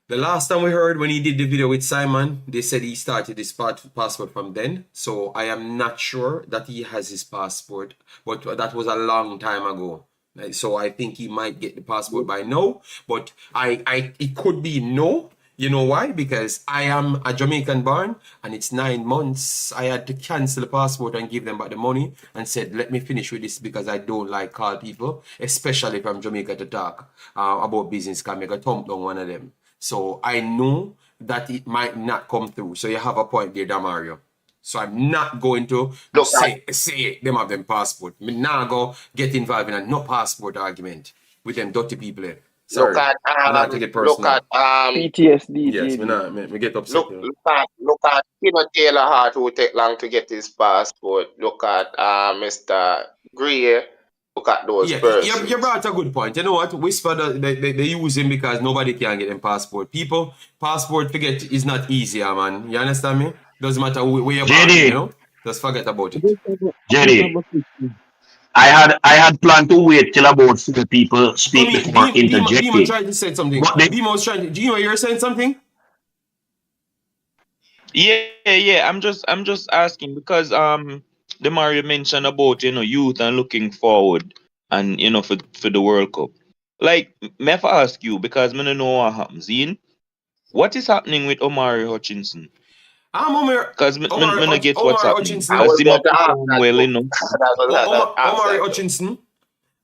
The last time we heard, when he did the video with Simon, they said he started his passport from then. So I am not sure that he has his passport, but that was a long time ago. So I think he might get the passport by now, but it could be no. You know why? Because I am a Jamaican born, and it's 9 months. I had to cancel the passport and give them back the money and said, let me finish with this, because I don't like call people, especially from Jamaica, to talk about business, can make a thump down one of them. So I know that it might not come through. So you have a point there, Damario. So I'm not going to say them have them passport. I'm not going to get involved in a no passport argument with them dirty people there. Sorry, not to get personal. PTSD. Yes, me get upset. Look at Taylor Hart, who take long to get his passport. Look at Mr. Greer. Look at those persons. You brought a good point. You know what? Whisper, they use him because nobody can get them passport. People, passport, forget, is not easier, man. You understand me? Doesn't matter where you're born, you know? Just forget about it. Jerry, I had planned to wait till about 4 people speak before interjecting. Dima tried to say something. Dima was trying to... Do you know you're saying something? Yeah. I'm just asking because the Mario mentioned about youth and looking forward and for the World Cup. Like, may I ask you, because I don't know what happens. Ian, what is happening with Omari Hutchinson? Because I get what's happening. Omari Hutchinson.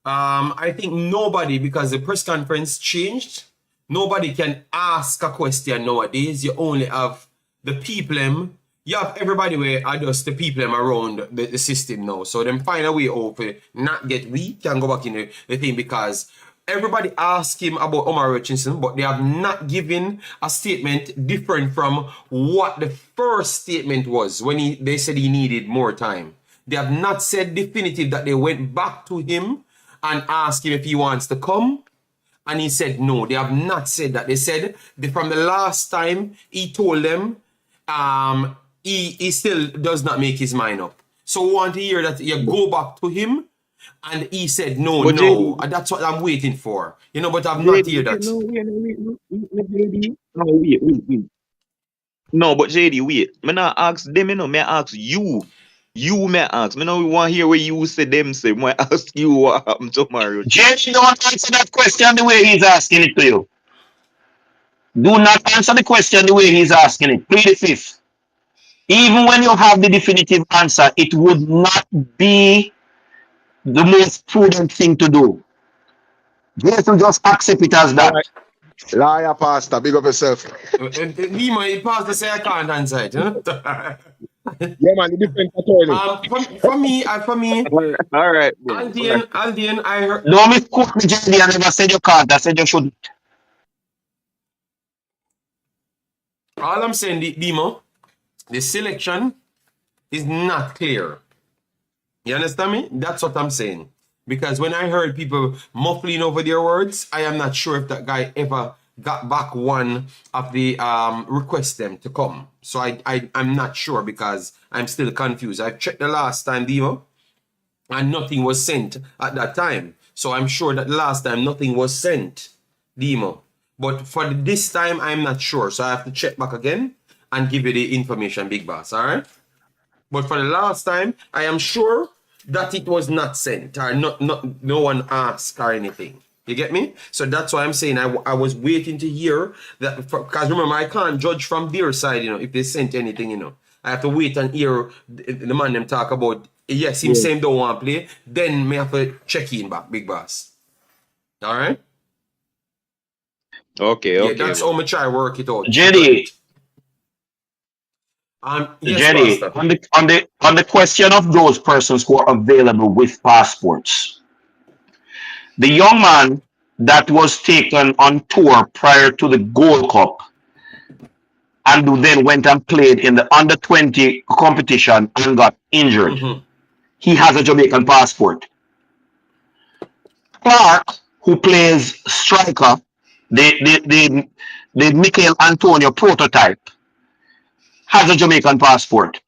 I think nobody, because the press conference changed, nobody can ask a question nowadays. You only have the people. You have everybody where are just the people around the system now. So them find a way to not get weak and go back in the thing, because everybody asked him about Omari Hutchinson, but they have not given a statement different from what the first statement was when they said he needed more time. They have not said definitive that they went back to him and asked him if he wants to come, and he said no. They have not said that. They said from the last time he told them he still does not make his mind up. So we want to hear that you go back to him, and he said no. And that's what I'm waiting for. But I've not heard that. Wait. No, but JD, wait. Me not ask them, you know. Me ask you. You may ask. Me no want hear what you say them say. Me ask you what happened tomorrow. Jerry, don't answer that question the way he's asking it to you. Do not answer the question the way he's asking it. Plead the fifth. Even when you have the definitive answer, it would not be the most prudent thing to do. Jason, just accept it as that. Liar, pastor. Big up yourself. Lima, he passed to say I can't answer it. Huh? Yeah, man. The different attorney. For me, All right. Then. Aldian, I heard. Don't misquote me, JD. I never said you can't. I said you shouldn't. All I'm saying, Demo, the selection is not clear. You understand me? That's what I'm saying. Because when I heard people muffling over their words, I am not sure if that guy ever got back one of the request them to come. So I'm not sure because I'm still confused. I checked the last time, Demo, and nothing was sent at that time. So I'm sure that last time nothing was sent, Demo. But for this time, I'm not sure. So I have to check back again and give you the information, Big Boss. All right? But for the last time, I am sure that it was not sent or no one asked or anything. You get me? So that's why I'm saying I was waiting to hear that, because remember, I can't judge from their side, you know, if they sent anything, you know. I have to wait and hear the man them talk about, yes, him saying don't want to play, then me have to check in back, Big Boss. All right? Okay. Yeah, that's how I try to work it out. JD, yes, JD, Pastor. on the question of those persons who are available with passports, the young man that was taken on tour prior to the Gold Cup and who then went and played in the under-20 competition and got injured, he has a Jamaican passport. Clark, who plays striker, the Michael Antonio prototype, has a Jamaican passport.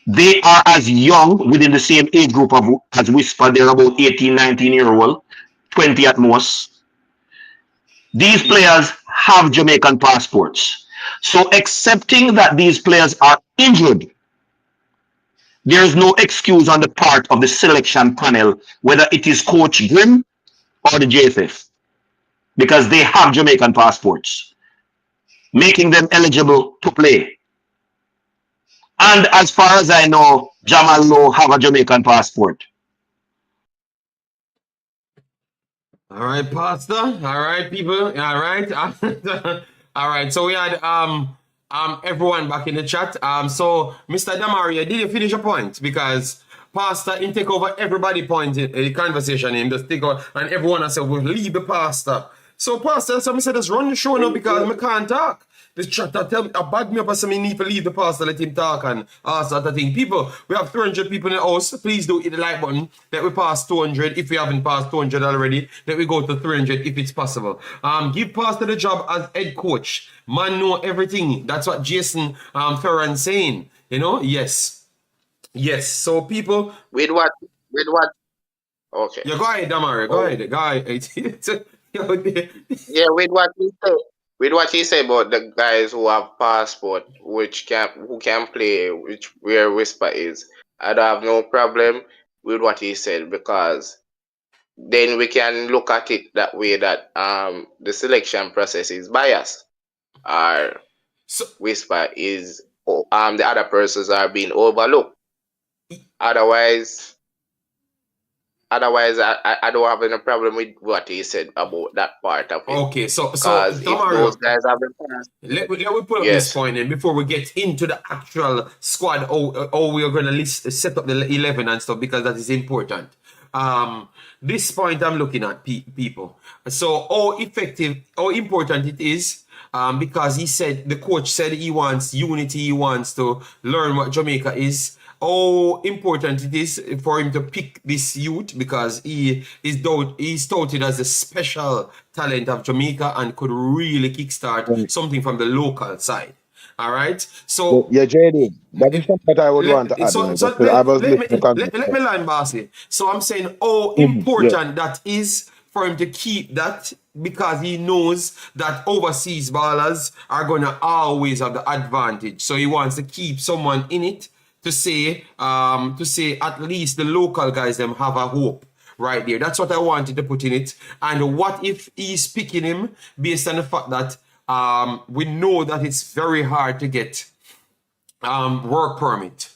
They are as young, within the same age group as Whisper. They're about 18, 19-year-old, 20 at most. These players have Jamaican passports. So accepting that these players are injured, there is no excuse on the part of the selection panel, whether it is Coach Grimm or the JFF, because they have Jamaican passports, making them eligible to play. And as far as I know, Jamal Lowe have a Jamaican passport. All right, Pastor. All right, people. All right. All right. So we had everyone back in the chat. So Mr. Damaria, did you finish your point? Because Pastor in take over everybody point in the conversation in just take over, and everyone has said we'll leave the Pastor. So Pastor, so I said just run the show now because I can't talk. This chat tell me bad me up as I need to leave the pastor, let him talk and ask that thing. People, we have 300 people in the house. Please do hit the like button. Let we pass 200. If we haven't passed 200 already, let we go to 300 if it's possible. Give Pastor the job as head coach. Man know everything. That's what Jason Ferran saying. You know? Yes. Yes. So people. With what? Okay. Yeah, go ahead, Damari. Go ahead. Yeah, with what he said about the guys who have passport, who can play, where Whisper is, I don't have no problem with what he said, because then we can look at it that way, that the selection process is biased, or Whisper is the other persons are being overlooked. Otherwise, I don't have any problem with what he said about that part of it. Okay, so those guys have been passed. Let me put up this point in before we get into the actual squad. We are going to set up the 11 and stuff, because that is important. This point I'm looking at, people. So how important it is, because the coach said he wants unity, he wants to learn what Jamaica is. How important it is for him to pick this youth, because he's touted as a special talent of Jamaica and could really kickstart something from the local side. All right. So yeah, JD, that is something that I would want to add. Let me line, Bossy. So I'm saying how important that is for him to keep that because he knows that overseas ballers are going to always have the advantage. So he wants to keep someone in it to say at least the local guys them have a hope right there. That's what I wanted to put in it. And what if he's picking him based on the fact that we know that it's very hard to get work permit.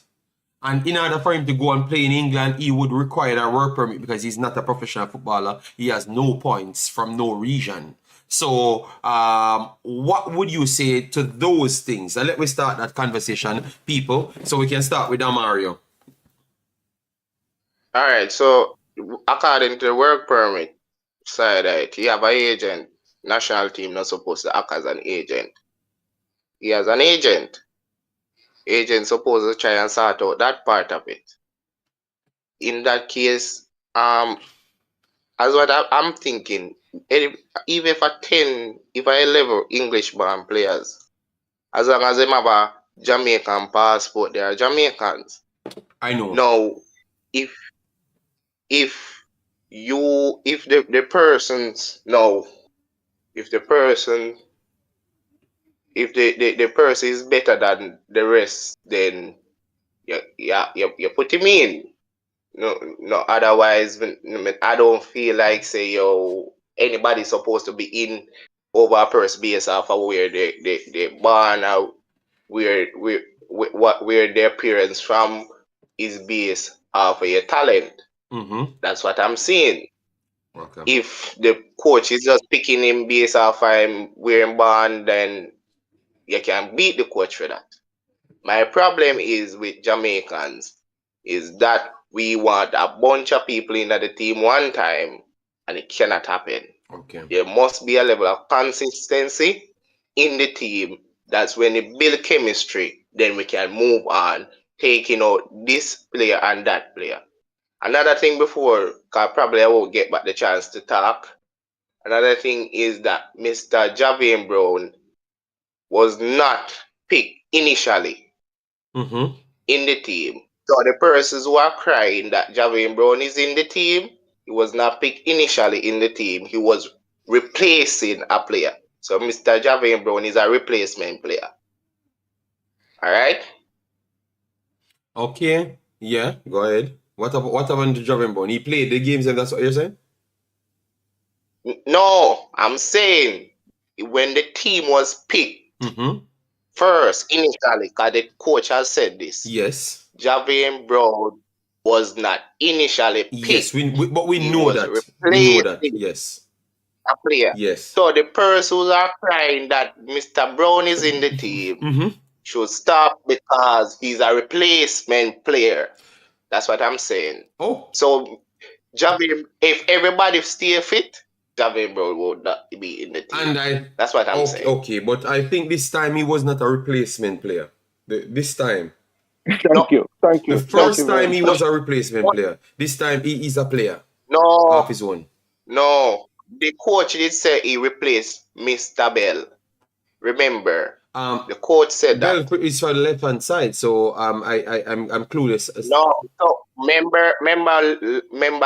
And in order for him to go and play in England, he would require a work permit because he's not a professional footballer. He has no points from no region. So what would you say to those things? And let me start that conversation, people. So we can start with Mario. All right. So according to the work permit side, right, you have an agent. National team not supposed to act as an agent. He has an agent. Agent supposed to try and sort out that part of it. In that case, as what I'm thinking, even if I level English born players, as long as they have a Jamaican passport, they are Jamaicans. I know. Now, if the persons no, if the person is better than the rest, then you put him in. No. Otherwise, I don't feel like say anybody's supposed to be in over a person based off of where they born out, where their parents from is based off of your talent. Mm-hmm. That's what I'm saying. Okay. If the coach is just picking him based off of where he born, then you can beat the coach for that. My problem is with Jamaicans is that we want a bunch of people in the team one time and it cannot happen. Okay. There must be a level of consistency in the team. That's when they build chemistry, then we can move on, taking out this player and that player. Another thing before, because probably I won't get back the chance to talk. Another thing is that Mr. Javier Brown was not picked initially Mm-hmm. in the team. So the persons who are crying that Javier Brown is in the team, he was not picked initially in the team. He was replacing a player. So Mr. Javier Brown is a replacement player. All right? Okay. Yeah, go ahead. What happened to Javier Brown? He played the games and that's what you're saying? No, I'm saying when the team was picked Mm-hmm. first initially, because the coach has said this. Yes. Javier Brown was not initially picked. Yes, but we He know was that. We know that. replacing Yes. a player. Yes. So the persons who are crying that Mr. Brown is in the team Mm-hmm. should stop because he's a replacement player. That's what I'm saying. Oh. So Javier, if everybody stay fit, Javier Brown would not be in the team. And That's what I'm saying. Okay, but I think this time he was not a replacement player. This time. Thank you. The first time he was a replacement player. This time he is a player No, of his own. no. The coach did say he replaced Mr. Bell. Remember, the coach said Bell that. is for the left hand side, so I'm clueless. No, so remember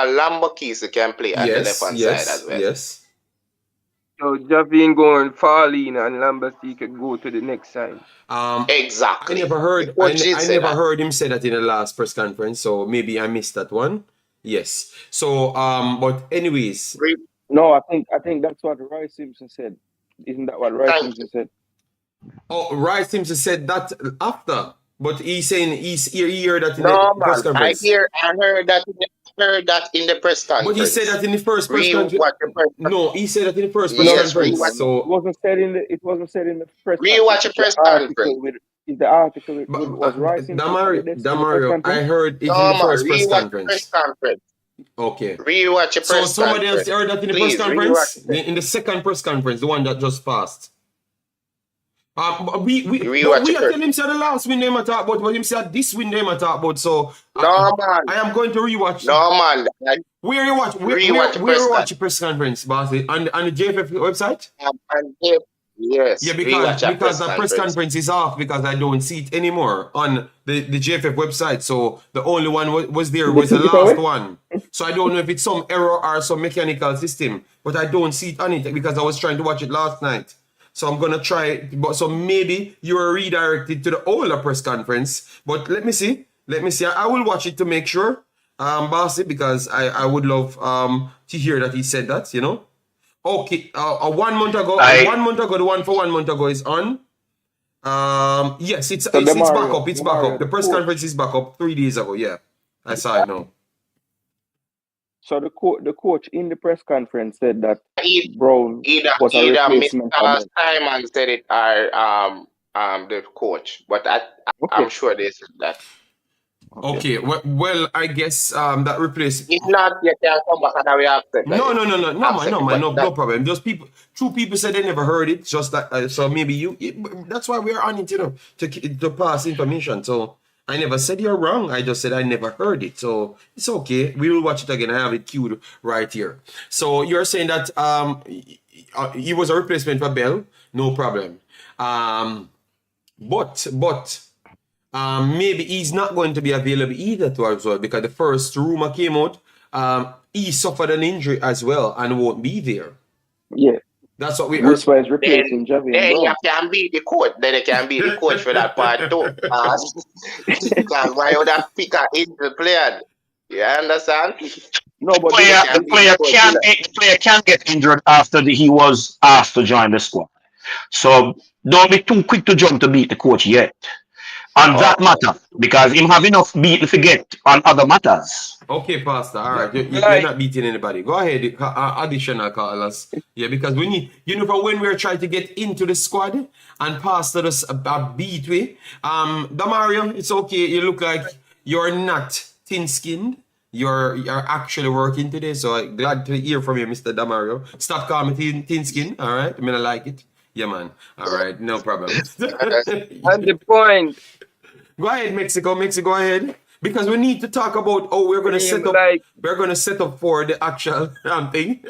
Lambo Keys can play at the left hand side as well. Yes. So Javin going fall in and Lambert could go to the next side. Exactly. I never heard. The coach did I say never that. heard him say that in the last press conference, so maybe I missed that one. Yes. So but anyways. No, I think that's what Roy Simpson said. Isn't that what Roy Simpson said? Oh, Roy Simpson said that after, but he's saying he heard that in No, the press man. conference. I heard that in the press conference. But he said that in the first press conference. No, he said that in the first press conference. So it wasn't said in the press conference. Rewatch the press conference. The article was Roy Simpson. Damario, I heard it in the first press conference. Okay. Rewatch your press conference. So somebody else heard that in the press conference? In the second press conference, the one that just passed. We are telling him say the last win they might talk about, but him said this win they might talk about. So no, man. I am going to rewatch. No, man. Where you watch? Where you watch the press conference, Bossy? On the JFF website? Yes. Yeah, because the press conference is off because I don't see it anymore on the JFF website. So the only one was there was the last one. So I don't know if it's some error or some mechanical system, but I don't see it on it because I was trying to watch it last night. So I'm gonna try it. But so maybe you were redirected to the older press conference. But let me see. I will watch it to make sure, Bossy, because I would love to hear that he said that. You know. Okay. 1 month ago. 1 month ago. The one for 1 month ago is on. Yes, it's back up. It's back up. The press conference is back up 3 days ago. Yeah, I saw it now. So the coach in the press conference said that Brown was a either replacement. Mr. Simon said it or the coach, but I'm sure they said that. Okay. Well, I guess that replace. If not, you can come back and we accept. No problem. Just people said they never heard it. Just that, so maybe that's why we are on it, you know, to pass information. So I never said you're wrong. I just said I never heard it. So it's okay. We will watch it again. I have it queued right here. So you're saying that he was a replacement for Bell. No problem. But maybe he's not going to be available either as well, because the first rumor came out, he suffered an injury as well and won't be there. Yeah. That's what we heard. That's why he's replacing Javier. Then you can be the coach. Then you can be the coach for that part too. Because why would I pick an injured player? You understand? No, but the player can get injured after he was asked to join the squad. So don't be too quick to jump to beat the coach yet. On that matter, because him have enough beat to forget on other matters. Okay, Pastor. All right, you're not beating anybody. Go ahead, additional callers. Yeah, because we need, you know, for when we're trying to get into the squad and Pastor does a beat way. Damario, it's okay. You look like you're not thin-skinned. You're actually working today, so I'm glad to hear from you, Mr. Damario. Stop calling me thin-skinned. All right, I mean, I like it. Yeah, man. All right, no problem. And the point. Go ahead, Mexico, go ahead. Because we need to talk about we're gonna set up. We're gonna set up for the actual thing.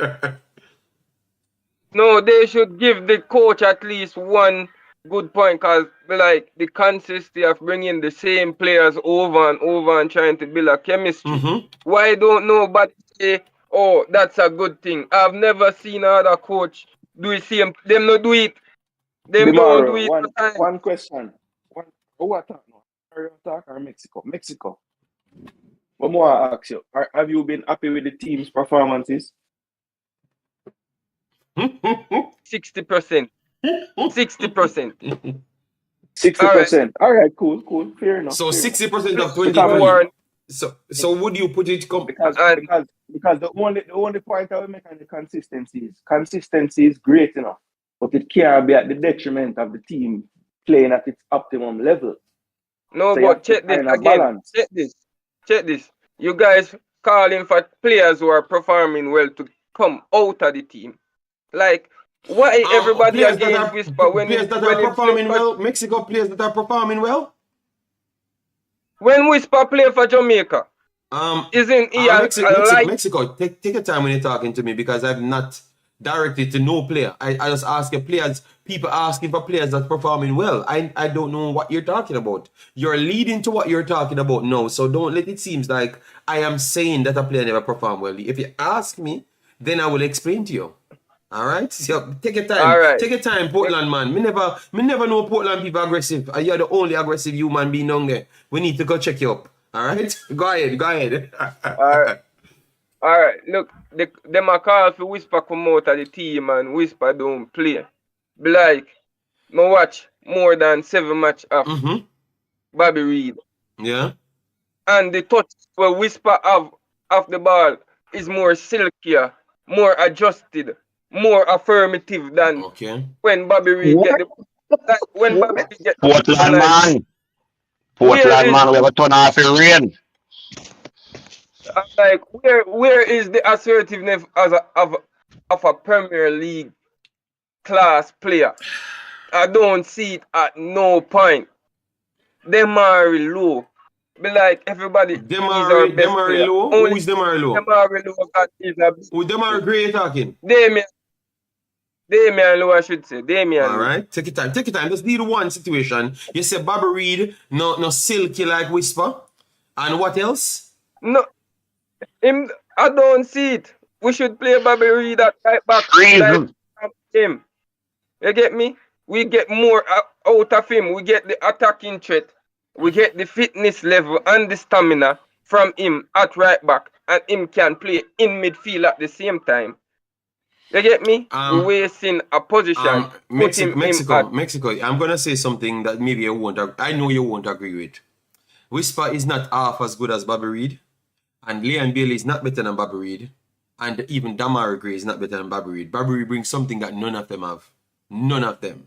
No, they should give the coach at least one good point, because like the consistency of bringing the same players over and over and trying to build a chemistry. Mm-hmm. Why don't nobody say, "Oh, that's a good thing"? I've never seen another coach do the same. Them not do it. Them don't do it. One question. Who attack now? Are you attack or Mexico? Mexico. One more I ask you. Have you been happy with the team's performances? 60%. 60%. 60%. All right, cool. Fair enough. So 60% of 20. So would you put it because the only point I will make on the consistency is great enough, but it can't be at the detriment of the team playing at its optimum level. No, So but check this again. Balance. Check this. You guys calling for players who are performing well to come out of the team. Like, why everybody against Whisper when players that are performing well? Mexico players that are performing well. When Whisper play for Jamaica, isn't he Mexico? Take your time when you're talking to me, because I'm not directed to no player. I just ask players. People asking for players that's performing well. I don't know what you're talking about. You're leading to what you're talking about now, so don't let it seem like I am saying that a player never performed well. If you ask me, then I will explain to you. All right, so take your time. All right. Take your time, Portland man. Me never know Portland people aggressive. You're the only aggressive human being down there. We need to go check you up. All right, go ahead. All right. Look, them a call for Whisper come out of the team and Whisper don't play. Be like, me watch more than 7 match of Bobby Reed. Yeah. And the touch where Whisper have off the ball is more silkier, more adjusted, more affirmative than when Bobby Reed get the when Bobby Reed get Portland man. Portland man, we have a ton off in rain. Like, where is the assertiveness of a Premier League class player? I don't see it at no point. Demar low. Be like, everybody. Demar low? Who is Demar low? Demar low. Who Demar Gray talking? Damian Low, I should say. Damian. All right, take your time. Just need one situation. You say Bobby Reed, no silky like Whisper, and what else? No, him I don't see it. We should play Bobby Reed at right back like him. You get me? We get more out of him. We get the attacking threat. We get the fitness level and the stamina from him at right back, and him can play in midfield at the same time. You get me? We're wasting a position. Mexico. I'm gonna say something that maybe you won't. I know you won't agree with. Whisper is not half as good as Bobby Reed, and Leon Bailey is not better than Bobby Reed, and even Damari Gray is not better than Bobby Reed. Bobby Reed brings something that none of them have. None of them.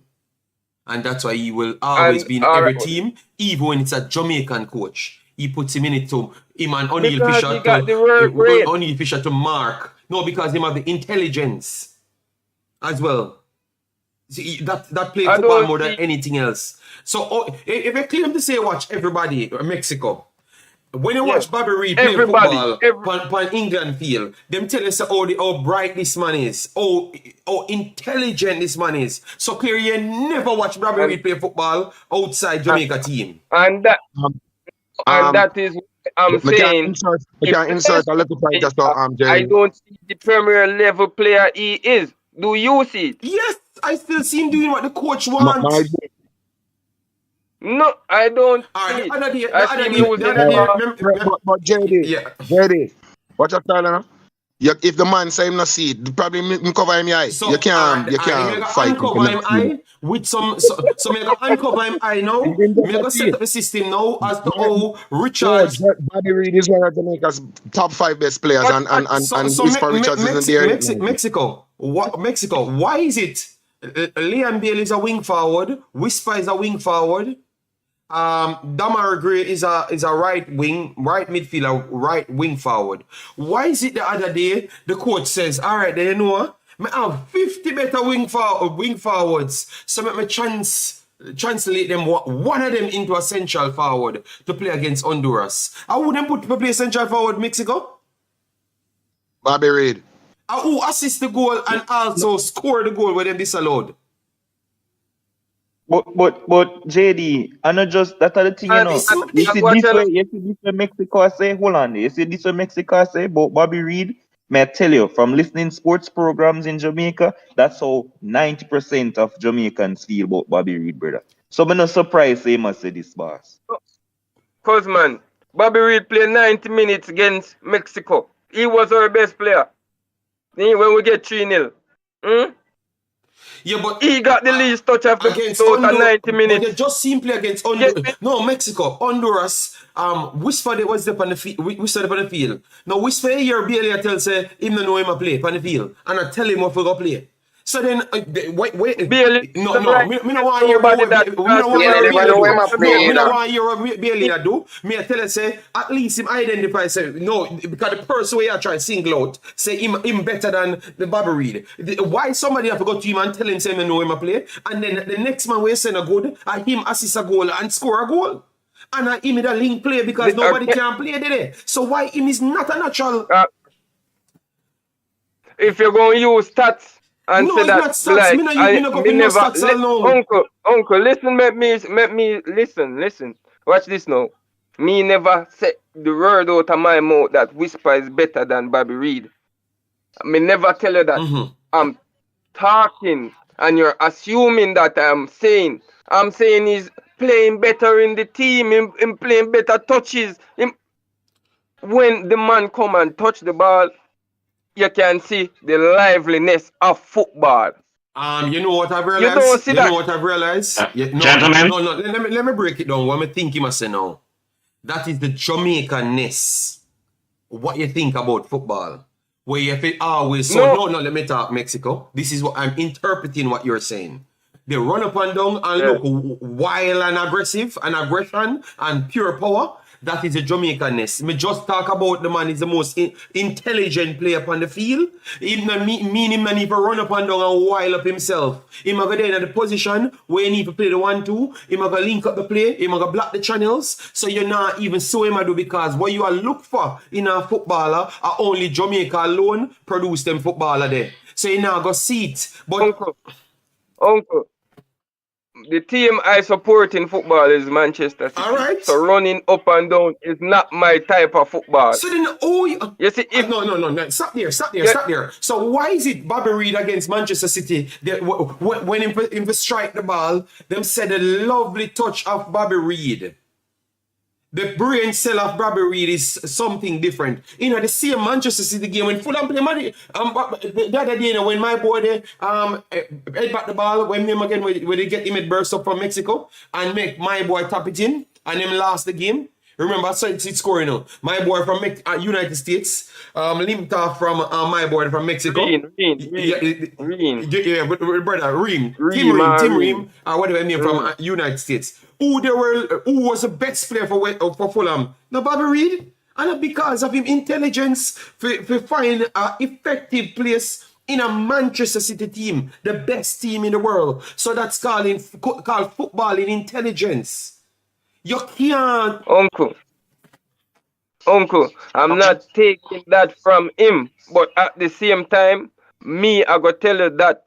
And that's why he will always be in every team, even when it's a Jamaican coach. He puts him in it to him and O'Neal Fisher to mark. No, because he have the intelligence as well. See, that play football more than anything else. So if I claim to say watch everybody Mexico, when you watch Bobby Reed play football on England field, them tell us how bright this man is, how intelligent this man is. So clear you never watch Bobby Reed play football outside Jamaica team. And that is what I'm saying. We can insert a little point just so I don't see the Premier level player he is. Do you see it? Yes, I still see him doing what the coach wants. No, I don't. But JD, what you telling him? If the man say him not see it, probably cover him eye. So, you can't fight him. Uncover him eye with some. So me go uncover him eye now. Me go set up a system now as to how Richards. Bobby Reed is one of Jamaica's top 5 best players, and Whisper Richards isn't there. Mexico. Why is it? Leon Bailey is a wing forward. Whisper is a wing forward. Damari Gray is a right midfielder, right wing forward. Why is it the other day the coach says, all right, then you know, I have 50 better wing forwards, so let me translate them, one of them into a central forward to play against Honduras. I wouldn't put to play central forward Mexico. Bobby Reed. Who assist the goal and also score the goal when them disallowed. But JD, I not just that are the thing, you know. You see this way Mexico say, hold on, you see this way Mexico say about Bobby Reed. May I tell you, from listening sports programs in Jamaica, that's how 90% of Jamaicans feel about Bobby Reed, brother. So I'm not surprised they must say this, boss. Cause man, Bobby Reed played 90 minutes against Mexico. He was our best player. When we get 3-0. Yeah, but he got the least touch of the total 90 minutes. But they just simply against Honduras. No, Mexico, Honduras. Whisper was there on the field. Whisper on the field. Now Whisper here, Bailey tell say him no know him a play on the field, and I tell him what we go play. So then, wait. Bailey, no, me no want hear what Bailey do. Me I tell her say at least him identify say no, because the person where I try single out say him better than the Bobby Reed. Why somebody have to go to him and tell him say me know him a play, and then the next man will send a good and him assist a goal and score a goal. And him is a link play because nobody can play there. So why him is not a natural? If you're going to use stats. And no, say that, not stats. Uncle, listen, let me listen. Watch this now. Me never said the word out of my mouth that Whisper is better than Bobby Reed. Me never tell you that. Mm-hmm. I'm talking and you're assuming that I'm saying he's playing better in the team, him playing better touches. When the man come and touch the ball, you can see the liveliness of football. You know what I've realized? You don't see that? Know what I've realized? Gentlemen. No. Let me break it down. What I think you must say now. That is the Jamaican-ness. What you think about football. Where you feel always so. No, let me talk Mexico. This is what I'm interpreting what you're saying. They run up and down and look wild and aggressive and aggression and pure power. That is a Jamaican-ness. Me just talk about the man is the most intelligent player on the field. Him not mean him not even run up and down and wild up himself. Him go there in the position where he need to play the 1-2. Him go link up the play. Him go block the channels. So you're not even so him do because what you are look for in a footballer are only Jamaica alone produce them footballer there. So you now go see it. But Uncle, the team I support in football is Manchester City. All right. So running up and down is not my type of football. So then, You see, if no. Stop there. Yeah. Stop there. So why is it Bobby Reid against Manchester City? When him strike the ball, them said a lovely touch of Bobby Reid. The brain cell of Bobby Reid is something different. You know, the same Manchester City game when Fulham play the other day, when my boy there head back the ball when him again when they get him at burst up from Mexico and make my boy tap it in and him lost the game. Remember, so it's scoring now. My boy from United States, linked off from my boy from Mexico. Reem. Yeah, brother, Reem. Reem, Tim Reem, whatever name from United States. Who was the best player for Fulham? No, Bobby Reid. And not because of him intelligence for find an effective place in a Manchester City team, the best team in the world. So that's called football in intelligence. You can't. Uncle, I'm not taking that from him, but at the same time, I go tell you that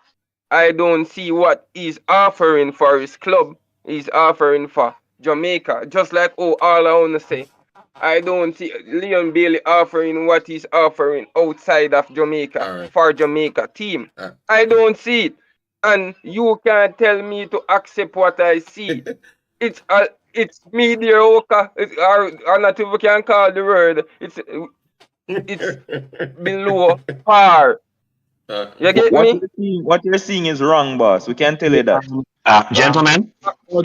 I don't see what he's offering for his club. He's offering for Jamaica. Just like all I want to say. I don't see Leon Bailey offering what he's offering outside of Jamaica for Jamaica team. I don't see it. And you can't tell me to accept what I see. It's mediocre. Or not even can call the word. It's below par. You get me? What you're seeing is wrong, boss. We can't tell you that. Gentlemen, So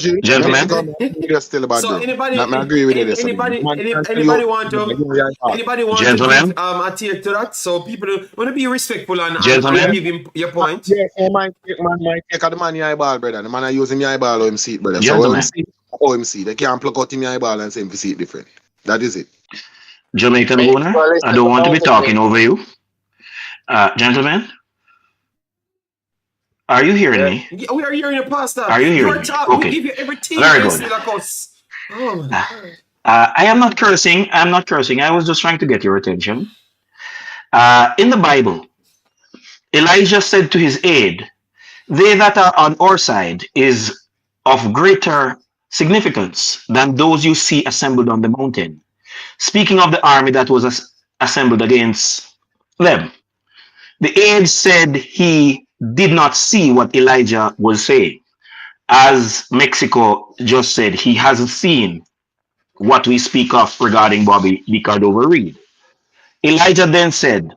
anybody want to Gentlemen. adhere to that? So people want to be respectful and give him your point. Yeah, my take the man in eyeball, brother. The man I use him eyeball or him seat, brother. Gentlemen. So him see. They can't plug out him eyeball and say him see it different. That is it. Jamaican owner, I don't want to be talking over you. Gentlemen, are you hearing me? Yeah, we are hearing your pastor. Are you hearing me? Okay. We give you everything. Very good. Like us. Oh my God. I am not cursing. I'm not cursing. I was just trying to get your attention. In the Bible, Elijah said to his aide, "They that are on our side is of greater significance than those you see assembled on the mountain." Speaking of the army that was assembled against them. The aide said he did not see what Elijah was saying. As Mexico just said, he hasn't seen what we speak of regarding Bobby Reid. Elijah then said,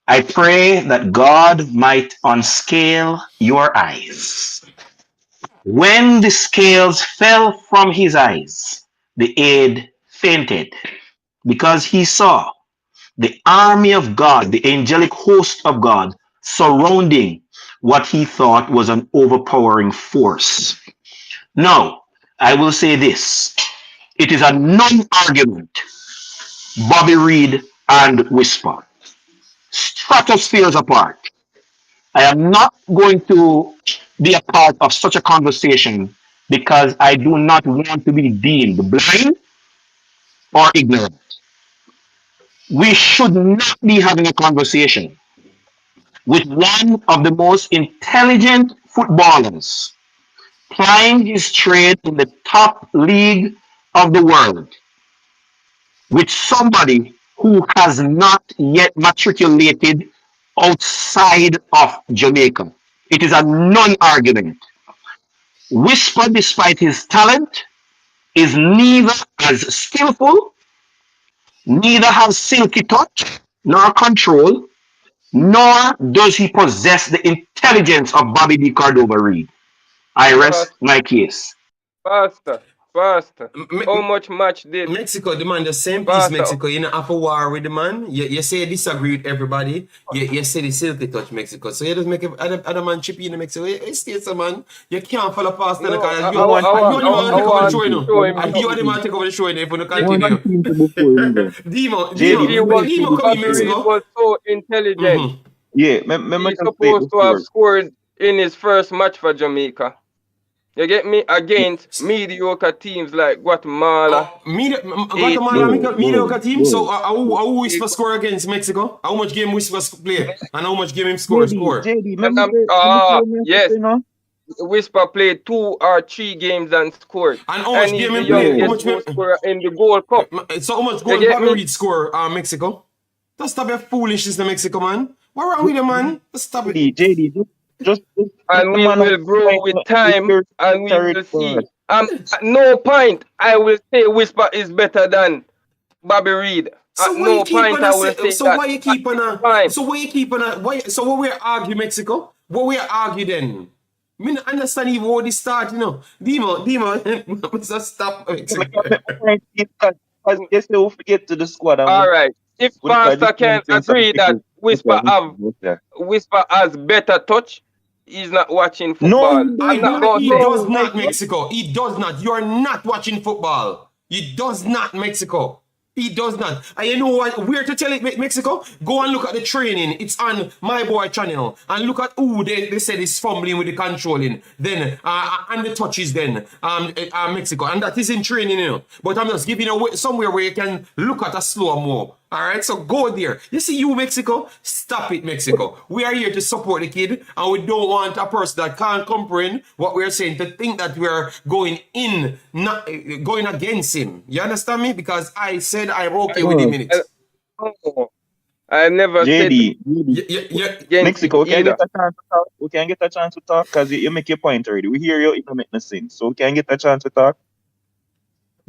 "I pray that God might unscale your eyes." When the scales fell from his eyes, the aide fainted because he saw the army of God, the angelic host of God, surrounding what he thought was an overpowering force. Now, I will say this. It is a non-argument, Bobby Reid and Whisper. Stratospheres apart. I am not going to be a part of such a conversation because I do not want to be deemed blind or ignorant. We should not be having a conversation with one of the most intelligent footballers plying his trade in the top league of the world with somebody who has not yet matriculated outside of Jamaica. It is a non-argument. Whisper, despite his talent, is neither as skillful, neither has silky touch, nor control, nor does he possess the intelligence of Bobby D. Reid. I rest my case. Faster. How much match did Mexico demand the same piece, Mexico? You know, after war with the man, you say you disagree with everybody. You say the silky touch Mexico. So you just make other man chip in Mexico. You stay some man. You can't follow past the car. You want to take over the show, you know. And you want the man take over the show, if you don't continue. Demo come in Mexico. He was so intelligent. Yeah, He's supposed to have scored in his first match for Jamaica. You get me? Against mediocre teams like Guatemala. Mediocre team. So how Whisper score against Mexico? How much game Whisper play? And how much game him score? Yes. Whisper played 2 or 3 games and scored. And how much And he's game the him play? How youngest much goal scorer in the Gold Cup. so how much You goal get Bobby me? Reed score Mexico? Don't stop your foolishness in Mexico, man. What wrong with you, man? Just stop it. JD, just And the we man will grow with time your and we territory will see. first. At no point I will say Whisper is better than Bobby Reed. So At why you no keep point on I a will say so that. why you keep on a Fine. so why you keep on a why so what we argue Mexico? What we argue then? I mean, understand even how this start, you know. Demo, Mr. Stop Mexico. Because yes, they will forget to the squad. And All right. If we look at Pastor can different agree that okay. Whisper has better touch, he's not watching No, football. I'm not going to He say does no, not, Mexico. He does not. You are not watching football. He does not, Mexico. He does not. And you know what? Where to tell it, Mexico? Go and look at the training. It's on My Boy channel. And look at who they said is fumbling with the controlling. Then, and the touches then, Mexico. And that is in training, you know. But I'm just giving away somewhere where you can look at a slow-mo. All right, so go there. You see, you Mexico, stop it, Mexico. We are here to support the kid, and we don't want a person that can't comprehend what we're saying to think that we're going in, not going against him. You understand me? Because I said I'm okay with him in it. I never JD, said Mexico, can either. get a chance to talk. We can get a chance to talk because you make your point already. We hear you, it don't make no sense. So we can get a chance to talk.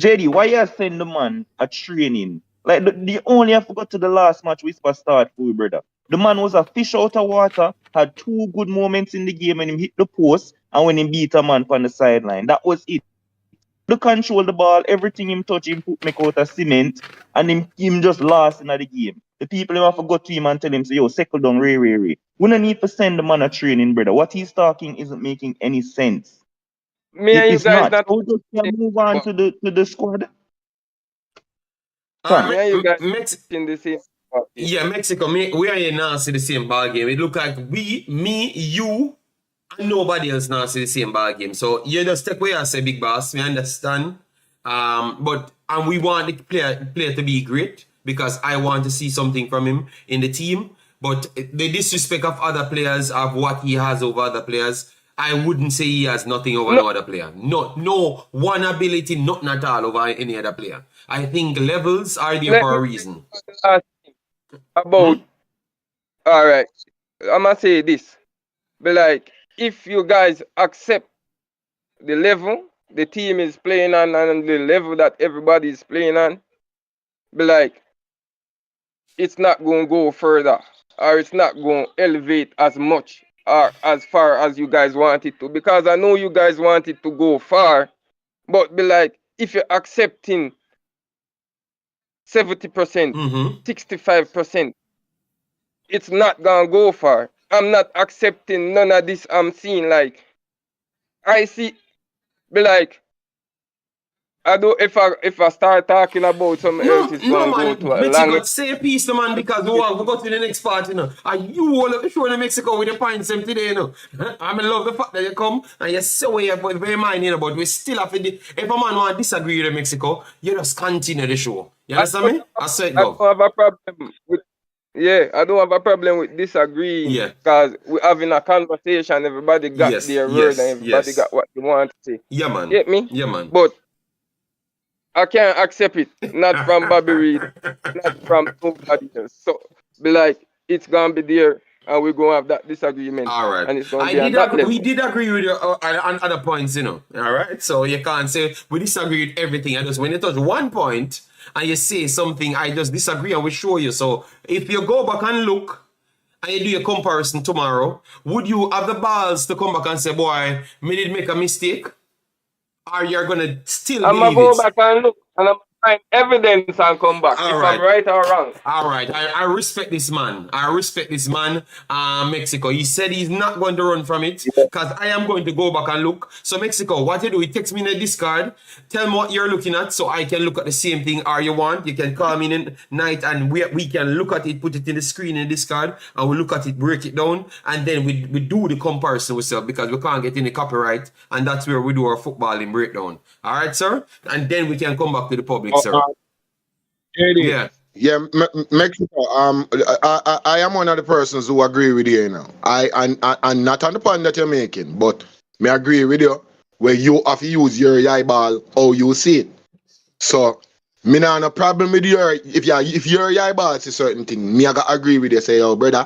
JD, why you send the man a training? Like the only I forgot to the last match we start for you, brother. The man was a fish out of water, had 2 good moments in the game when he hit the post and when he beat a man from the sideline. That was it. The control the ball, everything him touch, him put make out of cement, and him just lost in the game. The people him have to go to him and tell him, say, yo, settle down, Ray. We don't need to send the man a training, brother. What he's talking isn't making any sense. Me and you It's guys not. So we just move on to the squad. Me and you guys in the same party. Yeah, Mexico, we are here now see the same ball game. It look like me, you, and nobody else now see the same ball game. So you just take away and say, big boss, we understand. But we want the player to be great because I want to see something from him in the team. But the disrespect of other players, of what he has over other players, I wouldn't say he has nothing over no other player. No one ability, nothing at all over any other player. I think levels are there for a reason. About all right, I'm gonna say this, but like if you guys accept the level the team is playing on and the level that everybody is playing on, but like it's not going to go further or it's not going to elevate as much or as far as you guys want it to, because I know you guys want it to go far, but be like if you're accepting 70%, 65%, it's not gonna go far. I'm not accepting none of this. I'm seeing like I see, be like I do if I start talking about something else, it's gonna go to a Mexico, long. say a piece, man, because we go to the next part, you know. And you all of show in Mexico with the points them today, you know. I love the fact that you come and you say what you but very mind, you know, but we still have to. If a man want to disagree with Mexico, you just continue the show. You understand me? I say it go. I don't have a problem with. Yeah, I don't have a problem with disagreeing. Yeah. Because we're having a conversation, everybody got their word and everybody got what they want to say. Yeah, man. Get me? Yeah, man. But I can't accept it. Not from Bobby Reed, not from nobody else. So be like, it's gonna be there and we're gonna have that disagreement. All right. And it's gonna be on that level. We did agree with you on other points, you know. All right. So you can't say we disagree with everything. I just when you touch one point and you say something, I just disagree and we show you. So if you go back and look and you do a comparison tomorrow, would you have the balls to come back and say, boy, me did make a mistake? Or you're gonna still I'm believe gonna go it? back and look and I'm find evidence and come back. All if right. I'm right or wrong. All right. I respect this man. Mexico. He said he's not going to run from it because I am going to go back and look. So Mexico, what you do, you text me in a Discord, tell me what you're looking at so I can look at the same thing or you want. You can call me in the night and we can look at it, put it in the screen in Discord and we look at it, break it down and then we do the comparison ourselves because we can't get any copyright and that's where we do our footballing breakdown. All right, sir? And then we can come back to the public, sir. Yeah. Yeah, Mexico. I am one of the persons who agree with you now. I not on the point that you're making, but Me agree with you. Where you have to use your eyeball how you see it. So me not no problem with your if your eyeball see certain thing. Me I got agree with you. Say, oh brother,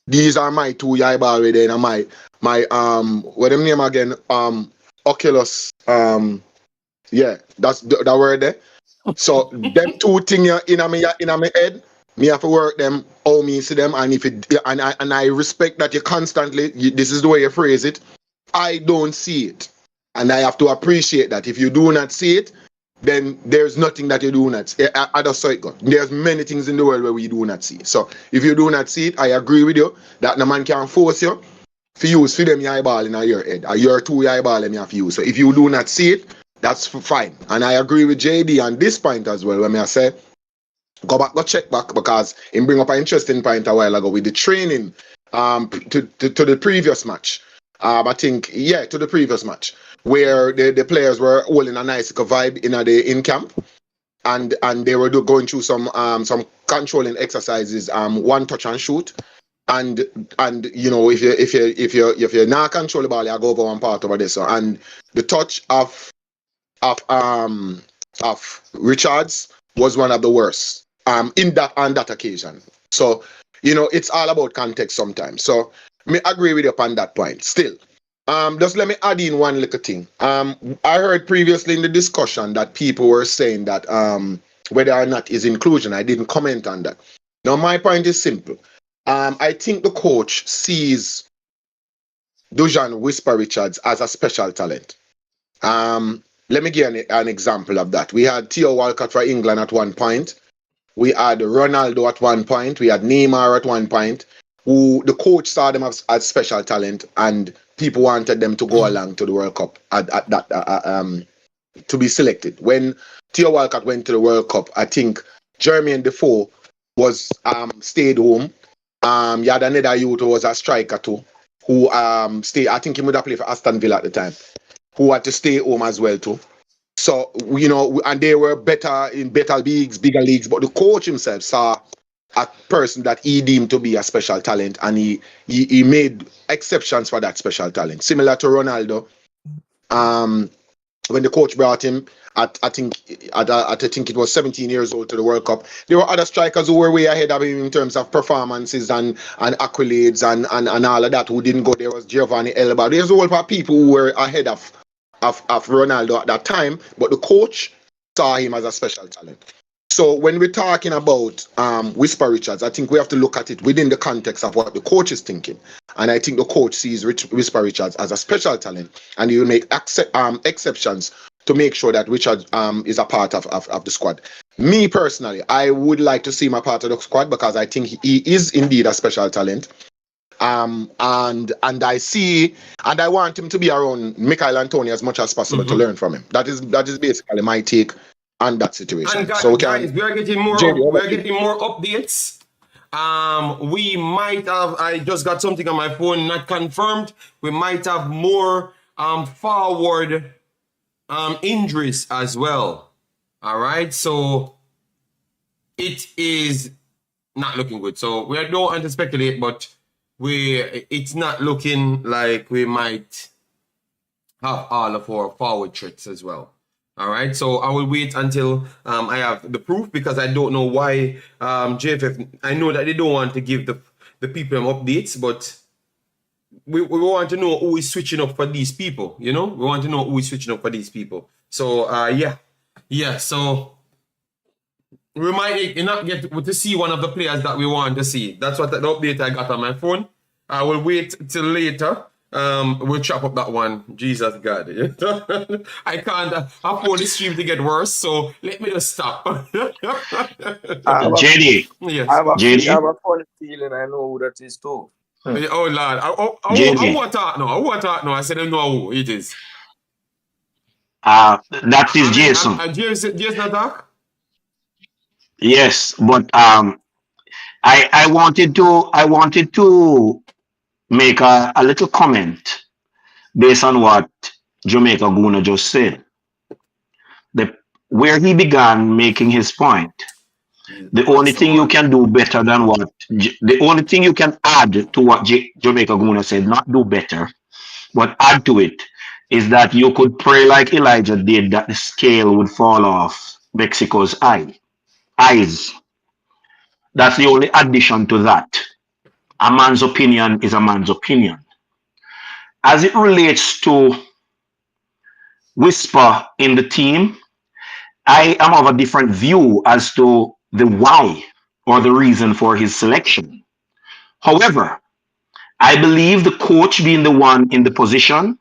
these are my two eyeball with and my what them name again? Oculus. Yeah, that's the word there. So them two things in my head, me have to work them how me see them, and if it and I respect that you constantly this is the way you phrase it. I don't see it, and I have to appreciate that. If you do not see it, then there's nothing that you do not see. I just saw it go. There's many things in the world where we do not see. So if you do not see it, I agree with you that no man can force you to use for them your eyeball in your head, or your two eyeball and you have to use. So if you do not see it, that's fine. And I agree with JD on this point as well, when I say go check back, because he bring up an interesting point a while ago with the training to the previous match. I think, to the previous match, where the players were holding a nice vibe in camp, and they were going through some controlling exercises, one touch and shoot, and you know, if you're not control the ball, you go over one part over this. So, and the touch of Richards was one of the worst on that occasion. So, you know, it's all about context sometimes. So me agree with you on that point. Still, just let me add in one little thing. I heard previously in the discussion that people were saying that whether or not is inclusion. I didn't comment on that. Now my point is simple. I think the coach sees Dujuan Whisper Richards as a special talent. Let me give an example of that. We had Theo Walcott for England at one point. We had Ronaldo at one point. We had Neymar at one point, who the coach saw them as special talent, and people wanted them to go along to the World Cup to be selected. When Theo Walcott went to the World Cup, I think Jermaine Defoe was stayed home. You had another youth who was a striker too, who stayed. I think he would have played for Aston Villa at the time, who had to stay home as well too. So, you know, and they were better in better leagues, bigger leagues, but the coach himself saw a person that he deemed to be a special talent, and he made exceptions for that special talent. Similar to Ronaldo, when the coach brought him I think it was 17 years old to the World Cup, there were other strikers who were way ahead of him in terms of performances and accolades and all of that who didn't go. There was Giovanni Elba. There's a whole lot of people who were ahead of Ronaldo at that time, but the coach saw him as a special talent. So when we're talking about Whisper Richards, I think we have to look at it within the context of what the coach is thinking. And I think the coach sees Whisper Richards as a special talent, and he will make exceptions to make sure that Richard is a part of the squad. Me personally, I would like to see him a part of the squad because I think he is indeed a special talent. And I want him to be around Michael Antonio as much as possible to learn from him. That is basically my take on that situation. And so guys, we are getting more updates. We might have, I just got something on my phone, not confirmed. We might have more forward injuries as well. All right, so it is not looking good. So we don't want to speculate, but it's not looking like we might have all of our forward threats as well. All right, so I will wait until I have the proof, because I don't know why JFF, I know that they don't want to give the people updates, but we want to know who is switching up for these people, you know? We want to know who is switching up for these people. So, so we might not get to see one of the players that we want to see. That's what the update I got on my phone. I will wait till later. We'll chop up that one. Jesus God. I can't afford the stream to get worse, so let me just stop. JD. Yes. I have a JD. funny feeling I know who that is too. Oh Lord. I want to talk now. I said I know who it is. That is Jason. Jason attack? Yes, but I wanted to make a little comment based on what Jamaica Guna just said. Where he began making his point, the only thing you can do better than the only thing you can add to what Jamaica Guna said, not do better, but add to it, is that you could pray like Elijah did that the scale would fall off Mexico's eyes. That's the only addition to that. A man's opinion is a man's opinion. As it relates to Whisper in the team, I am of a different view as to the why or the reason for his selection. However, I believe the coach, being the one in the position,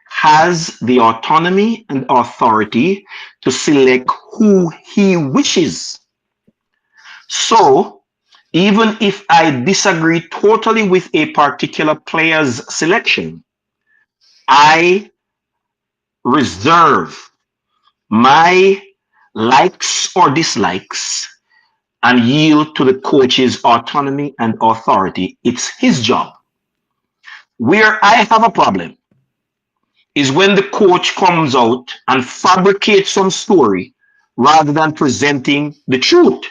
has the autonomy and authority to select who he wishes. So, even if I disagree totally with a particular player's selection, I reserve my likes or dislikes and yield to the coach's autonomy and authority. It's his job. Where I have a problem is when the coach comes out and fabricates some story rather than presenting the truth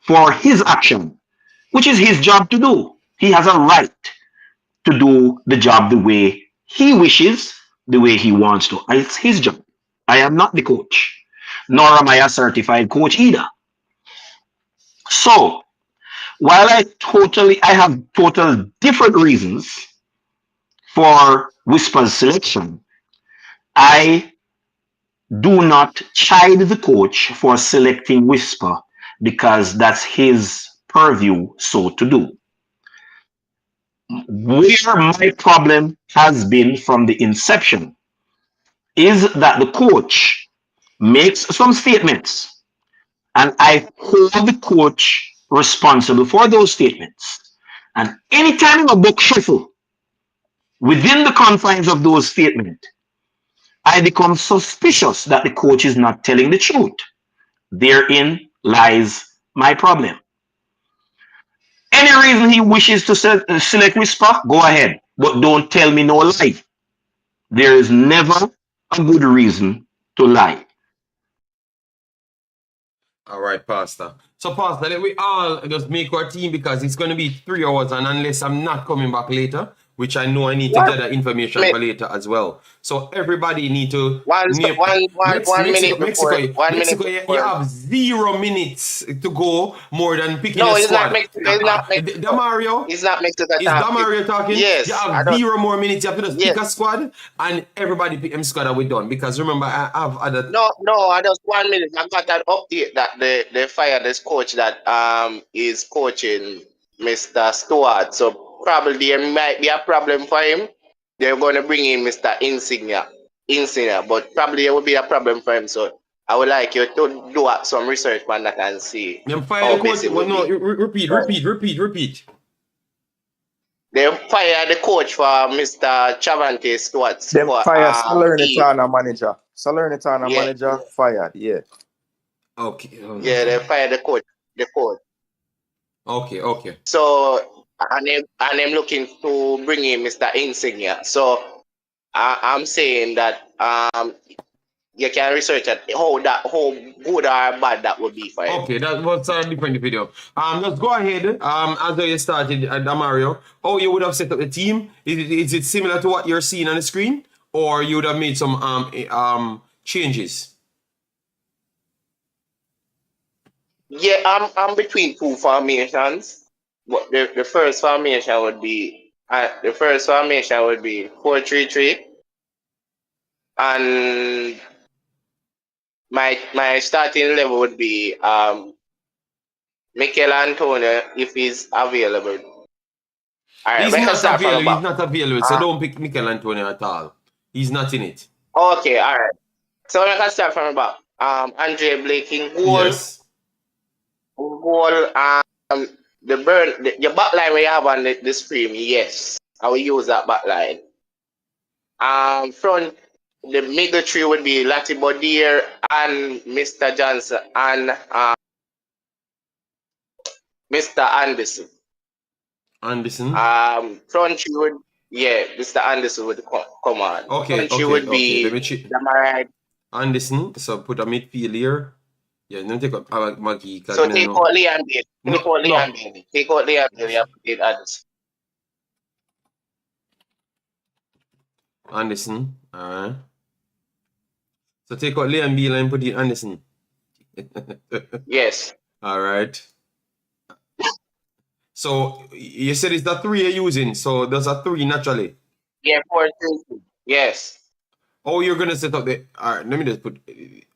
for his action, which is his job to do. He has a right to do the job the way he wishes, the way he wants to. It's his job. I am not the coach, nor am I a certified coach either. So, while I have total different reasons for Whisper's selection, I do not chide the coach for selecting Whisper because that's his purview so to do. Where my problem has been from the inception is that the coach makes some statements and I hold the coach responsible for those statements. And anytime a book shuffle within the confines of those statements, I become suspicious that the coach is not telling the truth. Therein lies my problem. Any reason he wishes to select Whisper, go ahead, but don't tell me no lie. There is never a good reason to lie. All right, Pastor. So, Pastor, let we all just make our team because it's going to be 3 hours, and unless I'm not coming back later, which I know I need to gather information for later as well. So everybody need to One minute before. Mexico, you have 0 minutes to go more than picking a it's squad. not Mexico. It's not Mexico. Damario, it's not Mexico. Is Damario talking? Yes. You have 0 more minutes. You have to just pick a squad, and everybody pick them squad and we're done. Because remember, I have other. No, I just 1 minute. I got an update that they fired this coach that is coaching Mr. Stewart. So probably there might be a problem for him. They're going to bring in Mr. Insignia, but probably there will be a problem for him. So I would like you to do some research on that and see. Fire the coach. Well, no, repeat. They fired the coach for Mr. Chavante Stewart. They fired Salernitana manager. Salernitana manager fired. Yeah. Okay. Yeah, they fired the coach. Okay. So and I'm looking to bring in Mr. Insignia. So I'm saying that you can research at how good or bad that would be for him. Okay, that was a different video. Let's go ahead. As you started, Damario, how you would have set up the team? Is it similar to what you're seeing on the screen, or you would have made some changes? Yeah, I'm between 2 formations. But the first formation would be 4-3-3, and my starting level would be Mikel Antonio if he's available. All right, he's not available, so don't pick Mikel Antonio at all. He's not in it. Okay, all right. So I can start from about Andre Blake in goal. Yes. Your backline where you have on the screen, yes, I will use that backline. Front, the middle three would be Lati Bodier and Mr. Johnson and Mr. Anderson. Front three would, Mr. Anderson would come on. Okay. Would be Damarai. Anderson, so put a midfield here. Yeah, don't take up Maggie. So take out Liam Bailey. Take out Liam Bailey and put in Anderson. Anderson. Alright. So take out Liam Beal and put in Anderson. Yes. Alright. So you said it's the 3 you're using. So there's a 3 naturally. Yeah, 4-3. Yes. Oh, you're gonna set up the. Alright, let me just put.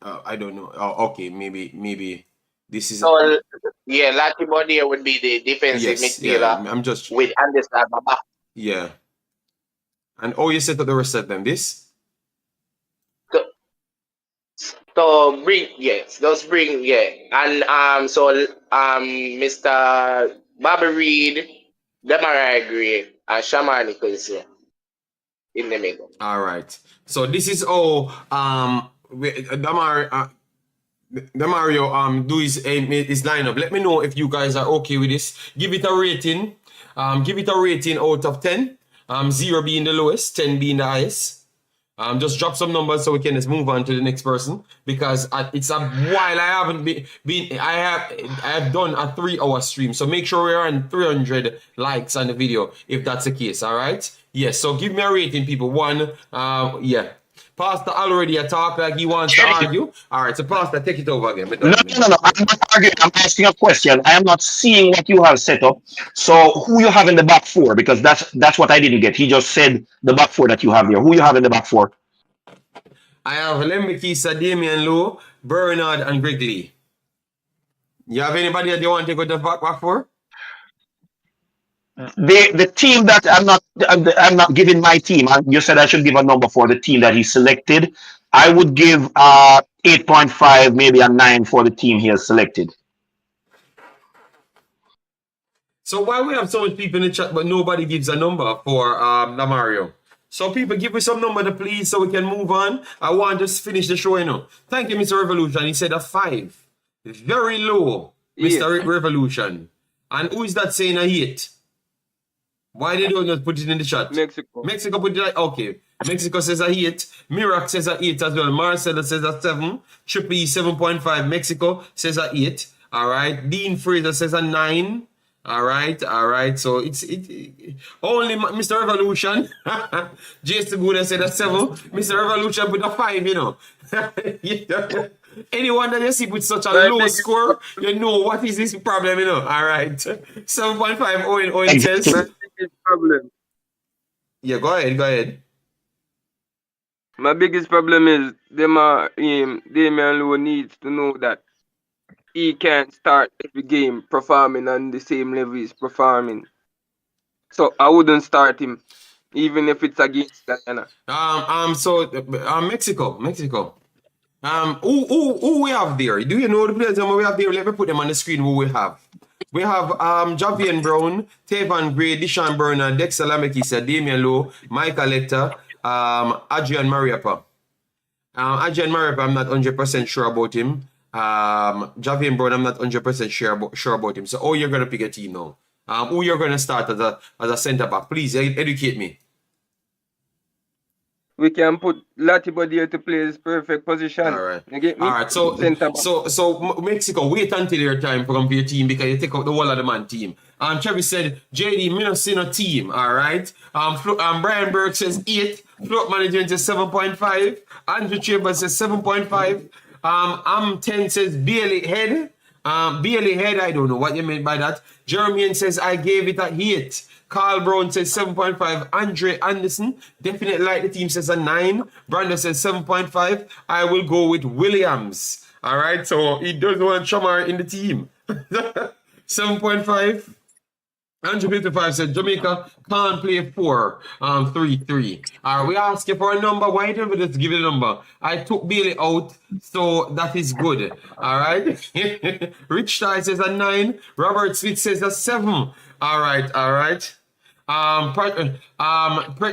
I don't know. Oh, okay, maybe this is. So yeah, Latimer there would be the defensive Yes, midfielder yeah. I'm just. with Anderson at the back. Yeah. And you set up the rest of them. This. So bring and so Mr. Bobby Reed, Demarai Gray, and Shaman Nicholson in the middle. All right. So this is all Damario do his lineup. Let me know if you guys are okay with this. Give it a rating. Give it a rating out of 10. 0 being the lowest, 10 being the highest. Just drop some numbers so we can just move on to the next person, because it's a while I haven't I have done a 3-hour stream, so make sure we're on 300 likes on the video if that's the case. All right. Yes. So give me a rating, people. 1. Yeah. Pastor already talk like he wants to argue. All right. So Pastor, take it over again. No. I'm not arguing. I'm asking a question. I am not seeing what you have set up. So who you have in the back 4? Because that's what I didn't get. He just said the back 4 that you have there. Who you have in the back 4? I have Lembekisa, Damian Lowe, Bernard, and Greg Lee. You have anybody that you want to go to the back 4? The team that I'm not giving my team. You said I should give a number for the team that he selected. I would give 8.5, maybe a 9 for the team he has selected. So why we have so much people in the chat but nobody gives a number for Damario? So people give me some number, please, so we can move on. I want to finish the show, you know. Thank you, Mr. Revolution. He said a 5. Very low, Mr. Revolution. And who is that saying a 8? Why did you not put it in the chat? Mexico put it like, okay. Mexico says a 8. Mirak says a 8 as well. Marcelo says a 7. Triple E 7.5. Mexico says a 8. All right. Dean Fraser says a 9. All right. So it's only Mr. Revolution. Jason Gouda said a 7. Mr. Revolution put a 5, you know. Anyone that you see with such a low score, you know what is this problem, you know. All right. 7.5 Owen says. Problem. Yeah, go ahead. My biggest problem is Damian Lowe needs to know that he can't start every game performing on the same level he's performing. So I wouldn't start him, even if it's against Guyana. Mexico. Who we have there? Do you know the players we have there? Let me put them on the screen. Who we have? We have Javian Brown, Tavan Gray, Deshaun Bernard, Dexter Lamekisa, Damian Lowe, Michael Lecter, Adrian Mariapa. Adrian Mariapa, I'm not 100% sure about him. Javian Brown, I'm not 100% sure about him. So, you're going to pick a team now. Who you're going to start as a centre back? Please educate me. We can put Latimer there to play his perfect position. All right. You get me? All right. So Mexico, wait until your time to come for your team, because you take out the whole of the man team. Travis said, JD, me not see no team. All right. Brian Burke says 8. Float Management says 7.5. Andrew Chambers says 7.5. I'm 10 says Bailey Head. Bailey Head, I don't know what you meant by that. Jeremian says I gave it a 8. Carl Brown says 7.5. Andre Anderson, definitely like the team, says a 9. Brandon says 7.5. I will go with Williams. All right, so he doesn't want Chamar in the team. 7.5. Andrew 55 said Jamaica can't play 4-3-3. All right, we ask you for a number. Why don't we just give it a number? I took Bailey out, so that is good. All right. Rich Ty says a 9. Robert Smith says a 7. All right.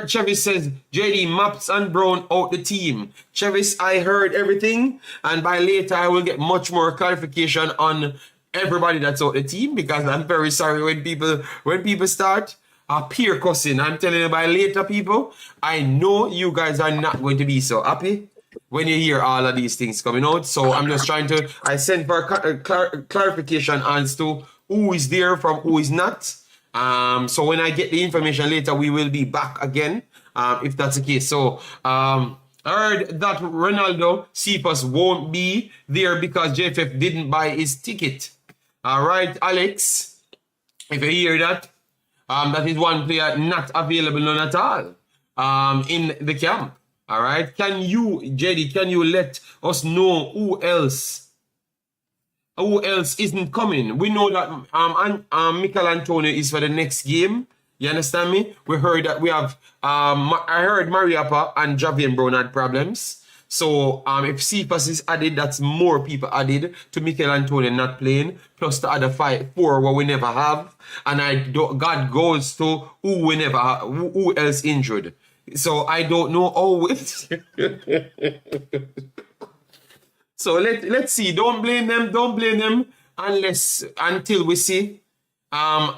Chevis says JD Maps and Brown out the team. Chevis, I heard everything, and by later I will get much more clarification on everybody that's out the team, because I'm very sorry when people start peer cussing. I'm telling you, by later, people, I know you guys are not going to be so happy when you hear all of these things coming out. So I'm just trying to, I send for clarification as to who is there from who is not. So when I get the information later, we will be back again if that's the case. So I heard that Ronaldo Cephas won't be there because JFF didn't buy his ticket. All right, Alex, if you hear that, that is one player not available none at all in the camp. All right, can you, JD, can you let us know who else isn't coming? We know that Mikel Antonio is for the next game. You understand me? We heard that we have, I heard Mariappa and Javian Brown had problems. So if Cephas is added, that's more people added to Mikel Antonio not playing, plus the other 4 what we never have. And God goes to who we never have, who else injured. So I don't know always. So let's see. Don't blame them until we see the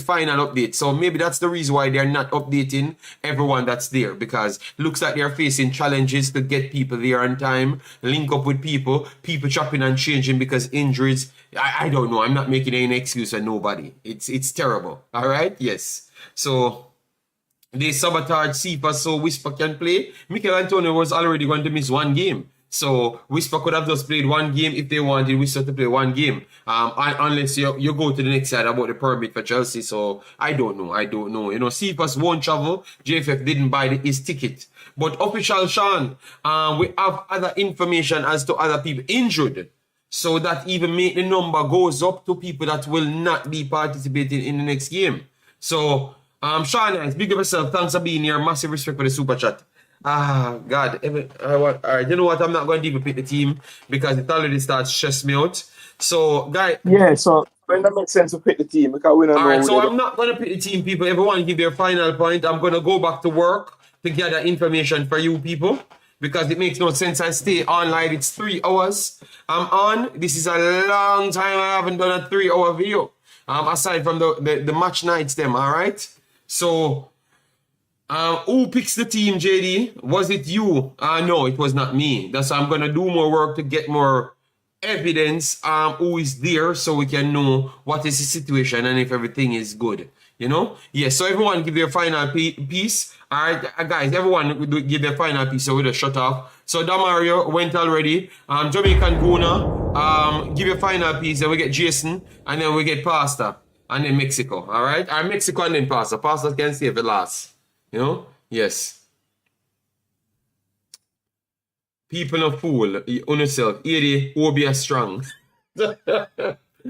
final update. So maybe that's the reason why they're not updating everyone that's there, because looks like they're facing challenges to get people there on time, link up with people chopping and changing because injuries. I don't know. I'm not making any excuse for nobody. It's terrible. All right. Yes. So they sabotage Cephas so Whisper can play. Mikel Antonio was already going to miss 1 game. So Whisper could have just played 1 game if they wanted Whisper to play 1 game. Unless you go to the next side about the permit for Chelsea. So I don't know. You know, Cephas won't travel. JFF didn't buy his ticket. But official Sean, we have other information as to other people injured. So that even make the number goes up to people that will not be participating in the next game. So Sean, big up yourself. Thanks for being here. Massive respect for the super chat. God. All right, you know what? I'm not going to even pick the team because it already starts stress me out. So, guys. Yeah, so when that makes sense to pick the team because we don't know. All right, so I'm not going to pick the team, people. Everyone give their final point. I'm going to go back to work to gather information for you people because it makes no sense I stay online. It's 3 hours. I'm on. This is a long time I haven't done a 3-hour video. Aside from the match nights, them. All right. So, who picks the team, JD? Was it you? No, it was not me. That's why I'm gonna do more work to get more evidence. Who is there so we can know what is the situation and if everything is good. You know? Yes. So everyone give their final piece. All right, guys. Everyone give their final piece. So we just shut off. So Damario went already. Jamaican Guna. Give your final piece. Then we get Jason, and then we get Pasta. And then Mexico, all right? Mexico and then Pasta. Pasta can save the last. You know? Yes. People no fool. On yourself. 80 will be a strong.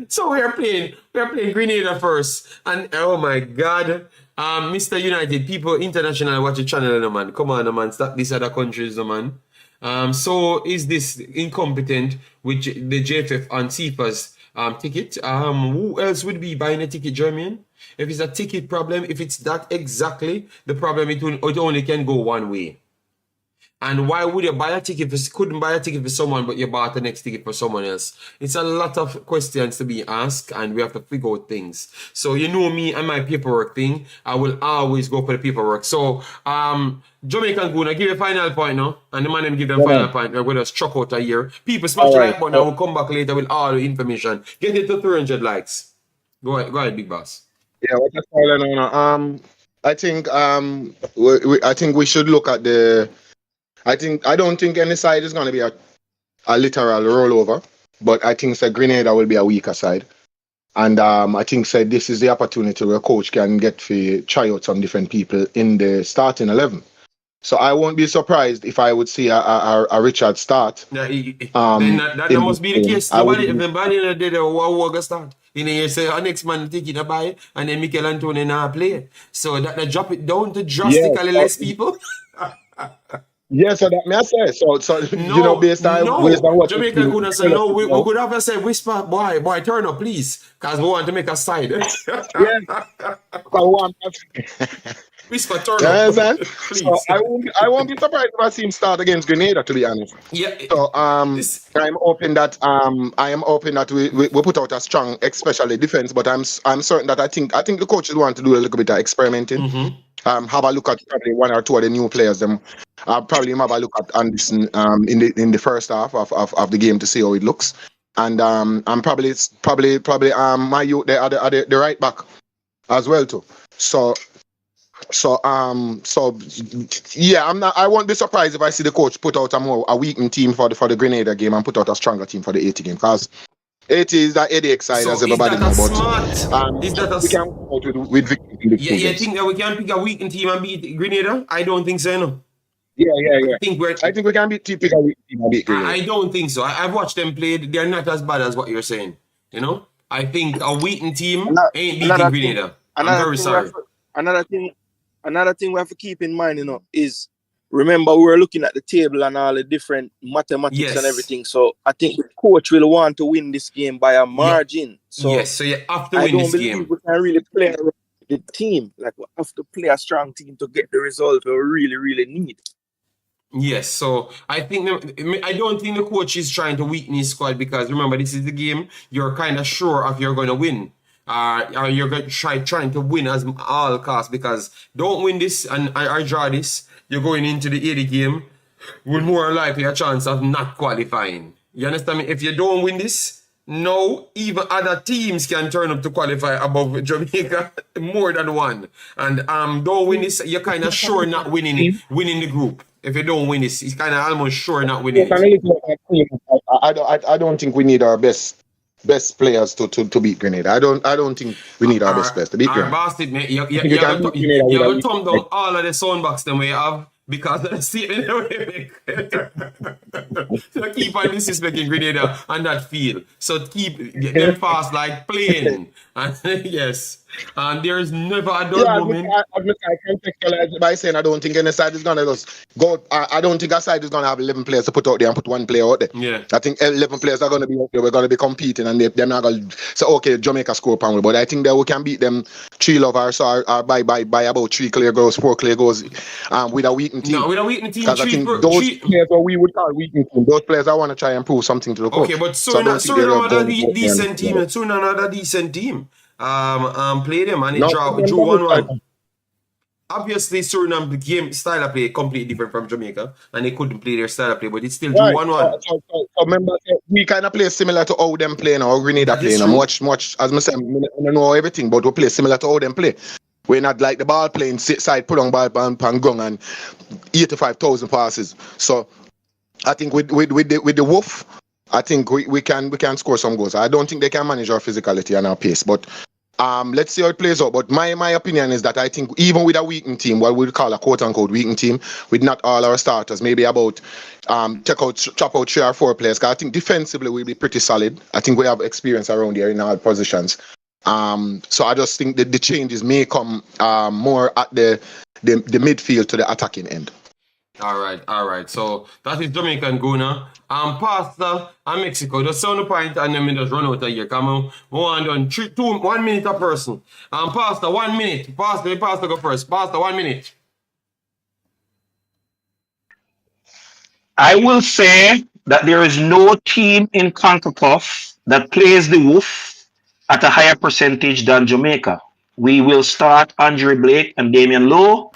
So we're playing Grenada first. And oh my God. Mr. United, people international watch the channel, no man. Come on, no man. Stop these other countries, no man. So is this incompetent with the JFF and Cephas ticket? Who else would be buying a ticket, Jermaine? If it's a ticket problem, if it's that exactly the problem, it only can go one way. And why would you buy a ticket? Couldn't buy a ticket for someone, but you bought the next ticket for someone else. It's a lot of questions to be asked, and we have to figure out things. So you know me and my paperwork thing. I will always go for the paperwork. So Jamaican Guna, give a final point now, and the man them give them final point. We're going to struck out a year. People smash the like button. I will come back later with all the information. Get it to 300 likes. Go ahead, big boss. Yeah, what that's calling on. I think we should look at the. I don't think any side is going to be a literal rollover, but I think Grenada will be a weaker side. And I think this is the opportunity where coach can get to try out some different people in the starting 11. So I won't be surprised if I would see a Richard start. Yeah, that must be the case. Nobody did a war start. You say next man take it a buy, and then Mikel Antonio now play. So that they drop it down to drastically less people. Yeah, so that may I say so no, you know based on what Jamaica Guna say no, we could have said whisper boy turn up please because we want to make a side. Whisper turn up please. So I won't be surprised if I see him start against Grenada, to be honest. Yeah. So I'm hoping that we put out a strong, especially defense, but I'm certain that I think the coaches want to do a little bit of experimenting. Mm-hmm. Have a look at probably 1 or 2 of the new players. Probably have a look at Anderson in the first half of the game to see how it looks. And probably my youth the right back as well too. So So yeah, I won't be surprised if I see the coach put out a weakened team for the Grenada game and put out a stronger team for the Haiti game, because Haiti is that headache side, as So is everybody that a know. But smart? Is that a we can come out with victory in the two yeah? games. Think that we can pick a weakened team and beat Grenada? I don't think so. You know? Yeah. I think we can beat pick a weakened team and beat Grenada. I don't think so. I've watched them play. They're not as bad as what you're saying. You know, I think a weakened team ain't beating Grenada. I'm very sorry. Another thing we have to keep in mind, you know, is remember we're looking at the table and all the different mathematics and everything. So I think the coach will want to win this game by a margin. So so you have to win this game. I don't believe we can really play around the team. Like, we have to play a strong team to get the result we really, really need. Yes, so I don't think the coach is trying to weaken his squad, because remember, this is the game you're kind of sure of you're going to win. Or you're going to trying to win as all costs, because don't win this and draw this, you're going into the 80 game with more likely a chance of not qualifying. You understand me? If you don't win this, no, even other teams can turn up to qualify above Jamaica, more than one. And don't win this, you're kind of sure not winning the group. If you don't win this, it's kind of almost sure not winning it. I don't think we need our best players to beat Grenada. I don't think we need our best players to beat Grenada. Bastard, mate, you have to thumb down all of the soundbox them we have, because of the statement we make. So keep on disrespecting Grenada on that field. So keep them fast like playing. And yes. And there's never a dull moment. I contextualize by saying I don't think any side is gonna just go. I don't think a side is gonna have 11 players to put out there and put one player out there. Yeah. I think 11 players are gonna be out there. We're gonna be competing, and they're not gonna say, okay, Jamaica score panel. But I think that we can beat them 3 love or so, or by about 3 clear goals, 4 clear goals, with a weakened team. No, with a weakened team. Because I think those players what we would call weakened team. Those players I want to try and prove something to the coach. Okay, but so another decent team. So another decent team. Play them and drew 1-1. Obviously, Suriname game style of play completely different from Jamaica, and they couldn't play their style of play, but it still drew 1-1. So remember, we kind of play similar to how them play now, Grenada play now. Much as I said, I don't know everything, but we play similar to how them play. We're not like the ball playing side, put on ball and gun and 85,000 passes. So I think with the Wolf, I think we can score some goals. I don't think they can manage our physicality and our pace, but let's see how it plays out. But my opinion is that I think even with a weakened team, what we would call a quote-unquote weakened team, with not all our starters, maybe about chop out 3 or 4 players, because I think defensively we'll be pretty solid. I think we have experience around here in all positions. So I just think that the changes may come more at the midfield to the attacking end. All right. So that is Jamaica and Ghana. Pastor and Mexico. Just sound the point and then we just run out of here. Come on. 1 minute a person. Pastor, 1 minute. Pastor go first. Pastor, 1 minute. I will say that there is no team in Concacaf that plays the Wolf at a higher percentage than Jamaica. We will start Andre Blake and Damian Lowe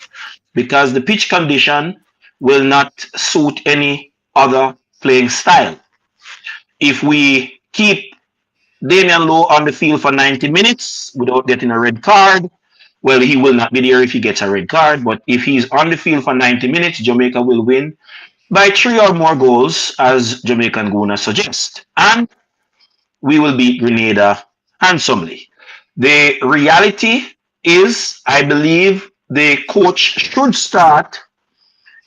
because the pitch condition will not suit any other playing style. If we keep Damian Lowe on the field for 90 minutes without getting a red card, well, he will not be there if he gets a red card. But if he's on the field for 90 minutes, Jamaica will win by 3 or more goals, as Jamaica and Ghana suggest. And we will beat Grenada handsomely. The reality is, I believe the coach should start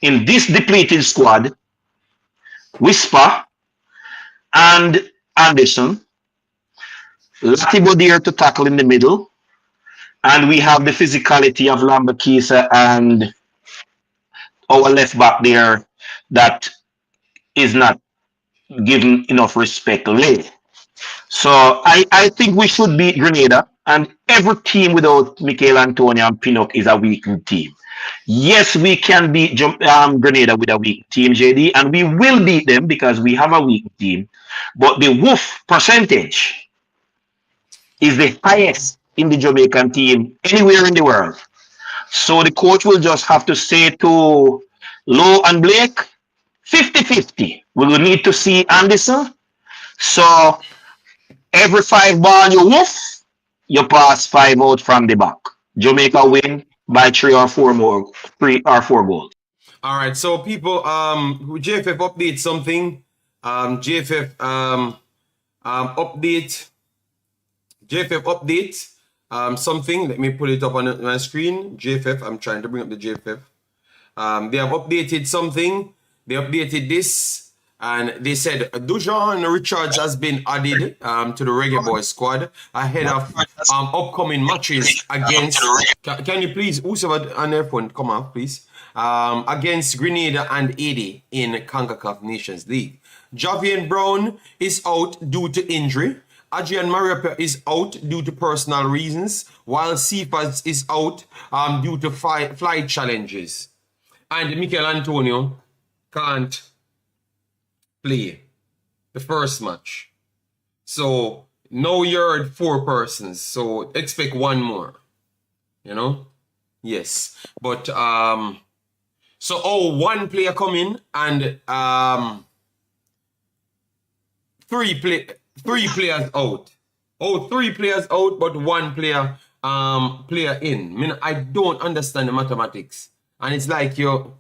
in this depleted squad, Whisper and Anderson, Latibo there to tackle in the middle, and we have the physicality of Lambakisa and our left back there that is not given enough respect lately. So I think we should beat Grenada, and every team without Mikel Antonio and Pinnock is a weakened team. Yes, we can beat Grenada with a weak team, JD, and we will beat them because we have a weak team. But the Wolf percentage is the highest in the Jamaican team anywhere in the world. So the coach will just have to say to Lowe and Blake, 50-50. We will need to see Anderson. So every 5 ball you Wolf, you pass 5 out from the back. Jamaica win by 3 or 4 goals. All right, so people, JFF update something. JFF update. JFF update something. Let me pull it up on my screen. JFF. I'm trying to bring up the JFF. They have updated something. They updated this, and they said Dujuan Richards has been added to the Reggae Boyz squad ahead of upcoming matches against. Can you please, who's on their phone? Come off, please. Against Grenada and Haiti in Concacaf Nations League. Javian Brown is out due to injury. Adrian Mariapia is out due to personal reasons, while Cephas is out due to flight challenges. And Mikel Antonio can't play the first match. So now you're at 4 persons, so expect one more. You know? Yes. But so one player come in and 3 players out. 3 players out, but 1 player in. I mean, I don't understand the mathematics. And it's like you're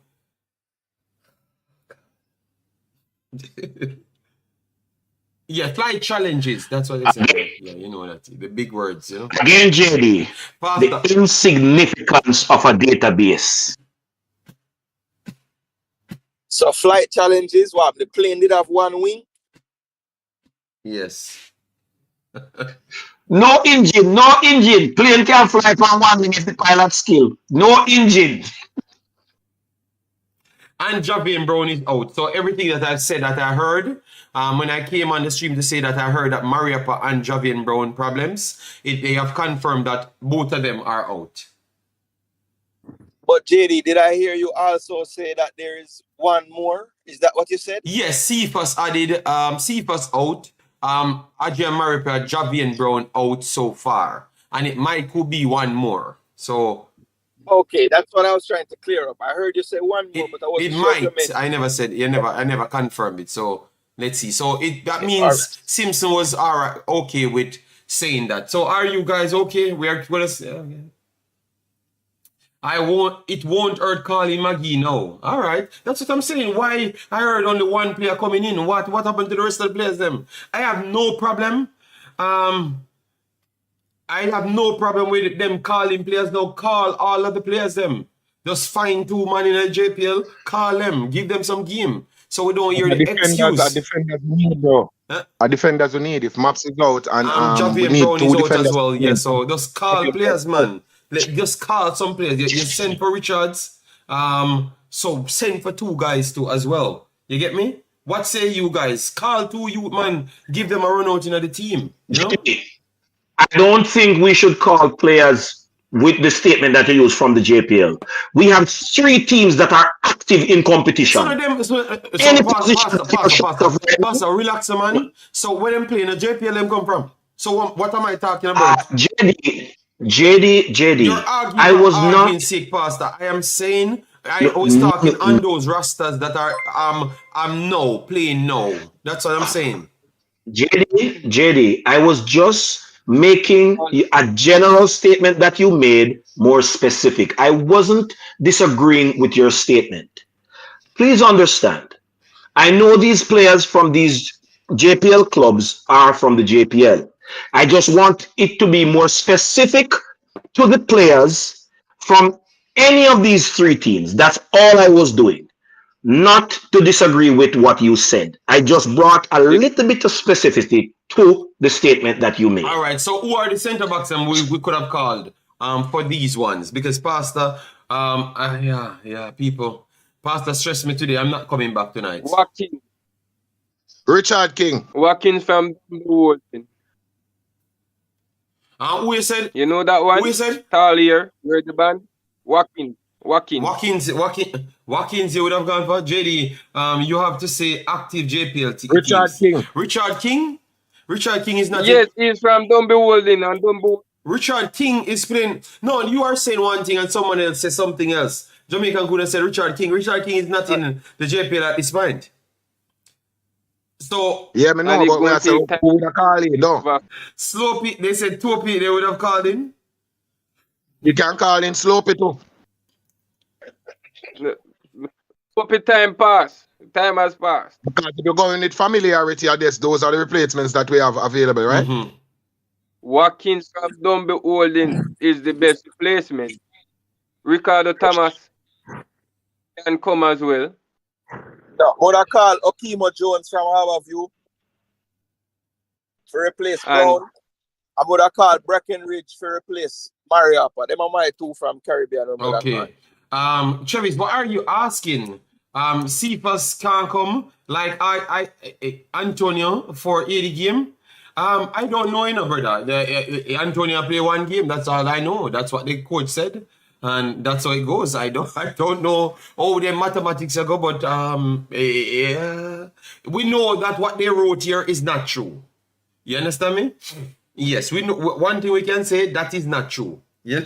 yeah, flight challenges. That's what they say. Yeah, you know that. The big words, you know. Again, JD, the insignificance of a database. So flight challenges, what? The plane did have 1 wing? Yes. No engine. Plane can fly from 1 wing if the pilot skill. No engine. And Javian Brown is out. So everything that I've said that I heard, when I came on the stream to say that I heard that Mariappa and Javian Brown problems, they have confirmed that both of them are out. But JD, did I hear you also say that there is 1 more? Is that what you said? Yes, Cephas added, Cephas out, Adrian Mariappa, Javian Brown out so far. And it could be 1 more. So okay, that's what I was trying to clear up. I heard you say 1 more, but I wasn't sure. It might. I never said. I never confirmed it. So let's see. So that means right. Simpson was okay with saying that. So are you guys okay? We are gonna say. Okay. It won't hurt Carly McGee now. All right, that's what I'm saying. Why I heard only 1 player coming in? What happened to the rest of the players? Them. I have no problem. I have no problem with them calling players now. Call all of the players them. Just find 2 man in a JPL. Call them. Give them some game. So we don't hear the excuse. A defenders we need, bro. Huh? A defenders we need. If Maps is out and we need Brown 2 is defenders. Out as well. Yeah, so just call players, man. Just call some players. You send for Richards. So send for 2 guys too as well. You get me? What say you guys? Call 2 you, man. Give them a run out in the team. You know? I don't think we should call players with the statement that you use from the JPL. We have 3 teams that are active in competition. Pastor, relax, man. So where them playing the JPL them come from? So what am I talking about? JD. I was not sick, Pastor. I am saying I was talking on those rosters that are no playing no. That's what I'm saying. JD, I was just making a general statement that you made more specific. I wasn't disagreeing with your statement. Please understand, I know these players from these JPL clubs are from the JPL. I just want it to be more specific to the players from any of these 3 teams. That's all I was doing. Not to disagree with what you said. I just brought a little bit of specificity to the statement that you made. All right. So who are the centre backs we could have called for these ones? Because Pastor, people. Pastor stressed me today. I'm not coming back tonight. Richard King. Watkins from Dujuan. Who you said? You know that one? Who you said? Tall here. Where's the band? Watkins, you would have gone for JD. You have to say active JPL teams. Richard King is not. Yes, he's from Dujuan and Dujuan. Richard King is playing. No, you are saying one thing and someone else says something else. Jamaican could have said Richard King. Richard King is not in the JPL at this point. So yeah, me know, but we are saying who would have called him, no. Slow Pete, they said 2 Pete, they would have called him. You can call in Sloppy too. Hope time pass. Time has passed. Because if you're going with familiarity, I guess those are the replacements that we have available, right? Mm-hmm. Watkins from Dumbe Holding is the best replacement. Ricardo Thomas can come as well. Yeah, but I call Okimo Jones from Harborview to replace Brown. I'm gonna call Breckenridge to replace Mariapa. Them are my two from Caribbean. Okay. Travis, what are you asking? Cephas can't come like I Antonio for 80 game. I don't know enough, brother. Antonio play one game. That's all I know. That's what the coach said, and that's how it goes. I don't know how the mathematics go, but we know that what they wrote here is not true. You understand me? Yes, we know one thing we can say that is not true. Yeah.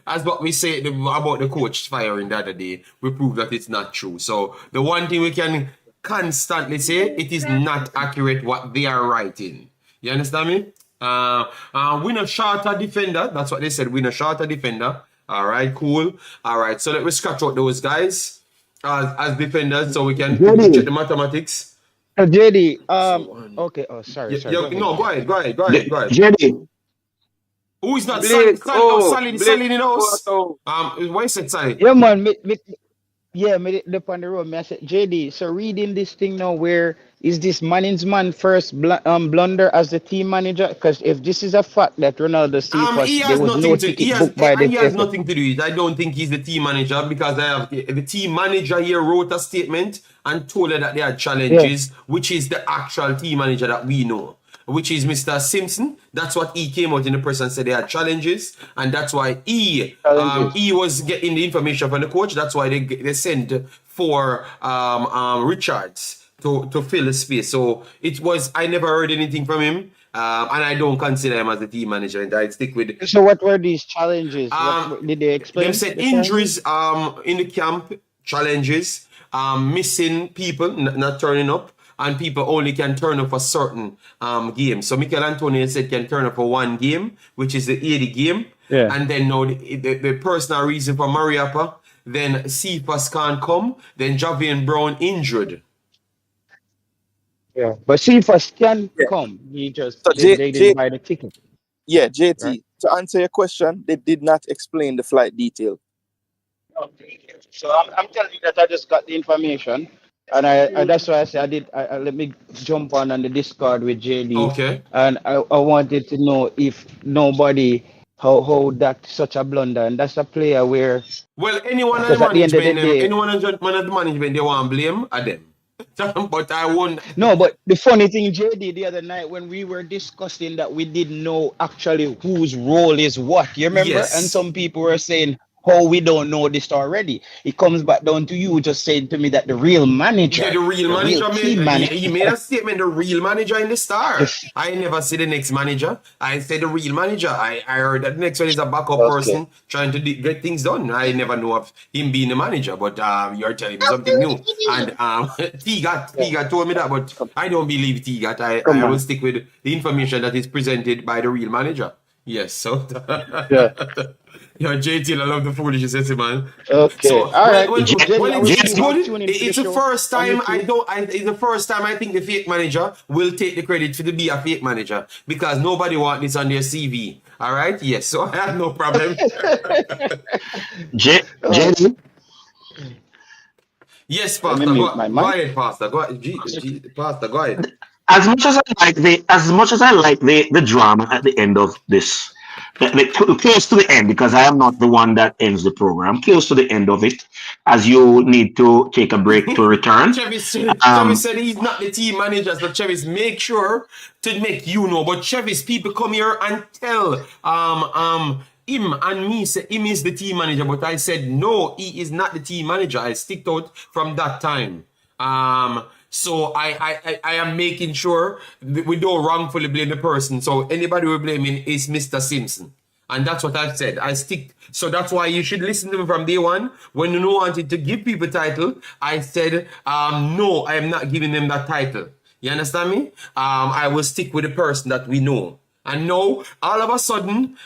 As what we say about the coach firing the other day, we prove that it's not true. So the one thing we can constantly say, it is not accurate what they are writing. You understand me? Win a shorter defender. That's what they said. Win a shorter defender. All right, cool. All right, so let me scratch out those guys as defenders so we can check the mathematics. JD, okay. Oh, sorry. No, go ahead. JD. Who is that? Blake, Sally in the house. Oh. Why is it Sally? Yeah, man. Me up on the road. Me I said, JD. So reading this thing now, where is this Manning's man first blunder as the team manager? Because if this is a fact that Ronaldo Cephas, there was no ticket booked by the He has nothing to do with it. I don't think he's the team manager because the team manager here wrote a statement and told her that they had challenges, which is the actual team manager that we know, which is Mr. Simpson. That's what he came out in the press and said they had challenges, and that's why he was getting the information from the coach. That's why they sent for Richards to fill the space. So it was, I never heard anything from him, and I don't consider him as the team manager, and I'd stick with. So what were these challenges? What did they explain? They said injuries in the camp, challenges, missing people, not turning up. And people only can turn up for certain games. So Michael Antonio said can turn up for one game, which is the 80 game. Yeah. And then now the personal reason for Mariapa, then Cephas can't come, then Javian Brown injured. Yeah, but Cephas can come. He just they didn't buy the ticket. Yeah, JT. Right. To answer your question, they did not explain the flight detail. Okay. So I'm telling you that I just got the information. And I that's why I said let me jump on the Discord with JD. Okay. And I wanted to know if nobody how that such a blunder, and that's a player where anyone at the management they want to blame at them. But I won't. No, but the funny thing, JD, the other night when we were discussing that we didn't know actually whose role is what. You remember? Yes. And some people were saying, "Oh, we don't know this already." It comes back down to you just saying to me that the real manager, he made a statement, the real manager in the Star. I never said the next manager. I said the real manager. I heard that the next one is a backup person trying to get things done. I never know of him being the manager, but you're telling me something new. And T-Gat told me that, but I don't believe T-Gat. I will stick with the information that is presented by the real manager. Yes, so yeah, JT, I love the foolishness, man. Okay, so, all right. It's the first time it's the first time I think the fake manager will take the credit for to be a fake manager because nobody wants this on their CV. All right, yes, so I have no problem. JD. Yes, Pastor. Go ahead, Pastor. Go ahead. Pastor, go ahead. As much as I like the drama at the end of this, close to the end, because I am not the one that ends the program, close to the end of it, as you need to take a break to return. Travis said he's not the team manager, so Travis, make sure to make you know. But Travis, people come here and tell him and me say him is the team manager, but I said no, he is not the team manager. I sticked out from that time. So I am making sure that we don't wrongfully blame the person. So anybody we're blaming is Mr. Simpson. And that's what I've said. I stick. So that's why you should listen to me from day one. When you wanted to give people title, I said, no, I am not giving them that title. You understand me? I will stick with the person that we know. And now, all of a sudden,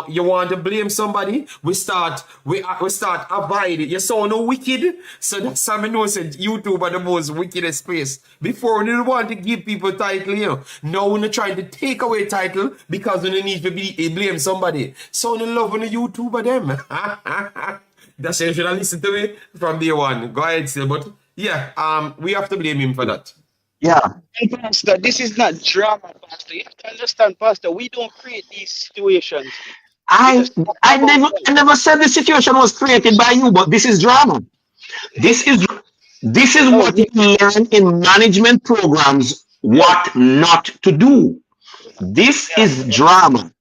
you want to blame somebody. We start avoid it. You sound no wicked. So that's how I know said YouTube are the most wickedest place. Before, we didn't want to give people title, you know. Now we're trying to take away title because we need to blame somebody. So in love on the YouTube of them. That's why you should have listened to me from day one. Go ahead, still. But yeah, we have to blame him for that. Yeah. And Pastor, this is not drama, Pastor. You have to understand, Pastor. We don't create these situations. I never said the situation was created by you, but this is drama. This is what you learn in management programs what not to do. This is drama.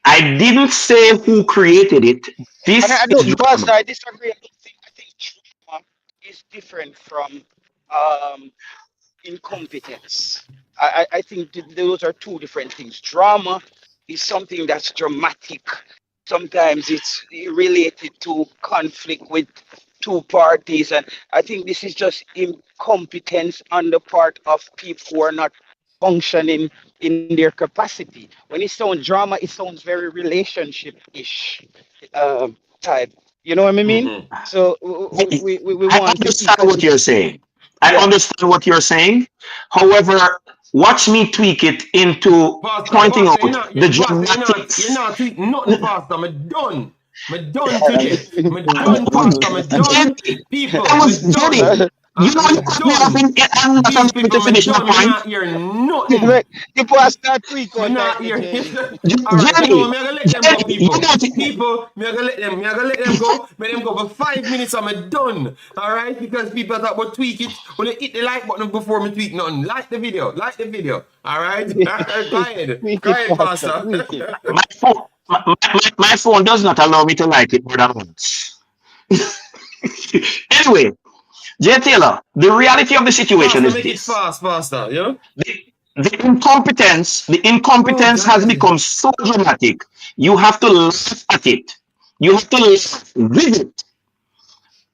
I didn't say who created it. This And I is don't, Pastor, drama. I disagree. I think drama is different from incompetence. I think those are two different things. Drama is something that's dramatic. Sometimes it's related to conflict with two parties, and I think this is just incompetence on the part of people who are not functioning in their capacity. When it sounds drama, it sounds very relationship-ish type. You know what I mean? Mm-hmm. So we I want to understand because what you're saying. I yeah. understand what you're saying. However, watch me tweak it into pointing out the dramatics. You're not tweeting nothing, Pastor. I'm done. I'm done today. I'm done, Pastor. I'm done. People, I was I'm Jenny. done. You know you I'm cut me off done. I'm not These allowed to people, I'm finish my done. I'm point. not hear nothing. The pastor tweak I'm out not there, here. JD. All right, you know, Jenny, I'm gonna let them go, you people. got it. People, I'm gonna let them go. Let them go for 5 minutes. I'm done. All right, because people thought about tweak it. When they hit the like button before me tweak nothing. Like the video. Like the video. All right. Go ahead. Tweak Go it, ahead, pastor. Pastor. Tweak it. My phone does not allow me to like it more than once. Anyway, Jay Taylor, the reality of the situation Pastor, is make it this. fast, Pastor. You know? The Oh incompetence has God. become so dramatic. You have to laugh at it. You have to laugh with it,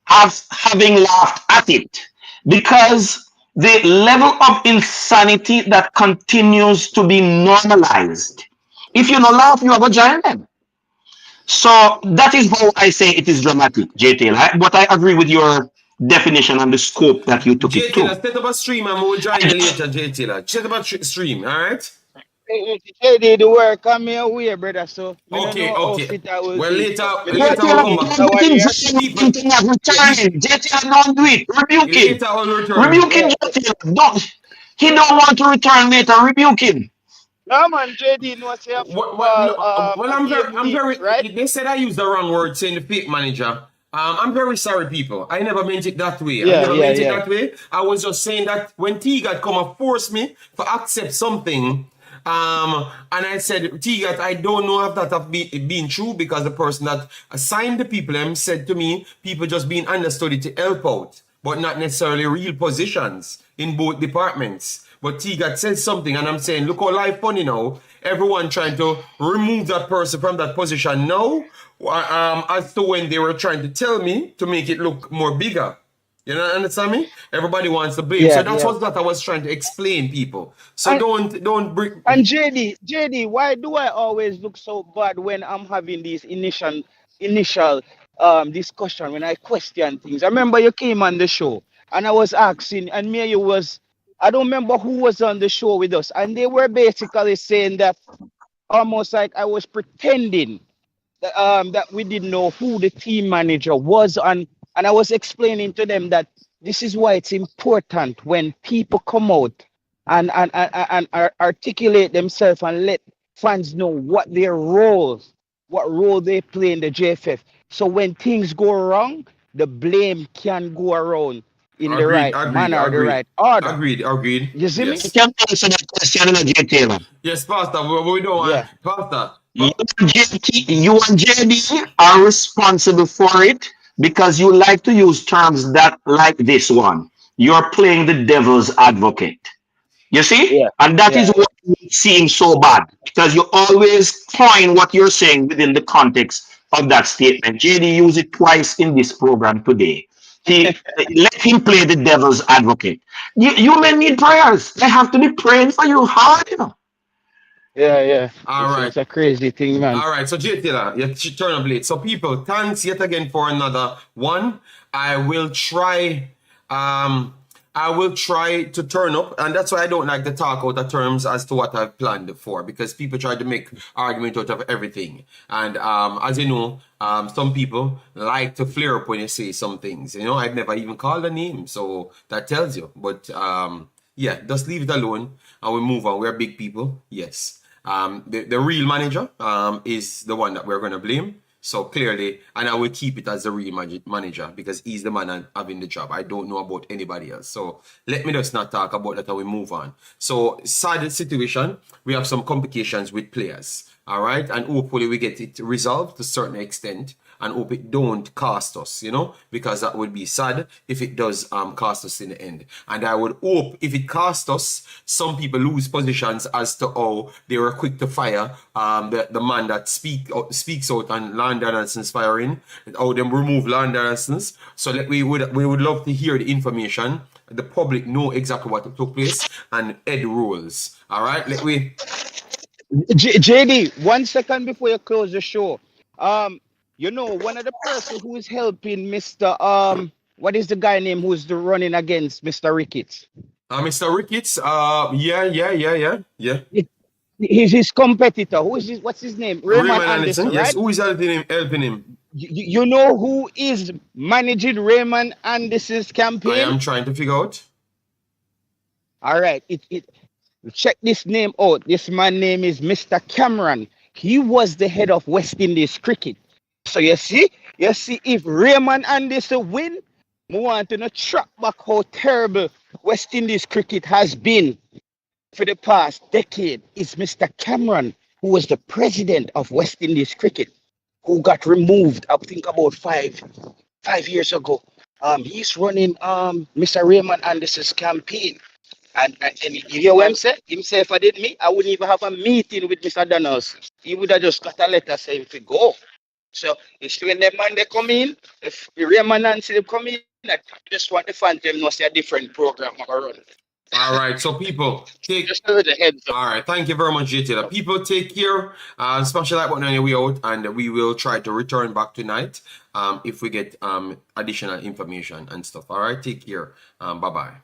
as having laughed at it, because the level of insanity that continues to be normalized. If you don't laugh, you have a giant head. So that is how I say it is dramatic, J Taylor. But I agree with your definition and the scope that you took J it Taylor, to. set up a stream and we'll join I you just later, J Taylor. Set up a stream, all right? JD, the work come your way, brother. So me don't Okay, know how okay. fit I will Well, be. later, So me J just later we'll Taylor, come tweak back. that don't one think here. People, something have yeah, returned. J Taylor, don't do it. Rebuke him. later I'll return. Rebuke him, J Taylor. Don't. He don't want to return later. Rebuke him. No man, JD knows say a Well, football no, well, a game I'm week, very. right? They said I used the wrong word saying the fake manager. I'm very sorry, people. I never meant it that way. I Yeah, never yeah, meant it yeah. that way. I was just saying that when T-Gat come and force me to accept something, and I said, T-Gat, I don't know if that have been true because the person that assigned the people said to me, people just being understudied to help out, but not necessarily real positions in both departments. But T-Gat said something, and I'm saying, look how life funny now. Everyone trying to remove that person from that position now, as to when they were trying to tell me to make it look more bigger. You know, understand me? Everybody wants to blame. So Yeah, that's yeah. what I was trying to explain, people. So And don't bring. and JD, why do I always look so bad when I'm having these initial discussion when I question things? I remember you came on the show and I was asking, and me and you was I don't remember who was on the show with us, and they were basically saying that almost like I was pretending that we didn't know who the team manager was, and I was explaining to them that this is why it's important when people come out and articulate themselves and let fans know what their roles, what role they play in the JFF. So when things go wrong, the blame can go around in the Agreed, right agreed, manner, the agreed, right order. agreed, agreed. You see me? I Yes, can answer that question, J Taylor. yes, Pastor. We don't want Yeah. Pastor. You and JD are responsible for it because you like to use terms that like this one. You're playing the devil's advocate. You see? Yeah. And that is Yeah. what seems so bad because you always coin what you're saying within the context of that statement. JD used it twice in this program today. He let him play the devil's advocate. You may need prayers. They have to be praying for you hard, you know. Yeah. All right. It's a crazy thing, man. All right, so Jay Taylor, you turn up late. So people, thanks yet again for another one. I will try to turn up, and that's why I don't like to talk out of terms as to what I've planned for, because people try to make argument out of everything. And as you know, some people like to flare up when you say some things. You know, I've never even called a name, so that tells you. But yeah, just leave it alone and we move on. We're big people, yes. The real manager is the one that we're going to blame. So clearly, and I will keep it as the real manager because he's the man having the job. I don't know about anybody else. So let me just not talk about that and we move on. So sad situation, we have some complications with players. All right. And hopefully we get it resolved to a certain extent and hope it don't cost us, you know, because that would be sad if it does cost us in the end. And I would hope if it costs us, some people lose positions as to how they were quick to fire the man that speaks out on Lon Donaldson's firing, how them remove Lon Donaldson's. So we would love to hear the information. The public know exactly what took place and head rules. All right, JD, 1 second before you close the show. You know, one of the person who is helping Mr. What is the guy name who's running against Mr. Ricketts? Mr. Ricketts, yeah. He's his competitor. Who is his, what's his name? Raymond Anderson, right? Yes, who is helping him? You know who is managing Raymond Anderson's campaign? I am trying to figure out. All right, check this name out. This man's name is Mr. Cameron. He was the head of West Indies cricket. So you see if Raymond Anderson win, we want to track back how terrible West Indies cricket has been for the past decade. It's Mr. Cameron, who was the president of West Indies cricket, who got removed, I think about five years ago. He's running Mr. Raymond Anderson's campaign. And you hear what I'm saying? Himself, if I did me, I wouldn't even have a meeting with Mr. Donaldson. He would have just got a letter saying to go. So it's when the man they come in, if Raymond Anderson come in, I just want the fan to know see a different program run. All right, so people take just a little heads up. All right, thank you very much, JT. People take care. Smash the like button on your way out, and we will try to return back tonight if we get additional information and stuff. All right, take care. Bye bye.